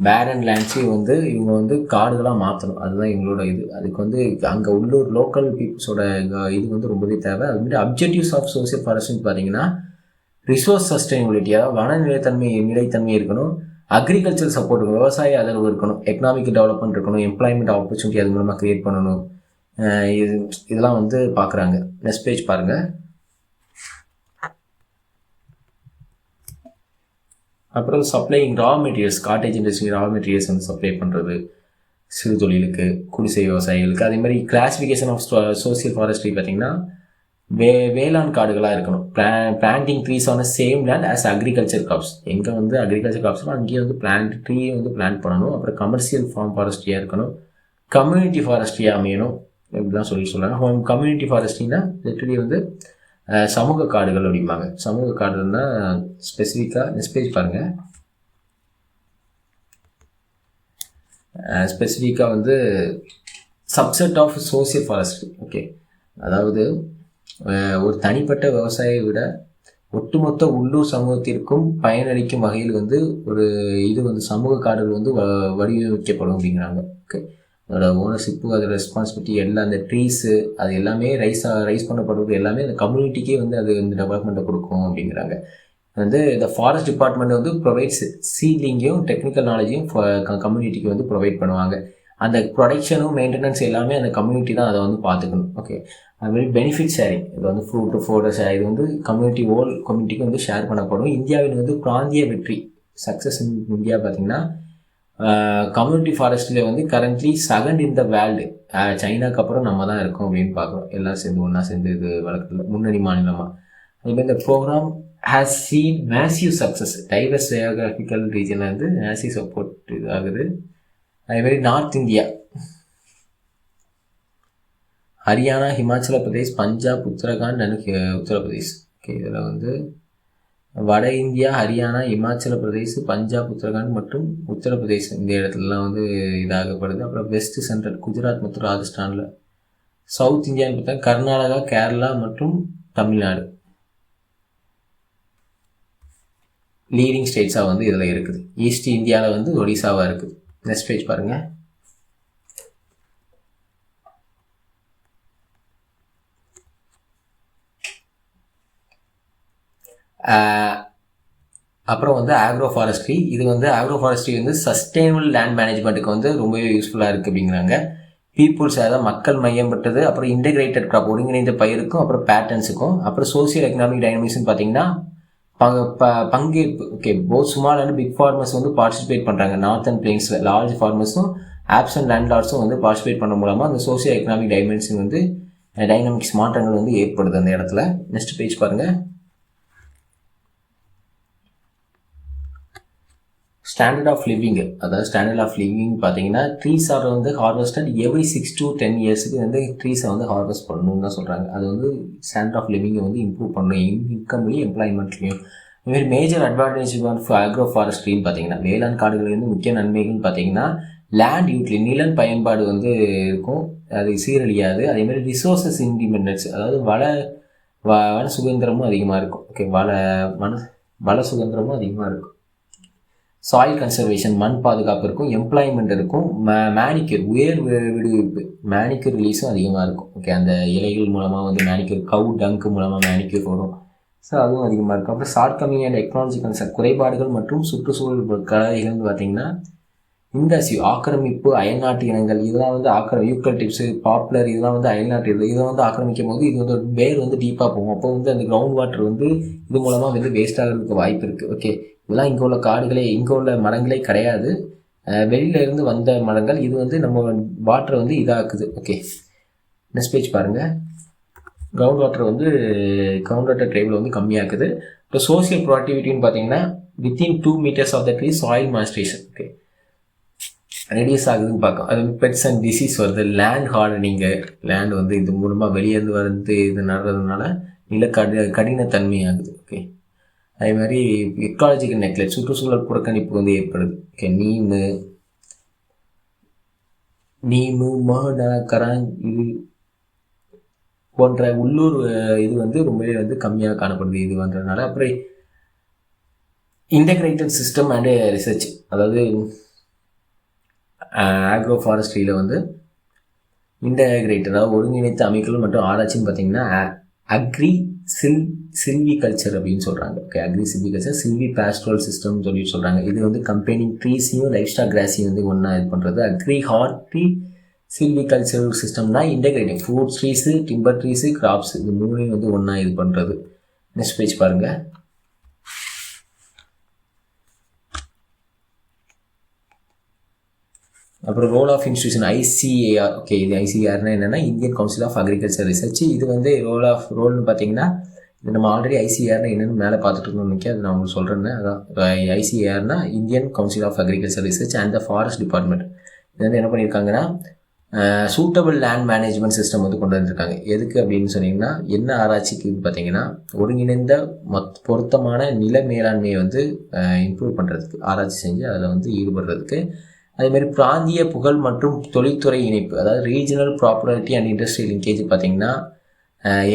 பேரன் லேண்ட்ஸையும் வந்து இவங்க வந்து காடுகளாக மாற்றணும், அதுதான் எங்களோட இது. அதுக்கு வந்து அங்கே உள்ளூர் லோக்கல் பீப்புள்ஸோட இது வந்து ரொம்பவே தேவை. அதுமாதிரி அப்ஜெக்டிவ்ஸ் ஆஃப் சோசியல் ஃபாரஸ்ட்னு பார்த்தீங்கன்னா ரிசோர்ஸ் சஸ்டைனபிலிட்டி, அதாவது வன நிலைத்தன்மை இருக்கணும், அக்ரிகல்ச்சர் சப்போர்ட், விவசாய ஆதரவு இருக்கணும், எக்கனாமிக் டெவலப்மெண்ட் இருக்கணும், எம்ப்ளாய்மெண்ட் ஆப்பர்ச்சுனிட்டி அது மூலமாக க்ரியேட் பண்ணணும். இதெல்லாம் வந்து பார்க்குறாங்க. நெக்ஸ்ட் பேஜ் பாருங்கள். அப்புறம் supplying raw materials, cottage industry raw materials வந்து சப்ளை பண்ணுறது சிறு தொழிலுக்கு, குடிசை விவசாயிகளுக்கு. அதே மாதிரி கிளாஸிஃபிகேஷன் ஆஃப் சோசியல் ஃபாரஸ்ட்ரி பார்த்திங்கன்னா வேளாண் காடுகளாக இருக்கணும். Planting trees on same land as agriculture crops, எங்கே வந்து அக்ரிகல்ச்சர் கிராப்ஸ்லாம் அங்கேயே வந்து ட்ரீ வந்து பிளான்ட் பண்ணணும். அப்புறம் கமர்ஷியல் ஃபார்ம் ஃபாரஸ்ட்ரியாக இருக்கணும், கம்யூனிட்டி ஃபாரஸ்ட்ரியாக அமையணும், இப்படிலாம் சொல்கிறாங்க. கம்யூனிட்டி ஃபாரஸ்ட்ரினா லிட்டரலி வந்து சமூக காடுகள் அப்படிம்பாங்க. சமூக காடுன்னா ஸ்பெசிஃபிக்காக நெக்ஸ்ட் பேஜ் பாருங்கள். ஸ்பெசிஃபிக்காக வந்து subset of social forestry. Okay, அதாவது ஒரு தனிப்பட்ட விவசாயியை விட ஒட்டுமொத்த உள்ளூர் சமூகத்திற்கும் பயனளிக்கும் வகையில் வந்து ஒரு இது வந்து சமூக காடுகள் வந்து வடிவமைக்கப்படும் அப்படிங்கிறாங்க. ஓகே, அதோட ஓனர்ஷிப்பு, அதோட ரெஸ்பான்சிபிலிட்டி எல்லாம், அந்த ட்ரீஸு அது எல்லாமே ரைஸ் பண்ணப்படுறது எல்லாமே அந்த கம்யூனிட்டிக்கே வந்து அது வந்து டெவலப்மெண்ட்டை கொடுக்கும் அப்படிங்கிறாங்க. வந்து இந்த ஃபாரஸ்ட் டிபார்ட்மெண்ட் வந்து ப்ரொவைட்ஸ் சீலிங்கையும் டெக்னிக்கல் நாலேஜையும் கம்யூனிட்டிக்கு வந்து ப்ரொவைட் பண்ணுவாங்க. அந்த ப்ரொடக்ஷனும் மெயின்டெனன்ஸ் எல்லாமே அந்த கம்யூனிட்டி தான் அதை வந்து பார்த்துக்கணும். ஓகே, அதுமாதிரி பெனிஃபிட் ஷேரிங், இது வந்து ஃப்ரூட்டு ஃபோட்டோ ஷேர், இது வந்து ஹோல் கம்யூனிட்டிக்கு வந்து ஷேர் பண்ணப்படும். இந்தியாவில் வந்து பிராந்திய வெற்றி சக்ஸஸ் இன் இந்தியா பார்த்திங்கன்னா கம்யூனிட்டி ஃபாரஸ்ட்டில் வந்து currently second in the world. சைனாக்கு அப்புறம் நம்ம தான் இருக்கோம் அப்படின்னு பார்க்குறோம். எல்லாம் சேர்ந்து ஒன்றா சேர்ந்து இது வளர்க்குறது முன்னணி மாநிலமாக. அதுமாதிரி இந்த program has scene massive success. Divorce geographical ரீஜனில் வந்து மேசிவ் சப்போர்ட் இது ஆகுது. அதேமாதிரி north India, Haryana, Himachal Pradesh, Punjab, Uttarakhand and Uttar Pradesh. Okay, இதில் வந்து வட இந்தியா, ஹரியானா, இமாச்சல பிரதேஷ், பஞ்சாப், உத்தரகாண்ட் மற்றும் உத்தரப்பிரதேஷ் இந்த இடத்துலலாம் வந்து இதாகப்படுது. அப்புறம் வெஸ்ட் சென்ட்ரல் குஜராத் மற்றும் ராஜஸ்தானில். சவுத் இந்தியான்னு பார்த்தா கர்நாடகா, கேரளா மற்றும் தமிழ்நாடு லீடிங் ஸ்டேட்ஸாக வந்து இதில் இருக்குது. ஈஸ்ட் இந்தியாவில் வந்து ஒடிசாவாக இருக்குது. நெக்ஸ்ட் பேஜ் பாருங்கள். அப்புறம் வந்து ஆக்ரோ ஃபாரஸ்ட்ரி. இது வந்து ஆக்ரோ ஃபாரஸ்ட்ரி வந்து சஸ்டெயினபிள் லேண்ட் மேனேஜ்மெண்ட்டுக்கு வந்து ரொம்பவே யூஸ்ஃபுல்லாக இருக்குது அப்படிங்கிறாங்க. பீப்புள்ஸ், அதாவது மக்கள் மையப்பட்டது, அப்புறம் இன்டெகிரேட்டட் க்ராப் ஒருங்கிணைந்த பயிருக்கும், அப்புறம் பேட்டர்ன்ஸுக்கும், அப்புறம் சோசியல் எக்கனாமிக் டைனமிக்ஸ்னு பார்த்தீங்கன்னா பங்கேற்பு. Okay, both small and big farmers வந்து பார்ட்டிசிபேட் பண்ணுறாங்க. நார்த்தன் பிளேன்ஸில் லார்ஜ் ஃபார்மர்ஸும் ஆப்சன்ட் லேண்ட்லார்ட்ஸும் வந்து பார்ட்டிசிபேட் பண்ண மூலமாக அந்த சோசியல் எக்கனாமிக் டைமென்ஷன் வந்து டைனமிக்ஸ் மாற்றங்கள் வந்து ஏற்படுது அந்த இடத்துல. நெக்ஸ்ட் பேஜ் பாருங்கள். ஸ்டாண்டர்ட் ஆஃப் லிவிங், அதாவது ஸ்டாண்டர்ட் ஆஃப் லிவிங் பார்த்தீங்கன்னா ட்ரீஸ் ஆர் வந்து ஹார்வெஸ்டட் எவ்ரி 6 to 10 இயர்ஸுக்கு வந்து ட்ரீஸை வந்து ஹார்வெஸ்ட் பண்ணணும்னு தான் சொல்கிறாங்க. அது வந்து ஸ்டாண்டர்ட் ஆஃப் லிவிங்கை வந்து இம்ப்ரூவ் பண்ணணும், இன்கம்லையும் எம்ப்ளாய்மெண்ட்லையும். இதுமாதிரி மேஜர் அட்வான்டேஜ் ஆஃப் ஆக்ரோ ஃபாரஸ்ட்ரின்னு பார்த்தீங்கன்னா வேளாண் காடுகள் வந்து முக்கிய நன்மைகள்னு பார்த்தீங்கன்னா லேண்ட் யூட்டிலிட்டி, நிலன் பயன்பாடு வந்து இருக்கும், அது சீரழியாது. அதேமாதிரி ரிசோர்ஸஸ் இண்டிபெண்டன்ஸ், அதாவது வன சுதந்திரமும் அதிகமாக இருக்கும். ஓகே, வள சுதந்திரமும் அதிகமாக இருக்கும். சாயில் கன்சர்வேஷன், மண் பாதுகாப்பு இருக்கும், எம்ப்ளாய்மெண்ட் இருக்கும், மேனிக்யூர் உயர் விடுவிப்பு, மேனிக்யூர் ரிலீஸும் அதிகமாக இருக்கும். ஓகே, அந்த இலைகள் மூலமாக வந்து மேனிக்யூர், கவு டங்கு மூலமாக மேனிக்யூர் வரும். ஸோ அதுவும் அதிகமாக இருக்கும். அப்புறம் ஷார்ட் கமிங் அண்ட் எக்கனாலஜிக்கல் குறைபாடுகள் மற்றும் சுற்றுச்சூழல் கலவைகள்னு பார்த்தீங்கன்னா இண்டஸ்ட்ரி ஆக்கிரமிப்பு, அயல்நாட்டு இனங்கள், இதெல்லாம் வந்து யூக்கலிப்டிப்ஸு, பாப்புலர், இதெல்லாம் வந்து அயல்நாட்டு இதை வந்து ஆக்கிரமிக்கும் போது இது வந்து வேர் வந்து டீப்பாக போகும். அப்போ வந்து அந்த கிரவுண்ட் வாட்டர் வந்து இது மூலமாக வந்து வேஸ்ட் ஆகிறதுக்கு வாய்ப்பு இருக்குது. ஓகே, இதெல்லாம் இங்கே உள்ள காடுகளே, இங்கே உள்ள மரங்களே கிடையாது, வெளியில இருந்து வந்த மரங்கள். இது வந்து நம்ம வாட்டரை வந்து இதாக்குது. ஓகே, நெக்ஸ்ட் பேஜ் பாருங்கள். கிரவுண்ட் வாட்டர் டேபிள் வந்து கம்மியாக்குது. இப்போ சோசியல் ப்ரொடக்டிவிட்டின்னு பார்த்தீங்கன்னா within 2 meters of the tree soil moisturisation okay reduce ஆகுதுன்னு பார்க்கும். அது பெட்ஸ் அண்ட் டிசீஸ் வருது. லேண்ட் ஹார்டனிங்கு, லேண்ட் வந்து இது மூலமாக வெளியேருந்து வந்து இது நடுறதுனால கடினத்தன்மை ஆகுது. ஓகே, அதே மாதிரி எக்காலஜிக்கல் நெக்லெக்ட், சுற்றுச்சூழல் புறக்கணிப்பு வந்து ஏற்படுது. ஓகே, நீமு கராங் இது போன்ற உள்ளூர் இது வந்து ரொம்பவே வந்து கம்மியாக காணப்படுது இது வந்ததுனால. அப்புறம் இன்டெகிரேட்டட் சிஸ்டம் அண்டு ரிசர்ச், அதாவது ஆக்ரோ ஃபாரஸ்ட்ரியில் வந்து இன்டெகிரேட்டட், அதாவது ஒருங்கிணைத்த அமைப்புகள் மற்றும் ஆராய்ச்சின்னு பார்த்தீங்கன்னா அக்ரி சில்வி கல்ச்சர் அப்படின்னு சொல்கிறாங்க. Okay, agrisilviculture, silvipastoral system சொல்லிட்டு சொல்கிறாங்க. இது வந்து கம்பெனிங் ட்ரீஸையும் லைஃப் ஸ்டாக் கிராஸையும் வந்து ஒன்றா இது பண்ணுறது. அக்ரி ஹார்டி சில்வி கல்ச்சரல் சிஸ்டம்னா integrative fruit trees, timber trees, crops, இது மூணையும் வந்து ஒன்றா இது பண்ணுறது. நெக்ஸ்ட் பேஜ் பாருங்கள். அப்புறம் role of institution ICAR. Okay, இது ஐசிஏஆர்னா என்னென்னா Indian council of agriculture research. இது வந்து ரோல்னு பார்த்தீங்கன்னா இது நம்ம ஆல்ரெடி ஐசிஏஆர்னா என்னென்னு மேலே பார்த்துட்டு இருந்தோம் நினைக்க, அது நான் உங்களுக்கு சொல்கிறேன்னு. அதான் ஐசிஏஆர்னா Indian council of agriculture research and the forest department. இது வந்து என்ன பண்ணியிருக்காங்கன்னா சூட்டபிள் லேண்ட் மேனேஜ்மெண்ட் சிஸ்டம் வந்து கொண்டு வந்துருக்காங்க. எதுக்கு அப்படின்னு சொன்னீங்கன்னா என்ன ஆராய்ச்சிக்கு பார்த்தீங்கன்னா ஒருங்கிணைந்த பொருத்தமான நில மேலாண்மையை வந்து இம்ப்ரூவ் பண்ணுறதுக்கு ஆராய்ச்சி செஞ்சு அதில் வந்து ஈடுபடுறதுக்கு. அதேமாதிரி பிராந்திய புகழ் மற்றும் தொழில்துறை இணைப்பு, அதாவது regional property and industrial linkage பார்த்தீங்கன்னா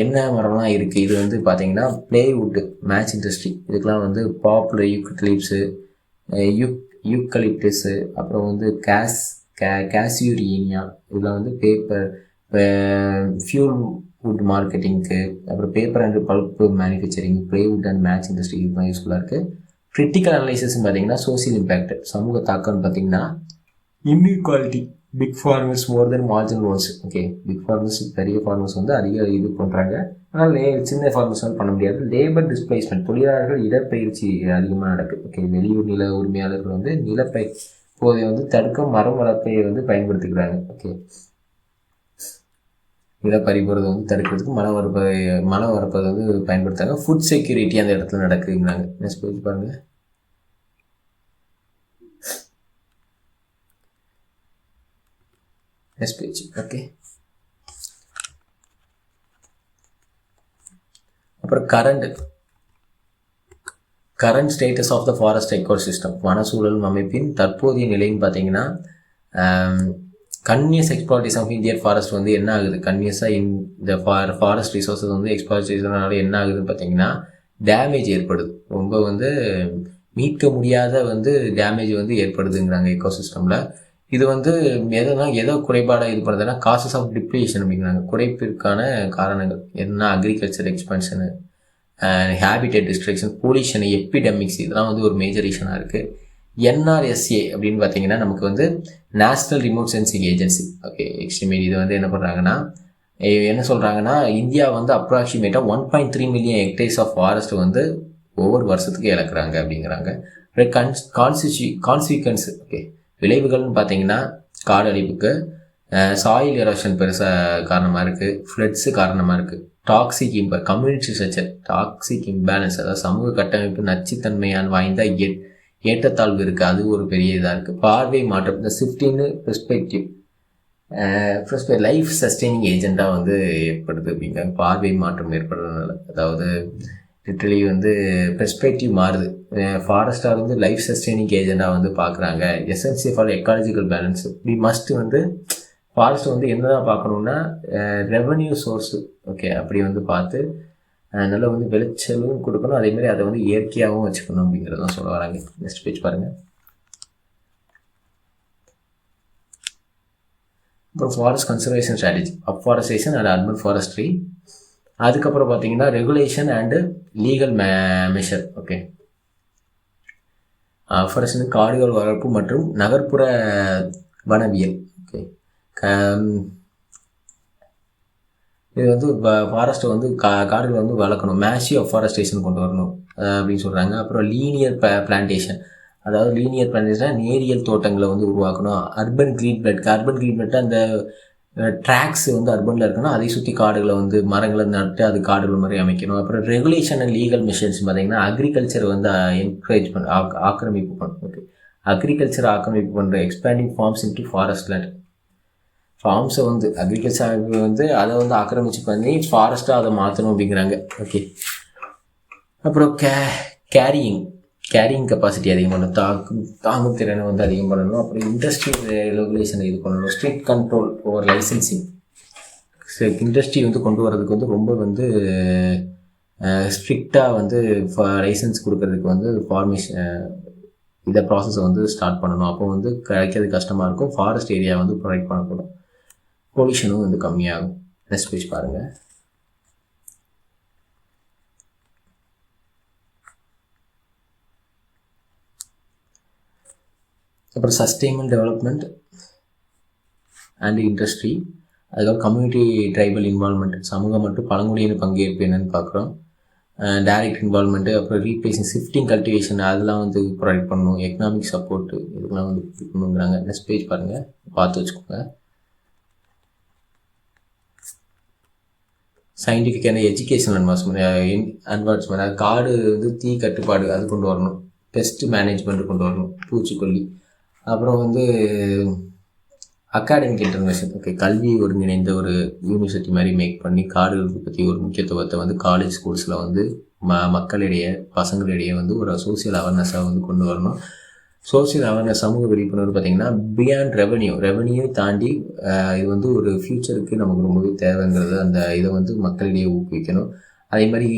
என்ன மரம்லாம் இருக்குது இது வந்து பார்த்தீங்கன்னா ப்ளேவுட்டு, மேட்ச் இண்டஸ்ட்ரி இதுக்கெலாம் வந்து பாப்புலர் யூக்கலிப்ஸு, யூக்கலிப்டஸு, அப்புறம் வந்து கேசியூரியனியா, இதெல்லாம் வந்து பேப்பர், ஃபியூல் வுட் மார்க்கெட்டிங்க்கு, அப்புறம் paper and bulb manufacturing, plywood and match industry இதுதான் யூஸ்ஃபுல்லாக இருக்குது. கிரிட்டிக்கல் அனலைசிஸ்ன்னு பார்த்தீங்கன்னா சோசியல் இம்பேக்ட், சமூக தாக்கம்னு பார்த்தீங்கன்னா inequality, big farmers more than marginal ones. Okay, big farmers பெரிய ஃபார்மர்ஸ் வந்து அதிக இது பண்ணுறாங்க, ஆனால் சின்ன ஃபார்மர்ஸ் வந்து பண்ண முடியாது. லேபர் டிஸ்பிளேஸ்மெண்ட், தொழிலாளர்கள் இடப்பெயர்ச்சி அதிகமாக நடக்குது. ஓகே, வெளியூர் நில உரிமையாளர்கள் வந்து போதை வந்து தடுக்க மரம் வளர்ப்பை வந்து பயன்படுத்திக்கிறாங்க. ஓகே, நிலப்பறிபோகிறத வந்து தடுக்கிறதுக்கு மரம் வளர்ப்பதை வந்து பயன்படுத்துறாங்க. ஃபுட் செக்யூரிட்டி அந்த இடத்துல நடக்குதுங்கிறாங்க. நெக்ஸ்ட் பேஜ் பாருங்கள். Next page. ஓகே, அப்புறம் current status of the forest ecosystem, வனசூழல் அமைப்பின் தற்போதைய நிலைன்னு பார்த்தீங்கன்னா கன்னியஸ் எக்ஸ்ப்ளாய்டேஷன் ஆஃப் இந்தியன் ஃபாரஸ்ட் வந்து என்ன ஆகுது, கன்னியஸாக இந்த ஃபாரஸ்ட் ரிசோர்ஸஸ் வந்து எக்ஸ்ப்ளாய்டேஷனால என்ன ஆகுதுன்னு பார்த்தீங்கன்னா டேமேஜ் ஏற்படுது, ரொம்ப வந்து மீட்க முடியாத வந்து டேமேஜ் வந்து ஏற்படுதுங்கிறாங்க எக்கோசிஸ்டமில். இது வந்து எதோ குறைபாடாக இது பண்ணுறதுன்னா காசஸ் ஆஃப் டிப்ளேஷன் அப்படிங்கிறாங்க. குறைப்பிற்கான காரணங்கள் என்ன, அக்ரிகல்ச்சர் எக்ஸ்பென்ஷனு, ஹேபிடேட் டிஸ்ட்ரக்ஷன், பொல்யூஷன், எபிடெமிக்ஸ், இதெல்லாம் வந்து ஒரு மேஜர் ரீசனாக இருக்குது. NRSA அப்படின்னு பார்த்தீங்கன்னா நமக்கு வந்து national remote sensing agency. Okay, estimated இது வந்து என்ன பண்ணுறாங்கன்னா இந்தியா வந்து அப்ராக்சிமேட்டாக 1.3 மில்லியன் ஹெக்டேர்ஸ் ஆஃப் ஃபாரஸ்ட் வந்து ஒவ்வொரு வருஷத்துக்கு இழக்கிறாங்க அப்படிங்கிறாங்க. கான்சிக்வன்ஸ், ஓகே, விளைவுகள்னு பார்த்தீங்கன்னா காடு அழிப்புக்கு, சாயில் எரோஷன் பெருசாக காரணமாக இருக்குது, ஃப்ளட்ஸு காரணமாக இருக்குது, கம்யூனிட்டி ஸ்ட்ரக்சர் டாக்ஸிக் இம்பேலன்ஸ், அதாவது சமூக கட்டமைப்பு நச்சுத்தன்மையான வாய்ந்த ஏற்றத்தாழ்வு இருக்குது, அது ஒரு பெரிய இதாக இருக்குது. பார்வை மாற்றம், இந்த ஷிஃப்டின்னு பெர்ஸ்பெக்டிவ் லைஃப் சஸ்டெய்னிங் ஏஜெண்டாக வந்து ஏற்படுது அப்படிங்கிறாங்க. பார்வை மாற்றம் ஏற்படுறதுனால, அதாவது லிட்டரலி வந்து பெர்ஸ்பெக்டிவ் மாறுது. ஃபாரஸ்டாக வந்து லைஃப் சஸ்டெய்னிங் ஏஜெண்டாக வந்து பார்க்குறாங்க. Essential for ecological balance, we must வந்து ஃபாரஸ்ட் வந்து என்னதான் பார்க்கணுன்னா ரெவன்யூ சோர்ஸு. ஓகே, அப்படி வந்து பார்த்து நல்லா வந்து விளைச்சலும் கொடுக்கணும், அதேமாதிரி அதை வந்து இயற்கையாகவும் வச்சுக்கணும் அப்படிங்கிறதான் சொல்ல வராங்க. நெக்ஸ்ட் பேஜ் பாருங்கள். அப்புறம் forest conservation strategy, afforestation and urban forestry. அதுக்கப்புறம் பார்த்தீங்கன்னா regulation and legal measure. Okay, forest காடுகள் வளர்ப்பு மற்றும் நகர்ப்புற வனவியல். ஓகே, இது வந்து ஃபாரஸ்ட்டை வந்து காடுகளை வந்து வளர்க்கணும், மேசிவ் அஃபாரஸ்டேஷன் கொண்டு வரணும் அப்படின்னு சொல்கிறாங்க. அப்புறம் லீனியர் பிளான்டேஷன், அதாவது லீனியர் பிளான்டேஷன் நேரியல் தோட்டங்களை வந்து உருவாக்கணும். அர்பன் க்ரீன் பெல்ட் அந்த ட்ராக்ஸ் வந்து அர்பனில் இருக்கணும், அதை சுற்றி காடுகளை வந்து மரங்களை நட்டு அது காடுகள் மாதிரி அமைக்கணும். அப்புறம் ரெகுலேஷன் அண்ட் லீகல் மெஷர்ஸ் பார்த்தீங்கன்னா அக்ரிகல்ச்சர் வந்து என்கரேஜ் ஆக்கிரமிப்பு பண்ணும். ஓகே, அக்ரிகல்ச்சர் ஆக்கிரமிப்பு பண்ணுற expanding farms into forest land, ஃபார்ம்ஸை வந்து அக்ரிகல்ச்சர் வந்து அதை வந்து ஆக்கிரமிச்சு பண்ணி ஃபாரஸ்ட்டாக அதை மாற்றணும் அப்படிங்கிறாங்க. ஓகே, அப்புறம் கேரியிங் கெப்பாசிட்டி அதிகம் பண்ணணும், தாங்கும் திறனை வந்து அதிகம் பண்ணணும். அப்புறம் இண்டஸ்ட்ரியல் ரெகுலேஷனை இது பண்ணணும், strict control over licensing. Industry வந்து கொண்டு வரதுக்கு வந்து ரொம்ப வந்து ஸ்ட்ரிக்டாக வந்து லைசன்ஸ் கொடுக்கறதுக்கு வந்து இதை ப்ராசஸை வந்து ஸ்டார்ட் பண்ணணும். அப்போ வந்து கிடைக்கிறது கஷ்டமாக இருக்கும், ஃபாரஸ்ட் ஏரியா வந்து ப்ரொவைட் பண்ணக்கூடும், பொல்யூஷனும் வந்து கம்மியாகும். நெக்ஸ்ட் பேஜ் பாருங்கள். அப்புறம் சஸ்டைனபிள் டெவலப்மெண்ட் அண்ட் இண்டஸ்ட்ரி, அதுக்கப்புறம் கம்யூனிட்டி ட்ரைபல் இன்வால்மெண்ட், சமூகம் மற்றும் பழங்குடியின பங்கேற்பு என்னென்னு பார்க்குறோம். டைரக்ட் இன்வால்மெண்ட்டு, அப்புறம் ரீப்ளேசிங் ஷிஃப்டிங் கல்டிவேஷன் அதெல்லாம் வந்து ப்ரொவைட் பண்ணணும். எக்கனாமிக் சப்போர்ட்டு இதுக்கெல்லாம் வந்து பண்ணணுங்கிறாங்க. நெக்ஸ்ட் பேஜ் பாருங்கள், பார்த்து வச்சுக்கோங்க. சயின்டிஃபிக் அண்ட் எஜுகேஷனல் அட்வான்ஸ்மெண்ட், காடு வந்து தீ கட்டுப்பாடு அது கொண்டு வரணும், பெஸ்ட் மேனேஜ்மெண்ட் கொண்டு வரணும், பூச்சிக்கொல்லி. அப்புறம் வந்து அகாடமிக் இன்டர்வென்ஷன். ஓகே, கல்வி ஒருங்கிணைந்த ஒரு யூனிவர்சிட்டி மாதிரி மேக் பண்ணி காடுகளுக்கு பற்றி ஒரு முக்கியத்துவத்தை வந்து காலேஜ் ஸ்கூல்ஸில் வந்து மக்களிடையே பசங்களிடையே வந்து ஒரு சோசியல் அவேர்னஸாக வந்து கொண்டு வரணும். சோசியல் அவேர்னஸ் சமூக விழிப்புணர்வு பார்த்திங்கன்னா பியாண்ட் ரெவன்யூ தாண்டி இது வந்து ஒரு ஃப்யூச்சருக்கு நமக்கு ரொம்பவே தேவைங்கிறது அந்த இதை வந்து மக்களிடையே ஊக்குவிக்கணும். அதே மாதிரி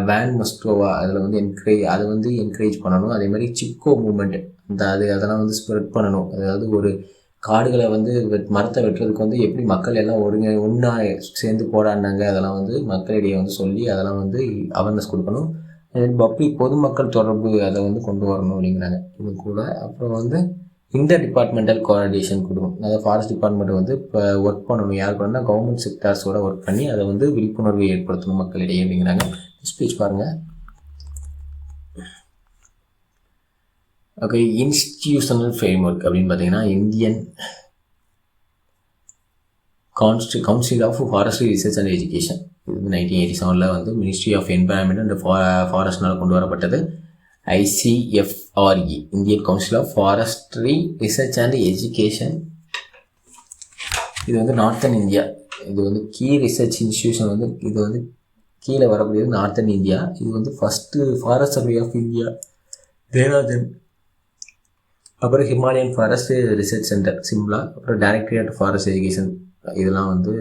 வேன் மஸ்ட்ரோவா அதில் வந்து அதை வந்து என்கரேஜ் பண்ணணும். அதே மாதிரி சிப்கோ மூமெண்ட் அதெல்லாம் வந்து ஸ்ப்ரெட் பண்ணணும். அதாவது ஒரு காடுகளை வந்து மரத்தை வெட்டுறதுக்கு வந்து எப்படி மக்கள் எல்லாம் ஒன்றா சேர்ந்து போராடினாங்க, அதெல்லாம் வந்து மக்களிடையே வந்து சொல்லி அதெல்லாம் வந்து அவேர்னஸ் கொடுக்கணும். பப்ளிக் பொதுமக்கள் தொடர்பு அதை வந்து கொண்டு வரணும் அப்படிங்கிறாங்க. இது கூட அப்புறம் வந்து இன்டர் டிபார்ட்மெண்டல் கோஆர்டினேஷன் கொடுக்கணும். அதாவது ஃபாரஸ்ட் டிபார்ட்மெண்ட் வந்து இப்போ ஒர்க் பண்ணணும். யார் பண்ணால் கவர்மெண்ட் செக்டார்ஸோட ஒர்க் பண்ணி அதை வந்து விழிப்புணர்வு ஏற்படுத்தணும் மக்களிடையே அப்படிங்கிறாங்க. ஸ்பீச் பாருங்கள். ஓகே, இன்ஸ்டிடியூஷனல் ஃப்ரேம்வொர்க் அப்படின்னு பார்த்தீங்கன்னா Indian council of forestry research and education. இது 1987 வந்து மினிஸ்ட்ரி ஆஃப் என்வரான்மெண்ட் அண்ட் ஃபாரஸ்ட்னால் கொண்டு வரப்பட்டது. ICFRE Indian council of forestry research and education. இது வந்து நார்த்தன் இந்தியா. இது வந்து கீ ரிசர்ச் இன்ஸ்டிடியூஷன் வந்து இது வந்து கீழே வரக்கூடியது நார்த்தன் இந்தியா. இது வந்து first forest survey of India Dehradun, அப்புறம் Himalayan forest research centre Shimla, அப்புறம் டைரக்டரேட் ஃபாரஸ்ட் எஜுகேஷன். இதெல்லாம் வந்து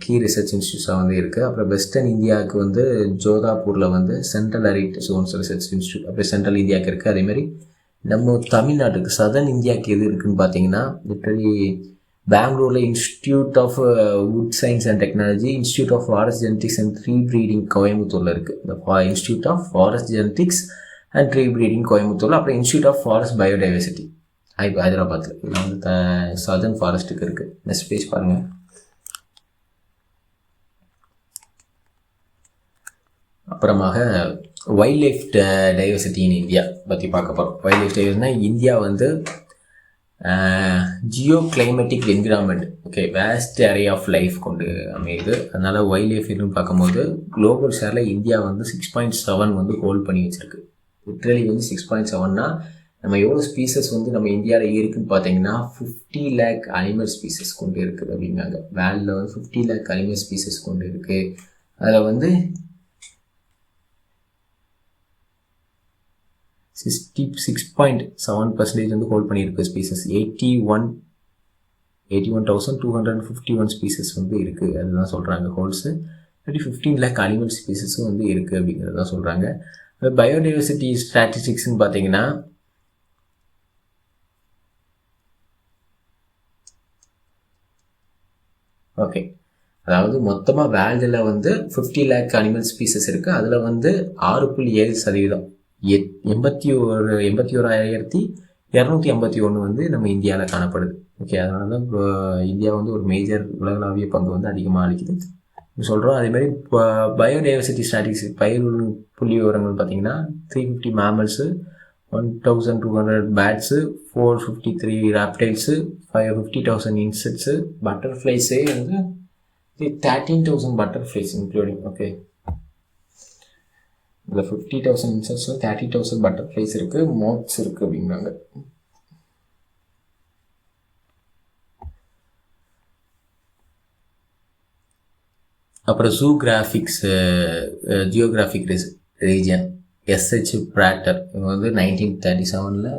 கீ ரிசர்ச் இன்ஸ்டியூட்ஸாக வந்து இருக்குது. அப்புறம் வெஸ்டர்ன் இந்தியாவுக்கு வந்து ஜோதாப்பூரில் வந்து சென்ட்ரல் அரிட் ஜோன்ஸ் ரிசர்ச் இன்ஸ்டியூட், அப்புறம் சென்ட்ரல் இந்தியாவுக்கு இருக்குது. அதேமாதிரி நம்ம தமிழ்நாட்டுக்கு சதர்ன் இந்தியாவுக்கு எது இருக்குதுன்னு பார்த்தீங்கன்னா லிட்டரலி பெங்களூரில் institute of wood science and technology, institute of forest genetics and tree breeding கோயம்புத்தூரில் இருக்குது. இந்த institute of forest genetics and tree breeding கோயம்புத்தூரில், அப்புறம் இன்ஸ்டியூட் ஆஃப் ஃபாரஸ்ட் பயோடைவர்சிட்டி ஹைதராபாத்தில். இதெல்லாம் வந்து சதர்ன் ஃபாரஸ்ட்டுக்கு இருக்குது. நெக்ஸ்ட் பேஜ் பாருங்கள். அப்புறமாக wildlife diversity in India பற்றி பார்க்க போகிறோம். வைல்ட் லைஃப் டைவர்சிட்டினா இந்தியா வந்து geoclimatic environment, okay, vast area of life கொண்டு அமையுது. அதனால் வைல்ட் லைஃப்னு பார்க்கும்போது குளோபல் ஷேரில் இந்தியா வந்து 6.7 வந்து ஹோல்ட் பண்ணி வச்சுருக்கு. லிட்ரலி வந்து 6.7னா நம்ம எவ்வளோ ஸ்பீசஸ் வந்து நம்ம இந்தியாவில் இருக்குதுன்னு பார்த்தீங்கன்னா 50 lakh அனிமல் ஸ்பீசஸ் கொண்டு இருக்குது அப்படிங்காங்க. வேர்ல்டில் வந்து 50 lakh அனிமல் ஸ்பீசஸ் கொண்டு இருக்குது. அதில் வந்து 66.7% வந்து ஹோல்ட் பண்ணியிருக்கு ஸ்பீசஸ். 81,251 ஸ்பீசஸ் வந்து இருக்குது. அதுதான் சொல்கிறாங்க ஹோல்ஸு. 15 lakh அனிமல் ஸ்பீசஸும் வந்து இருக்குது அப்படிங்கிறது தான் சொல்கிறாங்க. பயோடைவர்சிட்டி ஸ்டாட்டிஸ்டிக்ஸ்ன்னு பார்த்தீங்கன்னா ஓகே, அதாவது மொத்தமாக வேர்ல்டில் வந்து 50 lakh அனிமல் ஸ்பீசஸ் இருக்குது. அதில் வந்து 6.7%, 81,251 வந்து நம்ம இந்தியாவில் காணப்படுது. ஓகே, அதனால தான் இந்தியா வந்து ஒரு மேஜர் உலகளாவிய பங்கு வந்து அதிகமாக அளிக்குது சொல்கிறோம். அதேமாதிரி பயோடைவர்சிட்டி ஸ்டாட்டிஸ்டிக்ஸ் பயிர் புள்ளி விவரங்கள் பார்த்தீங்கன்னா 350 மேமல்ஸு, 1,200 பேட்ஸு, 453 ராப்டைல்ஸு, 50,000 இன்செக்ட்ஸு, பட்டர்ஃப்ளைஸே வந்து 13,000 பட்டர்ஃப்ளைஸ் இன்க்ளூடிங். ஓகே, இதில் 50,000 இன்செக்ட்ஸில் 30,000 பட்டர்ஃப்ளைஸ் இருக்குது, மோத்ஸ் இருக்குது அப்படிங்கிறாங்க. அப்புறம் ஜியோகிராஃபிக் ரீஜன் SH பிராட்டர், இவங்க வந்து 1937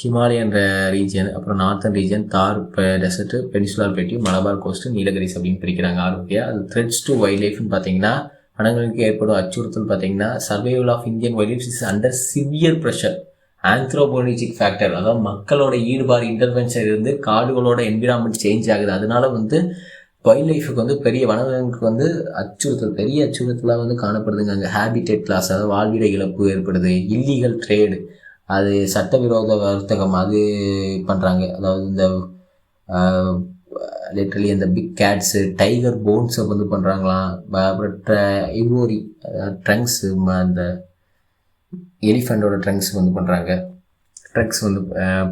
ஹிமாலயன் ரீஜன், அப்புறம் நார்த்தன் ரீஜன், தார் dessert, peninsular பிளேட்டியூ, Malabar ghost, Nilgiris அப்படின்னு பிரிக்கிறாங்க. ஆரோக்கியம் அது த்ரெட்ஸ் டு வைல்ட் லைஃப்னு பார்த்தீங்கன்னா வனங்களுக்கு ஏற்படும் அச்சுறுத்தல் பார்த்தீங்கன்னா survival of Indian wild life is under severe pressure. Anthropogenic factor, அதாவது மக்களோட ஈடுபாடு இன்டர்வென்ஷன் இருந்து காடுகளோட என்விரான்மெண்ட் சேஞ்ச் ஆகுது. அதனால வந்து வைல்ட் லைஃபுக்கு வந்து பெரிய வனங்களுக்கு வந்து பெரிய அச்சுறுத்தலாக வந்து காணப்படுதுங்க. அங்கே ஹேபிடேட் லாஸ், அதாவது வாழ்விட இழப்பு ஏற்படுது. இல்லீகல் ட்ரேடு, அது சட்டவிரோத வர்த்தகம் அது பண்ணுறாங்க. அதாவது இந்த லிட்ரலி அந்த பிக் கேட்ஸு, டைகர் போன்ஸை வந்து பண்ணுறாங்களாம். அப்புறம் இவோரி ட்ரங்க்ஸு, அந்த எலிஃபெண்டோட ட்ரங்க்ஸ் வந்து பண்ணுறாங்க. ட்ரக்ஸ் வந்து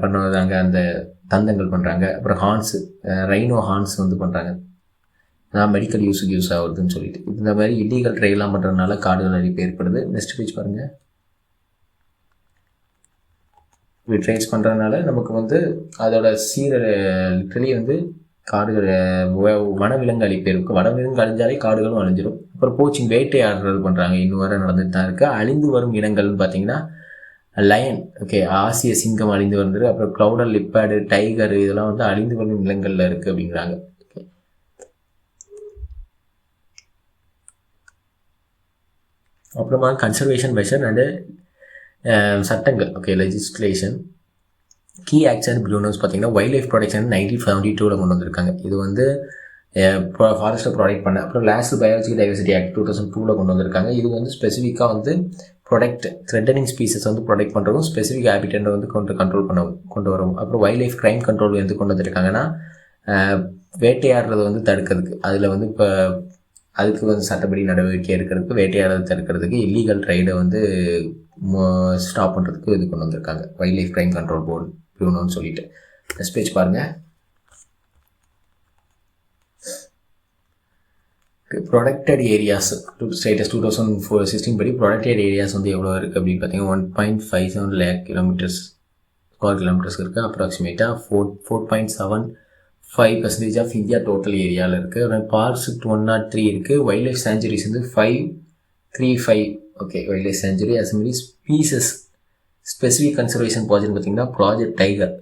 பண்ணுறாங்க, அந்த தந்தங்கள் பண்ணுறாங்க. அப்புறம் ஹார்ன்ஸு, ரைனோ ஹார்ன்ஸ் வந்து பண்ணுறாங்க. நான் மெடிக்கல் யூஸுக்கு யூஸ் ஆகுதுன்னு சொல்லிட்டு இந்த மாதிரி இல்லீகல் ட்ரைலாம் பண்ணுறதுனால காடுகள் அழிப்பு ஏற்படுது. நெக்ஸ்ட் பேஜ் பாருங்கள். இப்படி ட்ரைஸ் பண்ணுறதுனால நமக்கு வந்து அதோட லிட்ரலி வந்து காடுகள் வனவிலங்கு அழிப்பு இருக்கும். வனவிலங்கு அழிஞ்சாலே காடுகளும் அழிஞ்சிடும். அப்புறம் போச்சிங் வேட்டையாடுறது பண்ணுறாங்க, இன்னும் வரை நடந்துட்டு தான் இருக்குது. அழிந்து வரும் இனங்கள்னு பார்த்தீங்கன்னா லயன், ஓகே, ஆசிய சிங்கம் அழிந்து வந்தது. அப்புறம் க்ளவுடர் லிப்பாடு, டைகர், இதெல்லாம் வந்து அழிந்து வரும் நிலங்களில் இருக்குது அப்படிங்கிறாங்க. அப்புறமா கன்சர்வேஷன் மெஷர் அண்டு சட்டங்கள், okay, legislation. Key acts and ப்ளூனோஸ் பார்த்தீங்கன்னா வைல்ட் லைஃப் ப்ரொடெக்ஷன் 1972 கொண்டு வந்திருக்காங்க. இது வந்து ஃபாரஸ்ட்டை ப்ரொடெக்ட் பண்ண. அப்புறம் நேஷனல் பயாலஜிக்கல் டைவர்சிட்டி ஆக்ட் 2002 கொண்டு வந்திருக்காங்க. இது வந்து ஸ்பெசிஃபிக்காக வந்து த்ரெட்டனிங் ஸ்பீசஸ் வந்து ப்ரொடெக்ட் பண்ணுறதும் ஸ்பெசிஃபிக் ஹேபிட்டை வந்து கண்ட்ரோல் கொண்டு வரும். அப்புறம் வைல்ட் லைஃப் க்ரைம் கண்ட்ரோல் வந்து கொண்டு வந்திருக்காங்கன்னா வேட்டையாடுறது வந்து தடுக்கிறதுக்கு, அதில் வந்து இப்போ அதுக்கு வந்து சட்டப்படி நடவடிக்கை எடுக்கிறதுக்கு, வேட்டையாடுறதை தடுக்கிறதுக்கு, இல்லீகல் ட்ரைடை வந்து ஸ்டாப் பண்ணுறதுக்கு இது கொண்டு வந்திருக்காங்க wildlife crime control board ப்ளூனோன்னு சொல்லிட்டு. நெக்ஸ்ட் பேஜ் பாருங்கள். ப்ரொடெக்டட் ஏரியாஸ் ஸ்டேட்டஸ் 2016 படி ப்ரொடெக்டட் ஏரியாஸ் வந்து எவ்வளோ இருக்குது அப்படின்னு பார்த்தீங்கன்னா 1.57 lakh ஸ்கொயர் கிலோமீட்டர்ஸ் இருக்குது. அப்ராக்சிமேட்டாக 4.75% ஆஃப் இந்தியா டோட்டல் ஏரியாவில் இருக்குது. அப்புறம் பார்க்ஸ் 103 இருக்குது. வைல்ட் லைஃப் சேஞ்சுரிஸ் வந்து 535, ஓகே, வைல்ட் லைஃப் சேஞ்சுரி. அதுமாதிரி ஸ்பீசஸ் ஸ்பெசிஃபிக் கன்சர்வேஷன் ப்ராஜெக்ட் பார்த்தீங்கன்னா ப்ராஜெக்ட் டைகர்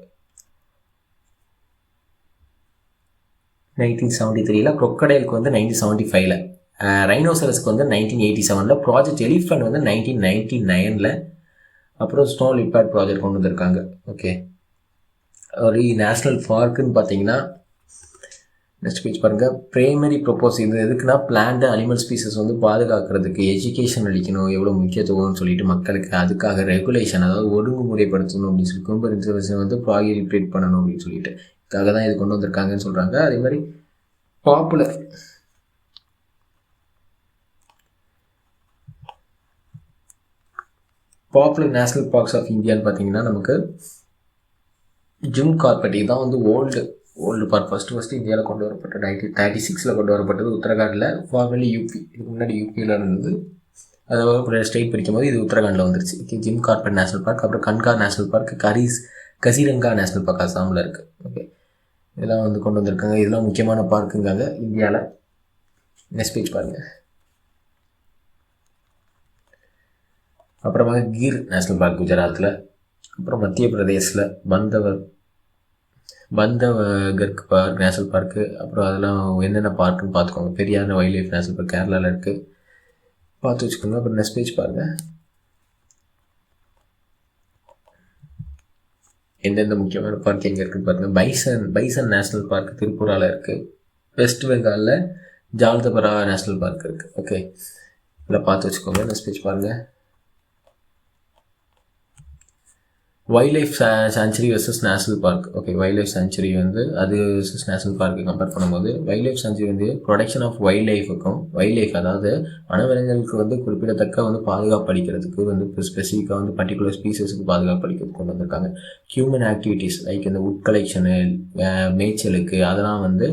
1973, க்ரொக்கடைலுக்கு வந்து 1975, ரைனோசரஸ்க்கு வந்து 1987, ப்ராஜெக்ட் எலிஃபண்ட் வந்து 1999, அப்புறம் ஸ்னோ லிப்பார்ட் ப்ராஜெக்ட் கொண்டு வந்திருக்காங்க. ஓகே, ஒரு நேஷ்னல் பார்க்குன்னு பார்த்தீங்கன்னா நெக்ஸ்ட் பேஜ் பாருங்கள். பிரைமரி ப்ரொப்போஸ் இது எதுக்குன்னா பிளான்ட் அனிமல் ஸ்பீசஸ் வந்து பாதுகாக்கிறதுக்கு, எஜுகேஷன் அளிக்கணும் எவ்வளோ முக்கியத்துவம்னு சொல்லிட்டு மக்களுக்கு, அதுக்காக ரெகுலேஷன், அதாவது ஒழுங்குமுறைப்படுத்தணும் அப்படின்னு சொல்லி கும்பரிசன் வந்து ப்ராகிரிப்ரேட் பண்ணணும் அப்படின்னு சொல்லிட்டு அதுக்காக தான் இது கொண்டு வந்திருக்காங்கன்னு சொல்கிறாங்க. அதே மாதிரி பாப்புலர் நேஷ்னல் பார்க்ஸ் ஆஃப் இந்தியான்னு பார்த்தீங்கன்னா நமக்கு ஜிம் கார்பெட் தான் வந்து ஓல்டு பார்க். ஃபஸ்ட்டு இந்தியாவில் கொண்டு வரப்பட்டது 1936 கொண்டு வரப்பட்டது உத்தரகாண்டில், ஃபார்மலி யூபி. இதுக்கு முன்னாடி யூபியில் இருந்தது. அதாவது ஸ்டேட் பிரிக்கும் போது இது உத்தரகாண்டில் வந்துருச்சு. Okay, Jim Corbett National Park. அப்புறம் Kanha National Park, Kaziranga National Park அசாமில் இருக்குது. ஓகே, இதெல்லாம் வந்து கொண்டு வந்திருக்காங்க. இதெல்லாம் முக்கியமான பார்க்குங்காங்க இந்தியாவில். நெக்ஸ்ட் பேஜ் பாருங்கள். அப்புறமா கீர் நேஷ்னல் பார்க் குஜராத்தில். அப்புறம் மத்திய பிரதேசில் பந்தவகர்க் பார்க் நேஷ்னல் பார்க்கு. அப்புறம் அதெல்லாம் என்னென்ன பார்க்குன்னு பார்த்துக்கோங்க. Periyar wild life national park கேரளாவில் இருக்குது, பார்த்து வச்சுக்கோங்க. அப்புறம் நெக்ஸ்ட் பேஜ் பாருங்கள். எந்தெந்த முக்கியமான பார்க் எங்கே இருக்குன்னு பாருங்கள். பைசன் நேஷ்னல் பார்க் திருப்பூராவில் இருக்குது. வெஸ்ட் பெங்காலில் ஜால்தபரா நேஷ்னல் பார்க் இருக்குது. ஓகே, இதில் பார்த்து வச்சுக்கோங்க. நெக்ஸ்ட் பேஜ் பாருங்கள். Wild life sanctuary versus national park. Okay, wild life sanctuary வந்து அது வெர்சஸ் நேஷனல் பார்க்கு கம்பேர் பண்ணும்போது வைல்ட் லைஃப் சாங்சுரி வந்து ப்ரொடெக்ஷன் ஆஃப் வைல்ட் லைஃப் அதாவது வனவிலங்குகளுக்கு வந்து குறிப்பிடத்தக்க வந்து பாதுகாப்பு அளிக்கிறதுக்கு வந்து ஸ்பெசிஃபிக்காக வந்து பர்டிகுலர் ஸ்பீசஸுக்கு பாதுகாப்பு அளிக்கிறதுக்கு கொண்டு வந்திருக்காங்க. ஹியூமன் ஆக்டிவிட்டீஸ் லைக் இந்த உட் கலெக்ஷனு, மேய்ச்சலுக்கு, அதெல்லாம் வந்து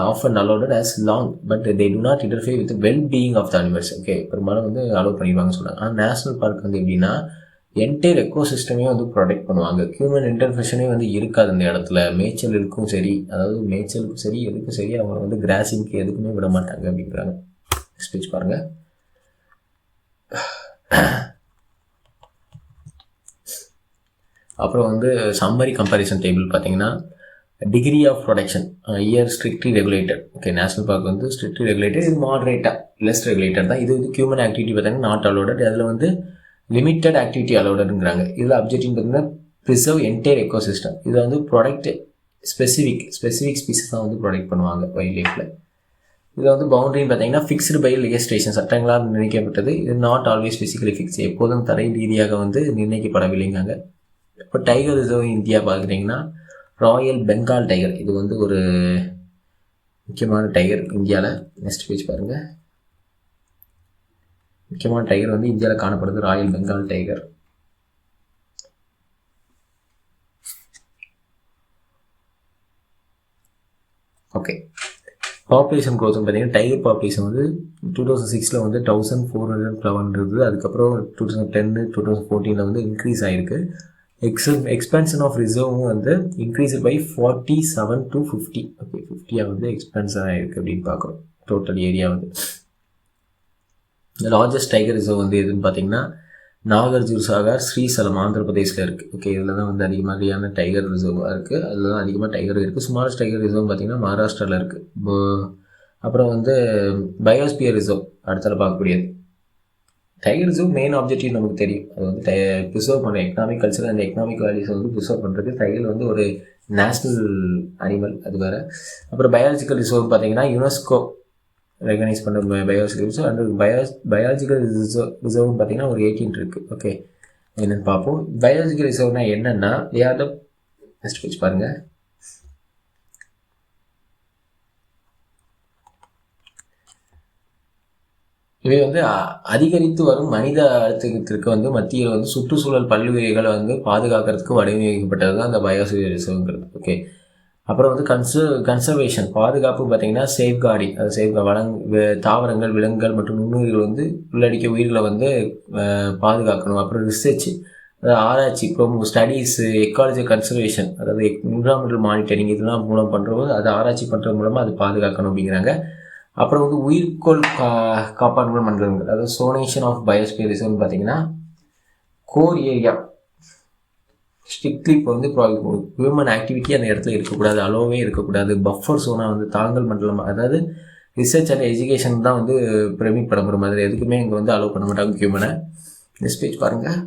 often allowed as long but they do not interfere with the well-being of the animals. Okay, பெரும்பாலும் வந்து அலோவ் பண்ணிடுவாங்கன்னு சொல்கிறாங்க. ஆனால் நேஷனல் பார்க் வந்து எப்படின்னா என்டையர் எக்கோசிஸ்டமே வந்து ப்ரொடெக்ட் பண்ணுவாங்க. ஹியூமன் இன்டர்ஃபெஷனே வந்து இருக்காது அந்த இடத்துல. மேய்ச்சலுக்கும் சரி, அதாவது மேய்ச்சலுக்கும் சரி, எதுக்கும் சரி, அவங்க வந்து கிராசிங்க்கு எதுக்குமே விட மாட்டாங்க அப்படிங்கிறாங்க. ஸ்பீச் பாருங்கள். அப்புறம் வந்து சம்மரி கம்பேரிசன் டேபிள் பார்த்தீங்கன்னா degree of protection year strictly regulated. Okay, national park வந்து ஸ்ட்ரிக்ட்லி ரெகுலேட்டட், இது மாடரேட்டாக லெஸ் ரெகுலேட்டட் தான். இது வந்து ஹியூமன் ஆக்டிவிட்டி பார்த்தீங்கன்னா நாட் அலோடட், அதில் வந்து லிமிட்டட் ஆக்டிவிட்டி அலோடுங்கிறாங்க. இதில் அப்ஜெக்டிவ் பார்த்தீங்கன்னா ப்ரிசர்வ் என்டையர் எக்கோசிஸ்டம். இதை வந்து ப்ரொடெக்ட் ஸ்பெசிஃபிக் ஸ்பீசஸ் தான் வந்து ப்ரொடெக்ட் பண்ணுவாங்க வைல்ட் லைஃப்பில். இதில் வந்து பவுண்டரின்னு பார்த்தீங்கன்னா ஃபிக்ஸ்டு பை லெஜிஸ்லேஷன், சட்டங்களால் நிர்ணயிக்கப்பட்டது. இது நாட் ஆல்வேஸ் ஃபிசிக்கலி ஃபிக்ஸ், எப்போதும் தரை ரீதியாக வந்து நிர்ணயிக்கப்படவில்லைங்காங்க. இப்போ டைகர் ரிசர்வ் இந்தியா பார்க்குறீங்கன்னா ராயல் பெங்கால் டைகர், இது வந்து ஒரு முக்கியமான டைகர் இந்தியாவில். நெக்ஸ்ட் பேஜ் பாருங்கள். முக்கியமான டைகர் வந்து இந்தியாவில் காணப்படுது royal Bengal tiger. Okay, population க்ரோத்னு பார்த்தீங்கன்னா டைகர் பாப்புலேஷன் வந்து 2006 வந்து 1411 இருந்தது. அதுக்கப்புறம் 2010 2014 வந்து இன்க்ரீஸ் ஆகிருக்கு. எக்ஸ்பென்ஷன் ஆஃப் ரிசர்வும் வந்து இன்க்ரீஸ் பை 47 to 50. ஓகே, 50 வந்து எக்ஸ்பென்ஷன் ஆகிருக்கு அப்படின்னு பார்க்குறோம். டோட்டல் ஏரியா வந்து இந்த லார்ஜஸ்ட் டைகர் ரிசர்வ் வந்து எதுன்னு பார்த்தீங்கன்னா நாகார்ஜுன சாகர் ஸ்ரீசலம் ஆந்திர பிரதேசில் இருக்குது. ஓகே, இதில் தான் வந்து அதிகமாதிரியான டைகர் ரிசர்வாக இருக்குது. அதில் தான் அதிகமாக டைகர் இருக்குது. ஸ்மாலஸ்ட் டைகர் ரிசர்வ் பார்த்திங்கன்னா மகாராஷ்டிராவில் இருக்குது. அப்புறம் வந்து பயோஸ்பியர் ரிசர்வ் அடுத்தால பார்க்கக்கூடியது. டைகர் ரிசர்வ் மெயின் ஆப்ஜெக்டிவ் நமக்கு தெரியும். அது வந்து ப்ரிசர்வ் பண்ணுற economic culture and economic values வந்து ப்ரிசர்வ் பண்ணுறது. டைகர் வந்து ஒரு நேஷ்னல் அனிமல், அது வேறு. அப்புறம் பயாலஜிக்கல் ரிசர்வ் பார்த்திங்கன்னா யுனெஸ்கோ ரெகனைஸ் பண்ணுற பயாலஜிக்கல் ரிசர்வ். அண்ட் பயாலஜிக்கல் ரிசர்வ்னு பார்த்தீங்கன்னா ஒரு 18 இருக்குது. ஓகே, என்னென்னு பார்ப்போம். பயாலஜிக்கல் ரிசர்வ்னா என்னென்னா நெக்ஸ்ட் பேஜ் பாருங்கள். இவை வந்து அதிகரித்து வரும் மனித அழுத்தத்திற்கு வந்து மத்தியில் வந்து சுற்றுச்சூழல் பல்லுயிர்களை வந்து பாதுகாக்கிறதுக்கு வடிவமைக்கப்பட்டது தான் அந்த பயோஸ்பியர் ரிசர்வ்ங்கிறது. ஓகே, அப்புறம் வந்து கன்சர்வேஷன் பாதுகாப்பு பார்த்தீங்கன்னா சேஃப்கார்டிங், அது தாவரங்கள், விலங்குகள் மற்றும் நுண்ணுயிர்கள் வந்து உள்ளடக்கிய உயிர்களை வந்து பாதுகாக்கணும். அப்புறம் ரிசர்ச், ஆராய்ச்சி, ஸ்டடீஸு, எக்காலஜி கன்சர்வேஷன், அதாவது என்விரான்மெண்டல் மானிட்டரிங், இதெல்லாம் மூலம் பண்ணுறபோது அது ஆராய்ச்சி பண்ணுறது மூலமாக அது பாதுகாக்கணும் அப்படிங்கிறாங்க. அப்புறம் வந்து உயிர்கோள் காப்பாற்று மண்டலங்கள், அதாவது சோனேஷன் ஆஃப் பயோஸ்பியர் ரிசர்வ்னு பார்த்தீங்கன்னா கோர் ஏரியா ஸ்ட்ரிக்ட்லி இப்போ வந்து ஹியூமன் ஆக்டிவிட்டி அந்த இடத்துல இருக்கக்கூடாது, அலோவே இருக்கக்கூடாது. பஃபர் சோனாக வந்து தாங்கல் மண்டலம், அதாவது ரிசர்ச் அண்ட் எஜுகேஷன் தான் வந்து பெர்மிட் பண்ண போகிற மாதிரி, எதுக்குமே இங்கே வந்து அலோவ் பண்ண மாட்டாங்க ஹியூமனை. நெக்ஸ்ட் பேஜ் பாருங்கள்.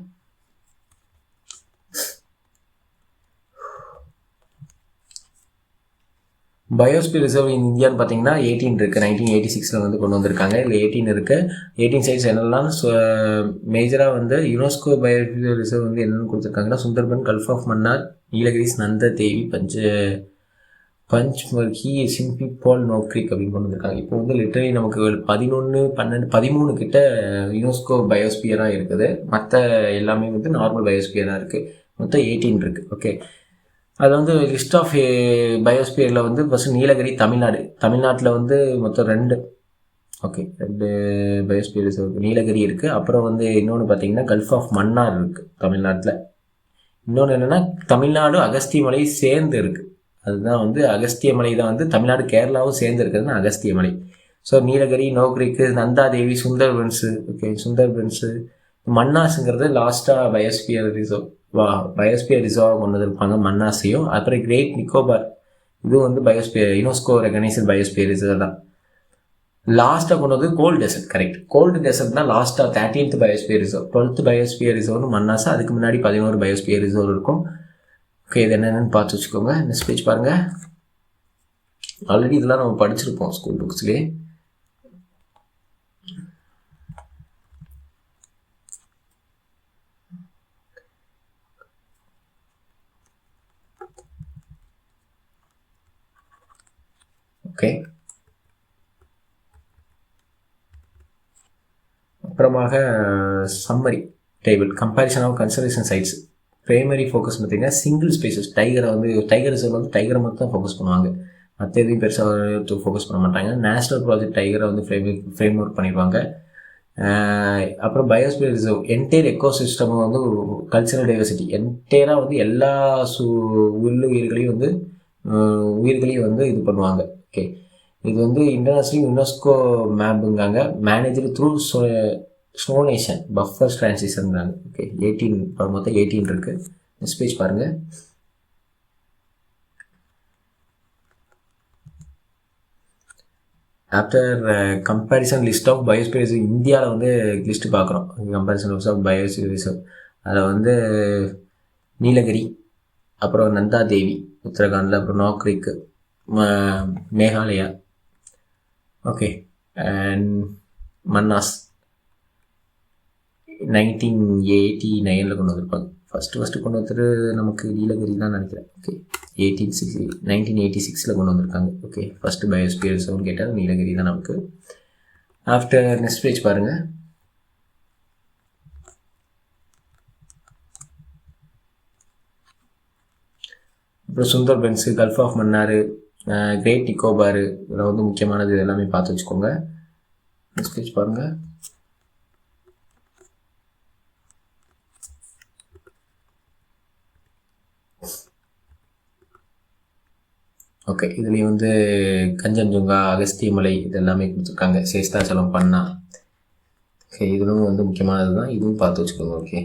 பயோஸ்பியர் ரிசர்வ் இன் இந்தியான்னு பார்த்தீங்கன்னா 18 இருக்குது. 1986 வந்து கொண்டு வந்திருக்காங்க. இல்லை 18 இருக்குது. 18 சைட்ஸ் என்னெல்லாம் மேஜராக வந்து யுனெஸ்கோ பயோஸ்பியர் ரிசர்வ் வந்து என்னென்னு கொடுத்துருக்காங்கன்னா சுந்தர்பன், கல்ஃப் ஆஃப் மன்னார், நீலகிரிஸ், நந்த தேவி, பஞ்ச்மர்கி, சிம்பி, பால், நோக்ரிக் அப்படின்னு கொண்டு வந்திருக்காங்க. இப்போ வந்து லிட்டரலி நமக்கு 11, 12, 13 கிட்ட யுனெஸ்கோ பயோஸ்பியராக இருக்குது. மற்ற எல்லாமே வந்து நார்மல் பயோஸ்பியராக இருக்குது. மொத்தம் 18 இருக்குது. ஓகே, அது வந்து லிஸ்ட் ஆஃப் பயோஸ்பியரில் வந்து ஃபஸ்ட்டு நீலகிரி, தமிழ்நாட்டில் வந்து மொத்தம் 2 பயோஸ்பியர் ரிசர்வ் நீலகிரி இருக்குது. அப்புறம் வந்து இன்னொன்று பார்த்தீங்கன்னா கல்ஃப் ஆஃப் மன்னார் இருக்குது தமிழ்நாட்டில். இன்னொன்று என்னென்னா தமிழ்நாடு அகஸ்தியமலை சேர்ந்து இருக்குது. அதுதான் வந்து அகஸ்தியமலை தான் வந்து தமிழ்நாடு கேரளாவும் சேர்ந்து இருக்கிறதுனா அகஸ்தியமலை. ஸோ நீலகிரி, நோக்ரிக்கு, நந்தாதேவி, சுந்தர்பன்ஸு, மன்னாஸுங்கிறது லாஸ்ட்டாக பயோஸ்பியர் ரிசர்வ் கொண்டு வந்திருப்பாங்க மன்னாஸையும். அப்புறம் கிரேட் நிக்கோபார், இதுவும் வந்து யுனெஸ்கோ ரெகனைஸ்டு பயோஸ்பியர் ரிசர்வ் தான். லாஸ்ட்டாக கொண்டு வந்து cold desert, correct, cold desert தான் லாஸ்ட்டாக 13th biosphere reserve. 12th biosphere ரிசர்வ்னு மன்னாஸ். அதுக்கு முன்னாடி 11 பயோஸ்பியர் ரிசர்வ் இருக்கும். ஓகே, இது என்னென்னு பார்த்து வச்சுக்கோங்க. நெக்ஸ்ட் பேஜ் பாருங்கள். ஆல்ரெடி இதெல்லாம் நம்ம படிச்சிருப்போம் ஸ்கூல் புக்ஸ்லேயே. ஓகே, அப்புறமாக summary table, comparison of conservation sites. Primary focus பார்த்தீங்கன்னா சிங்கிள் ஸ்பேசஸ். டைகரை வந்து டைகர் ரிசர்வ் வந்து டைகரை மட்டும் தான் ஃபோக்கஸ் பண்ணுவாங்க, மற்ற எதையும் பெருசாக ஃபோக்கஸ் பண்ண மாட்டாங்க. நேஷ்னல் ப்ராஜெக்ட் டைகரை வந்து ஃப்ரேம் ஒர்க் பண்ணிடுவாங்க. அப்புறம் பயோஸ்பியர் ரிசர்வ் என்டையர் எக்கோசிஸ்டம் வந்து கல்ச்சரல் டைவர்சிட்டி, என்டையராக வந்து எல்லா உயிர்களையும் வந்து இது பண்ணுவாங்க. ஓகே, இது வந்து இன்டர்நேஷ்னல் யுனெஸ்கோ மேப்புங்காங்க. மேனேஜர் த்ரூ சோனேஷன் பஃபர்ஸ் டிரான்சிஷன்ங்காங்க. ஓகே, 18 மொத்தம் 18 இருக்குது. நெக்ஸ்ட் பேஜ் பாருங்கள். After comparison list of biosphere reserve, இந்தியாவில் வந்து லிஸ்ட்டு பார்க்குறோம். Comparison list of biosphere reserve, அதில் வந்து நீலகிரி, அப்புறம் நந்தாதேவி உத்தரகாண்டில், அப்புறம் நோக்ரிக்கு மேகாலயா, ஓகே, அண்ட் மன்னாஸ் 1989 கொண்டு வந்திருப்பாங்க. ஃபஸ்ட்டு கொண்டு வந்துட்டு நமக்கு நீலகிரி தான் நினைக்கிறேன். ஓகே, 1986 கொண்டு வந்திருக்காங்க. ஓகே, ஃபஸ்ட்டு பயோஸ்பியர் ரிசர்வ்னு கேட்டால் நீலகிரி தான் நமக்கு. ஆஃப்டர் நெக்ஸ்ட் பேஜ் பாருங்கள். அப்புறம் Sundarbans, Gulf of Mannar, Great Nicobar, இதெல்லாம் வந்து முக்கியமானது. இது எல்லாமே பார்த்து வச்சுக்கோங்க. நெக்ஸ்ட் பேஜ் பாருங்கள். ஓகே, இதுலேயும் வந்து கஞ்சன்ஜுங்கா, அகஸ்தியமலை இது எல்லாமே கொடுத்துருக்காங்க. சேஸ்தாச்சலம், பண்ணா, ஓகே, இதுவும் வந்து முக்கியமானது தான், இதுவும் பார்த்து வச்சுக்கோங்க. ஓகே,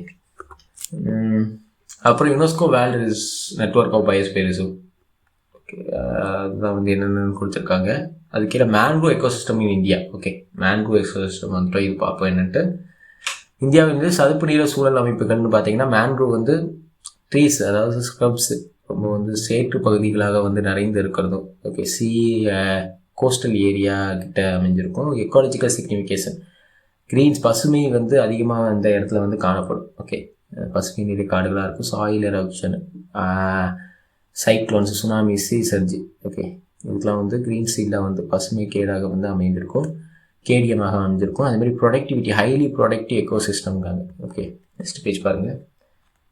அப்புறம் UNESCO world network of biosphere reserve. Okay, அதுதான் வந்து என்னென்னு கொடுத்துருக்காங்க. அது கீழே mangrove ecosystem in India. Okay, mangrove ecosystem வந்துட்டு இது பார்ப்போம் என்னென்ட்டு. இந்தியாவில் வந்து சதுப்பு நீர சூழல் அமைப்புகள்னு பார்த்தீங்கன்னா மேன்க்ரோ வந்து ட்ரீஸ், அதாவது ஸ்க்ரப்ஸ், ரொம்ப வந்து சேற்று பகுதிகளாக வந்து நிறைந்து இருக்கிறதும். ஓகே, கோஸ்டல் ஏரியா கிட்ட அமைஞ்சிருக்கும். எக்காலஜிக்கல் சிக்னிஃபிகேஷன், க்ரீன்ஸ், பசுமை வந்து அதிகமாக இந்த இடத்துல வந்து காணப்படும். ஓகே, பசுமை நீர் காடுகளாக இருக்கும். Soil erosion, cyclones, tsunami, surge. Okay, இதுக்கெலாம் வந்து க்ரீன் சீல்டாக வந்து பசுமை கேடாக வந்து அமைந்திருக்கும், கேடியமாக அமைஞ்சிருக்கும். அதேமாதிரி ப்ரொடக்டிவிட்டி, ஹைலி ப்ரொடக்டிவ் எக்கோசிஸ்டம்காங்க. ஓகே, நெக்ஸ்ட் பேஜ் பாருங்கள்.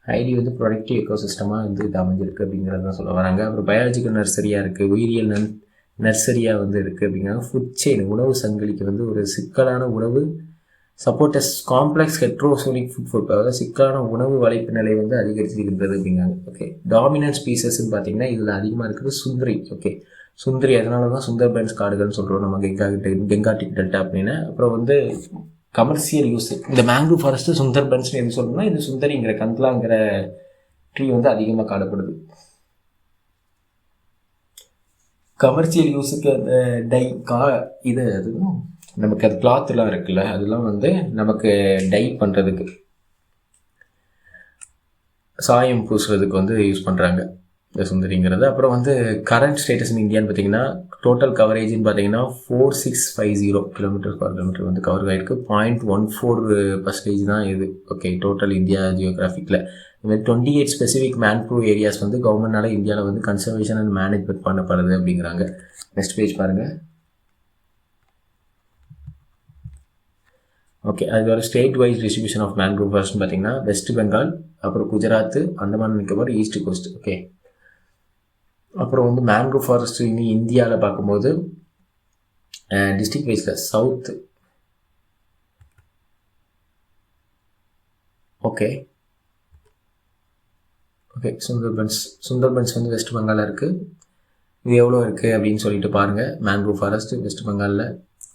ஹைலி வந்து ப்ரொடக்டிவ் எக்கோசிஸ்டமாக வந்து இது அமைஞ்சிருக்கு அப்படிங்கிறது தான் சொல்ல வராங்க. அப்புறம் பயாலஜிக்கல் நர்சரியாக இருக்குது, உயிரியல் நர்சரியாக வந்து இருக்குது அப்படிங்கிறாங்க. ஃபுட் செயின், உணவு சங்கிலிக்கு வந்து ஒரு சிக்கலான உணவு சப்போர்ட்டஸ் காம்ப்ளெக்ஸ் ஹெட்ரோசோனிக் ஃபுட், அதாவது சிக்கலான உணவு வலைப்பு நிலை வந்து அதிகரிச்சிருக்கின்றது அப்படிங்காங்க. ஓகே, டாமினன்ட் ஸ்பீசஸ்ன்னு பார்த்தீங்கன்னா இதில் அதிகமாக இருக்கிறது சுந்தரி. ஓகே, சுந்தரி, அதனால தான் சுந்தர்பன்ஸ் காடுகள்னு சொல்கிறோம் நம்ம கெங்காட்டிக் டெல்டா அப்படின்னு. அப்புறம் வந்து கமர்ஷியல் யூஸ், இந்த மேங்க்ரூவ் ஃபாரஸ்ட்டு சுந்தர்பன்ஸ்னு எது சொல்லணும்னா இது சுந்தரிங்கிற கந்த்லாங்கிற ட்ரீ வந்து அதிகமாக காணப்படுது. கமர்ஷியல் யூஸுக்கு அந்த இது அதுவும் நமக்கு அது கிளாத்லாம் இருக்குல்ல, அதெல்லாம் வந்து நமக்கு டை பண்ணுறதுக்கு, சாயம் பூசுறதுக்கு வந்து யூஸ் பண்ணுறாங்க இந்த சுந்தரிங்கிறது. அப்புறம் வந்து கரண்ட் ஸ்டேட்டஸ் இன் இந்தியான்னு பார்த்தீங்கன்னா டோட்டல் கவரேஜ்னு பார்த்தீங்கன்னா 4650 km/km வந்து கவர் ஆகிருக்கு. 0.14% தான் இது. ஓகே, டோட்டல் இந்தியா ஜியோகிராஃபிக்கில் இதுமாதிரி 28 ஸ்பெசிஃபிக் மேன்க்ரூவ் ஏரியாஸ் வந்து கவர்மெண்ட்னால இந்தியாவில் வந்து கன்சர்வேஷன் அண்ட் மேனேஜ்மெண்ட் பண்ணப்படுது அப்படிங்கிறாங்க. நெக்ஸ்ட் பேஜ் பாருங்கள். ஓகே, அது ஒரு state wise distribution of mangrove ஃபாரஸ்ட்னு பார்த்தீங்கன்னா வெஸ்ட் பெங்கால், அப்புறம் Gujarat, Andaman Nicobar, east coast. Okay, அப்புறம் வந்து மேன்க்ரூவ் ஃபாரஸ்ட் இனி இந்தியாவில் பார்க்கும்போது டிஸ்ட்ரிக்ட் வைஸில் சவுத். ஓகே ஓகே சுந்தர்பன்ஸ் வந்து வெஸ்ட் பெங்காலில் இருக்குது. இது எவ்வளோ இருக்குது அப்படின்னு சொல்லிட்டு பாருங்கள். மேன்க்ரூவ் ஃபாரஸ்ட் வெஸ்ட் பெங்காலில்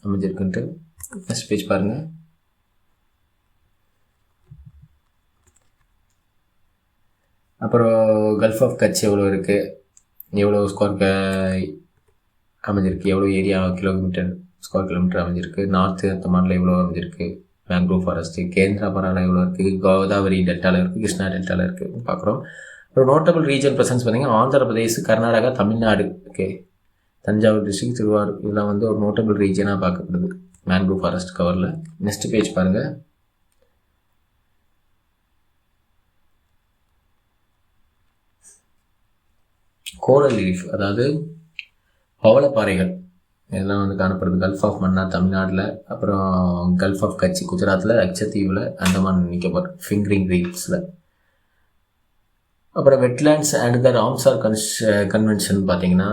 அமைஞ்சிருக்குன்ட்டு. நெக்ஸ்ட் பேஜ் பாருங்கள். அப்புறம் கல்ஃப் ஆஃப் கட்ச் எவ்வளோ இருக்குது, எவ்வளோ ஸ்கொயர் அமைஞ்சிருக்கு, எவ்வளோ ஏரியா ஸ்கொயர் கிலோமீட்டர் அமைஞ்சிருக்கு. நார்த்து அந்தமானில் எவ்வளோ அமைஞ்சிருக்கு மேங்க்ரூவ் ஃபாரஸ்ட்டு. கேந்திராபராவில் எவ்வளோ இருக்குது, கோதாவரி டெல்டாவில் இருக்குது, கிருஷ்ணா டெல்டாவில் இருக்குது பார்க்குறோம். அப்புறம் நோட்டபிள் ரீஜன் ப்ரெசன்ஸ் பார்த்திங்கன்னா ஆந்திர பிரதேஷ், கர்நாடகா, தமிழ்நாடு, ஓகே, தஞ்சாவூர் டிஸ்ட்ரிக்ட், திருவாரூர், இதெல்லாம் வந்து ஒரு நோட்டபிள் ரீஜனாக பார்க்கப்படுது மேங்க்ரூவ் ஃபாரஸ்ட் கவரில். நெக்ஸ்ட் பேஜ் பாருங்கள். கோரல் ரீஃப், அதாவது பவளப்பாறைகள், இதெல்லாம் வந்து காணப்படுது. கல்ஃப் ஆஃப் மன்னார் தமிழ்நாட்டில், அப்புறம் கல்ஃப் ஆஃப் கட்சி குஜராத்தில், லட்சத்தீவில், அந்தமான் நிக்கோபார் ஃபிங்கரிங் ரீஃப்ஸில். அப்புறம் wetlands and the Ramsar convention பார்த்தீங்கன்னா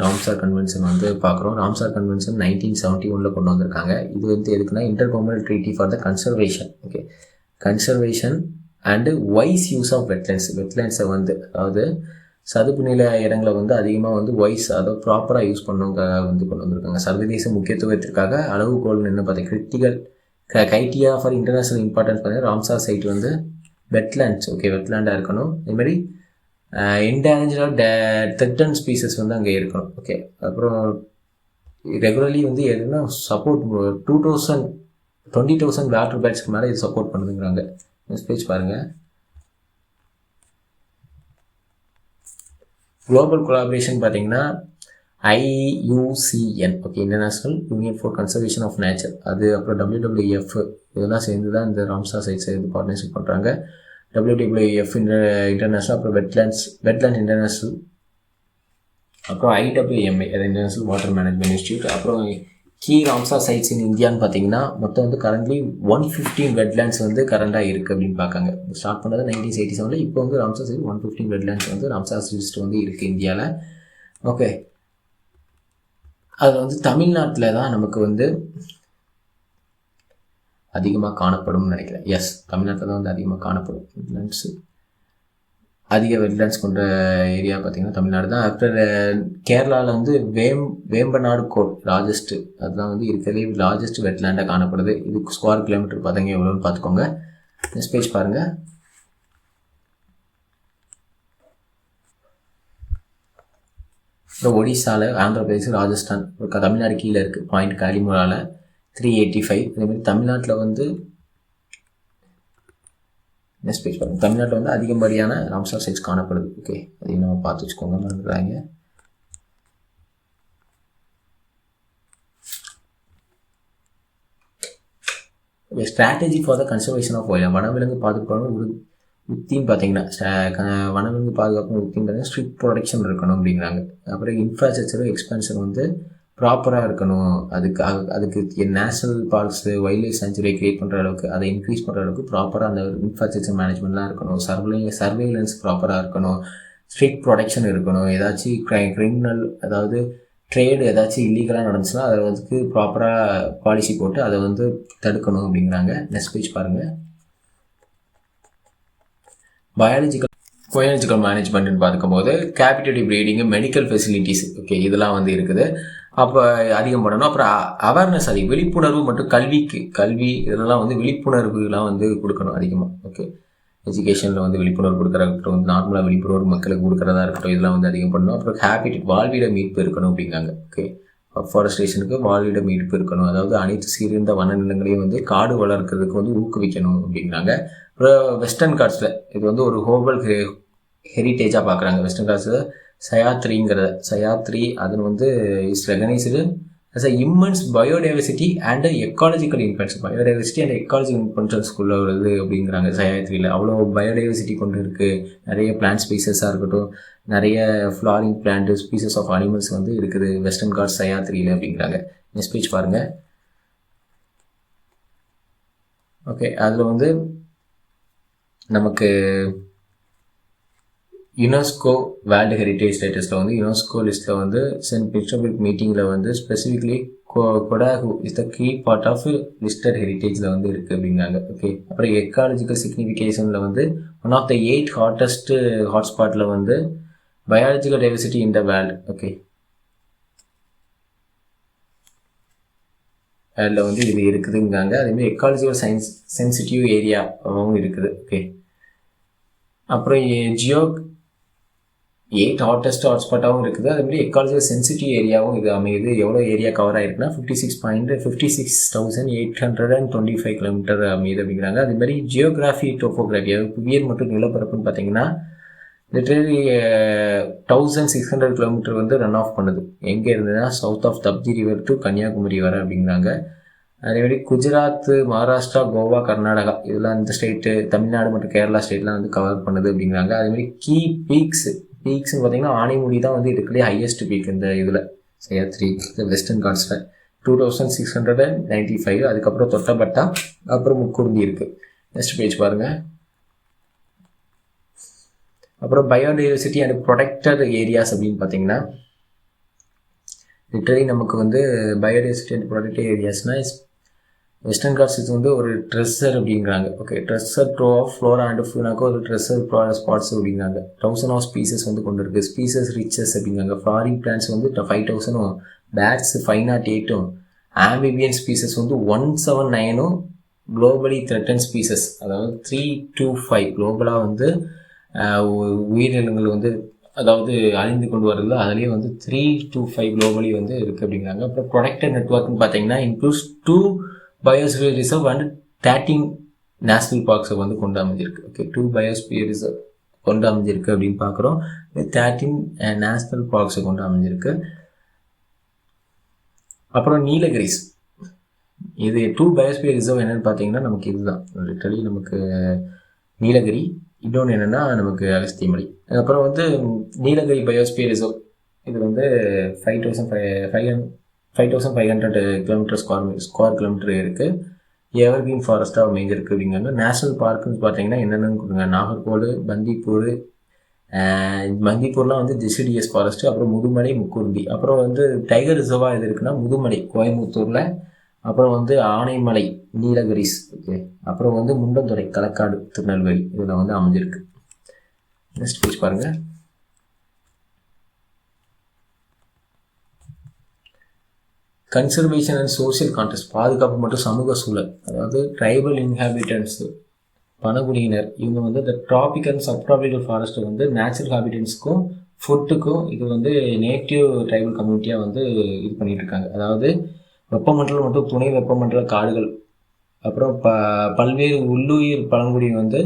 ராம்சார் கன்வென்ஷன் வந்து பார்க்குறோம். ராம்சார் கன்வென்ஷன் 1971 கொண்டு வந்திருக்காங்க. இது வந்து எதுக்குன்னா intergovernmental treaty for the conservation. Okay, conservation and wise use of வெட்லேண்ட்ஸை வந்து, அதாவது சதுப்பு நில இடங்களை வந்து அதிகமாக வந்து அதாவது ப்ராப்பராக யூஸ் பண்ணுங்க வந்து கொண்டு வந்திருக்காங்க. சர்வதேச முக்கியத்துவத்திற்காக அளவுகோல் என்ன பார்த்தீங்க, critical criteria for international importance பார்த்தீங்கன்னா ராம்சார் சைட் வந்து வெட்லேண்ட்ஸ். ஓகே, வெட்லேண்டாக இருக்கணும். இதுமாதிரி என்டேஞ்சர்ட் த்ரெட்டன் ஸ்பீசஸ் வந்து அங்கே இருக்கணும். ஓகே, அப்புறம் ரெகுலர்லி வந்து எதுனா சப்போர்ட் 20,000 வாட்டர் பேட்ஸ்க்கு மேலே இது சப்போர்ட் பண்ணுதுங்கிறாங்க. நெக்ஸ்ட் பேஜ் பாருங்கள். குளோபல் கொலாபரேஷன் பார்த்தீங்கன்னா IUCN, okay, international union for conservation of nature, அது அப்புறம் WWF இதெல்லாம் சேர்ந்து தான் இந்த ராம்சார் சைட் சேர்ந்து பார்ட்னர்ஷிப் பண்ணுறாங்க. WWF இன்டர்நேஷ்னல், அப்புறம் வெட்லேண்ட் இன்டர்நேஷ்னல், அப்புறம் IWMA அது இன்டர்நேஷ்னல் வாட்டர் மேனேஜ்மெண்ட் இன்ஸ்டியூட். அப்புறம் கீ ராம்சார் சைட்ஸ் இன் இந்தியான்னு பார்த்தீங்கன்னா மொத்தம் வந்து கரண்ட்லி 115 வெட்லேண்ட்ஸ் வந்து கரண்டாக இருக்குது அப்படின்னு பார்க்காங்க. ஸ்டார்ட் பண்ணது 1987, இப்போ வந்து ராம்சார் சைட் 115 வெட்லேண்ட்ஸ் வந்து ராம்சார் லிஸ்ட் வந்து இருக்குது இந்தியாவில். ஓகே, அதில் வந்து தமிழ்நாட்டில் தான் நமக்கு வந்து அதிகமாக காணப்படும்னு நினைக்கிறேன். எஸ், தமிழ்நாட்டில் தான் வந்து அதிகமாக காணப்படும் வெட்லேண்ட்ஸு. அதிக வெட்லாண்ட்ஸ் கொண்ட ஏரியா பார்த்திங்கன்னா தமிழ்நாடு தான். ஆஃப்டர் கேரளாவில் வந்து வேம்பநாடு கோட் லார்ஜஸ்ட்டு, அதுதான் வந்து இருக்கிறதே லார்ஜஸ்ட் வெட்லேண்டாக காணப்படுது. இது ஸ்கொயர் கிலோமீட்டர் பார்த்தீங்க எவ்வளோன்னு பார்த்துக்கோங்க. நெக்ஸ்ட் பேஜ் பாருங்கள். அப்புறம் ஒடிசாவில், ஆந்திர பிரதேஷ், ராஜஸ்தான், தமிழ்நாடு கீழே இருக்குது பாயிண்ட் காலிமுராவில் 385. அதேமாதிரி தமிழ்நாட்டில் வந்து நெக்ஸ்ட் பேஜ் பாருங்கள். தமிழ்நாட்டில் வந்து அதிகப்படியான ராம்சார் சைட்ஸ் காணப்படுது. ஓகே, அதையும் நம்ம பார்த்து வச்சுக்கோங்க, மறந்துடுறாங்க. Strategy for the conservation of wild, வனவிலங்கு பாதுகாப்பு உத்தின்னு பார்த்தீங்கன்னா வனவிலங்கு பாதுகாப்பு உத்தின்னு பார்த்தீங்கன்னா ஸ்ட்ரிக்ட் ப்ரொடெக்ஷன் இருக்கணும் அப்படிங்கிறாங்க. அப்புறம் இன்ஃப்ராஸ்ட்ரக்சரும் எக்ஸ்பென்ஷன் வந்து ப்ராப்பராக இருக்கணும். அதுக்கு national parks, wild life சேஞ்சுரி create பண்ணுற அளவுக்கு, அதை இன்க்ரீஸ் பண்ணுற அளவுக்கு ப்ராப்பராக அந்த இன்ஃப்ராஸ்ட்ரக்சர் மேனேஜ்மெண்ட்லாம் இருக்கணும். சர்வேலன்ஸ் ப்ராப்பராக இருக்கணும். ஸ்ட்ரிக்ட் ப்ரொடெக்ஷன் இருக்கணும். ஏதாச்சும் கிரிமினல், அதாவது ட்ரேடு ஏதாச்சும் இல்லீகலாக நடந்துச்சுன்னா அதை வந்து ப்ராப்பராக பாலிசி போட்டு அதை வந்து தடுக்கணும் அப்படிங்கிறாங்க. நெக்ஸ்ட் பேஜ் பாருங்கள். பயாலஜிக்கல் மேனேஜ்மெண்ட்னு பார்க்கும்போது கேபிட்டேட்டிவ் ப்ரீடிங்கு, மெடிக்கல் ஃபெசிலிட்டிஸ், ஓகே, இதெல்லாம் வந்து இருக்குது. அப்போ அதிகம் பண்ணணும். அப்புறம் அவேர்னஸ், அதிக விழிப்புணர்வு மற்றும் கல்வி இதெல்லாம் வந்து விழிப்புணர்வுலாம் வந்து கொடுக்கணும் அதிகமாக. ஓகே, எஜுகேஷனில் வந்து விழிப்புணர்வு கொடுக்குறதாகட்டும், நார்மலாக விழிப்புணர்வு மக்களுக்கு கொடுக்குறதா இருக்கட்டும், இதெல்லாம் வந்து அதிகம் பண்ணணும். அப்புறம் ஹேபிட்டட், வாழ்விட மீட்பு இருக்கணும் அப்படிங்காங்க. ஓகே, ஃபாரஸ்டேஷனுக்கு வாழ்விட மீட்பு இருக்கணும். அதாவது அனைத்து சீர்ந்த வனநிலங்களையும் வந்து காடு வளர்க்குறதுக்கு வந்து ஊக்குவிக்கணும் அப்படிங்கிறாங்க. அப்புறம் வெஸ்டர்ன் காட்ஸில் இது வந்து ஒரு ஹோபல் ஹெரிட்டேஜாக பார்க்குறாங்க. வெஸ்டர்ன் காட்ஸில் சயாத்ரி அது வந்து is recognised as a immense biodiversity and ecological importance. பயோடைவர்சிட்டி அண்ட் எக்காலஜிக்கல் இம்பார்ட்டன்ஸ்குள்ளே வருது அப்படிங்கிறாங்க. சயாத்ரியில் அவ்வளோ பயோடைவர்சிட்டி கொண்டு இருக்குது. நிறைய பிளான்ட் ஸ்பீசஸாக இருக்கட்டும், நிறைய flowering plant species of animals வந்து இருக்குது வெஸ்டர்ன் காட்ஸ் சயாத்ரியில் அப்படிங்கிறாங்க. நெக்ஸ்ட் பேஜ் பாருங்கள். ஓகே, அதில் வந்து நமக்கு யுனெஸ்கோ வேர்ல்டு ஹெரிட்டேஜ் ஸ்டேட்டஸில் வந்து யுனெஸ்கோ லிஸ்ட்டில் வந்து சென்ட் பீட்டர்ஸ்பர்க் மீட்டிங்கில் வந்து specifically Kodagu is the key part of listed ஹெரிட்டேஜில் வந்து இருக்குது அப்படிங்கிறாங்க. ஓகே, அப்புறம் எக்காலஜிக்கல் சிக்னிஃபிகேஷனில் வந்து ஒன் ஆஃப் த 8 ஹாட்டஸ்ட்டு ஹாட்ஸ்பாட்டில் வந்து biological diversity in the world. Okay, அதில் வந்து இது இருக்குதுங்காங்க. அதேமாதிரி எக்காலஜிக்கல் சென்சிட்டிவ் ஏரியாவும் இருக்குது. ஓகே, அப்புறம் 8 ஹாட்டஸ்ட் ஹாட்ஸ்பாட்டாகவும் இருக்குது. அதேமாதிரி எக்காலஜிக்கல் சென்சிட்டிவ் ஏரியாவும் இது அமையுது. எவ்வளோ ஏரியா கவர் ஆகிருக்குன்னா 56.825 கிலோமீட்டர் அமையுது அப்படிங்கிறாங்க. அதேமாதிரி ஜியோகிராஃபி, டோபோகிராஃபி, அதாவது புவியியல் மற்றும் நிலப்பரப்புன்னு பார்த்தீங்கன்னா லிட்டரலி 1600 கிலோமீட்டர் வந்து ரன் ஆஃப் பண்ணுது. எங்கே இருந்ததுன்னா south of Tapti river to Kanyakumari வர அப்படிங்கிறாங்க. அதேமாதிரி குஜராத், மகாராஷ்டிரா, கோவா, கர்நாடகா இதெல்லாம் இந்த ஸ்டேட்டு, தமிழ்நாடு மற்றும் கேரளா ஸ்டேட்லாம் வந்து கவர் பண்ணுது அப்படிங்கிறாங்க. அதேமாதிரி கீ பீக்ஸ்னு பார்த்தீங்கன்னா ஆனைமுடி தான் வந்து இருக்கிறதே ஹையஸ்ட் பீக் இந்த இதில் சயாத்ரி வெஸ்டர்ன் காட்ஸில் 2695. அதுக்கப்புறம் தொட்டபெட்டா, அப்புறம் முக்குருந்தி இருக்குது. நெக்ஸ்ட் பேஜ் பாருங்கள். அப்புறம் பயோடைவர்சிட்டி அண்ட் ப்ரொடெக்டட் ஏரியாஸ் அப்படின்னு பார்த்தீங்கன்னா லிட்டரலி நமக்கு வந்து பயோடைவர்சிட்டி அண்ட் ப்ரொடெக்டட் ஏரியாஸ்னால் வெஸ்டர்ன் காட்ஸ் இது வந்து ஒரு ட்ரெஸ்ஸர் அப்படிங்கிறாங்க. Okay, treasure trove of flora and ஃபூனாக்கோ ஒரு ட்ரெஸ்ஸர் ஸ்பாட்ஸ் அப்படிங்கிறாங்க. 1000 ஆஃப் ஸ்பீசஸ் வந்து கொண்டு இருக்குது. ஸ்பீசஸ் ரிச்சஸ் அப்படிங்கிறாங்க. ஃப்ளாரிங் பிளான்ஸ் வந்து 5000, பேட்ஸ் 508, ஆம்பிபியன் ஸ்பீசஸ் வந்து 179, குளோபலி த்ரெட்டன் ஸ்பீசஸ் அதாவது 325 குளோபலாக வந்து உயிரினங்கள் வந்து அதாவது அழிந்து கொண்டு வருது. அதுலேயே வந்து 325 குளோபலி வந்து இருக்குது அப்படிங்கிறாங்க. அப்புறம் ப்ரொடெக்டட் நெட்ஒர்க்னு பார்த்தீங்கன்னா includes 2 biosphere reserve and 13 national பார்க்ஸை வந்து கொண்டு அமைஞ்சிருக்கு. ஓகே, 2 பயோஸ்பியர் ரிசர்வ் கொண்டு அமைஞ்சிருக்கு அப்படின்னு பார்க்குறோம். 13 நேஷ்னல் பார்க்ஸை கொண்டு அமைஞ்சிருக்கு. அப்புறம் நீலகிரிஸ், இது 2 பயோஸ்பியர் ரிசர்வ் என்னென்னு பார்த்தீங்கன்னா நமக்கு இதுதான் லிட்டரலி நமக்கு நீலகிரி. இன்னொன்று என்னென்னா நமக்கு அகஸ்தியமலை. அதுக்கப்புறம் வந்து நீலகிரி பயோஸ்பியர் ரிசர்வ் இது வந்து 5500 கிலோமீட்டர் ஸ்கொயர் கிலோமீட்டர் இருக்குது. எவர்கிரீன் ஃபாரஸ்ட்டாக அமைஞ்சிருக்கு அப்படிங்கிறாங்க. நேஷ்னல் பார்க்குன்னு பார்த்தீங்கன்னா என்னென்னு கொடுங்க, நாகர்கோவில், பந்திப்பூர்லாம் வந்து ஜெசிடிஎஸ் ஃபாரஸ்ட்டு, அப்புறம் முதுமலை, முக்குருந்தி. அப்புறம் வந்து டைகர் ரிசர்வாக எது இருக்குன்னா முதுமலை கோயம்புத்தூரில், அப்புறம் வந்து ஆனைமலை நீலகிரிஸ். ஓகே, அப்புறம் வந்து முண்டந்துறை களக்காடு திருநெல்வேலி இதில் வந்து அமைஞ்சிருக்கு. நெக்ஸ்ட் பேஜ் பாருங்கள். கன்சர்வேஷன் அண்ட் சோசியல் கான்டெக்ட், பாதுகாப்பு மற்றும் சமூக சூழல். அதாவது ட்ரைபல் இன்ஹாபிட்டன்ஸ், பணக்குடியினர், இவங்க வந்து இந்த ட்ராபிக் அண்ட் சப்ட்ராபிக்கல் ஃபாரஸ்ட் வந்து நேச்சுரல் ஹாபிட்டன்ஸுக்கும் ஃபுட்டுக்கும் இது வந்து நேட்டிவ் ட்ரைபல் கம்யூனிட்டியாக வந்து இது பண்ணிட்டு இருக்காங்க. அதாவது வெப்பமண்டல மற்றும் துணை வெப்பமண்டல காடுகள், அப்புறம் பல்வேறு உள்ளுயிர் பழங்குடி வந்து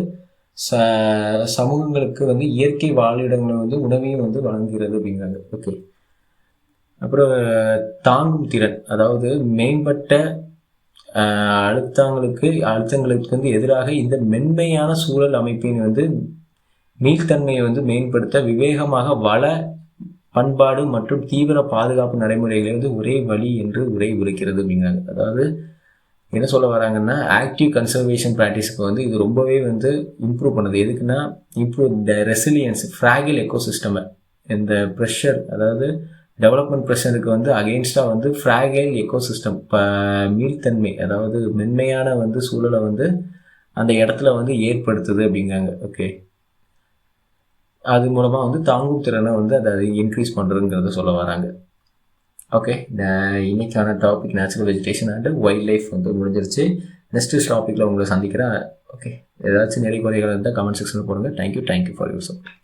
சமூகங்களுக்கு வந்து இயற்கை வாழிடங்களை வந்து உணவையும் வந்து வழங்குகிறது அப்படிங்கிறாங்க. ஓகே. அப்புறம் தாங்கும் திறன், அதாவது மேம்பட்ட அழுத்தங்களுக்கு வந்து எதிராக இந்த மென்மையான சூழல் அமைப்பின் வந்து மீள்தன்மையை வந்து மேம்படுத்த விவேகமாக வள பண்பாடு மற்றும் தீவிர பாதுகாப்பு நடைமுறைகளை வந்து ஒரே வழி என்று உரை உரைக்கிறது அப்படிங்கிறாங்க. அதாவது என்ன சொல்ல வராங்கன்னா, ஆக்டிவ் கன்சர்வேஷன் ப்ராக்டிஸுக்கு வந்து இது ரொம்பவே வந்து இம்ப்ரூவ் பண்ணுது. எதுக்குன்னா, இம்ப்ரூவ் த ரெசிலியன்ஸ் ஃப்ராகில் எக்கோசிஸ்டமை, இந்த ப்ரெஷர், அதாவது டெவலப்மெண்ட் ப்ரெஷருக்கு வந்து அகெயின்ஸ்டாக வந்து ஃப்ராகைல் எக்கோசிஸ்டம், மீள்தன்மை, அதாவது மென்மையான வந்து சூழலை வந்து அந்த இடத்துல வந்து ஏற்படுத்துது அப்படிங்காங்க. ஓகே. அது மூலமாக வந்து தாங்கும் திறனை வந்து அதை இன்க்ரீஸ் பண்ணுறதுங்கிறத சொல்ல வராங்க. ஓகே. இன்னைக்கான topic natural vegetation and wild life வந்து முடிஞ்சிருச்சு. நெக்ஸ்ட் டாப்பிக்கில் உங்களை சந்திக்கிறேன். ஓகே. ஏதாச்சும் நிறைய குறைகள் இருந்தால் கமெண்ட் செக்ஷனில் போடுங்க. Thank you for your support.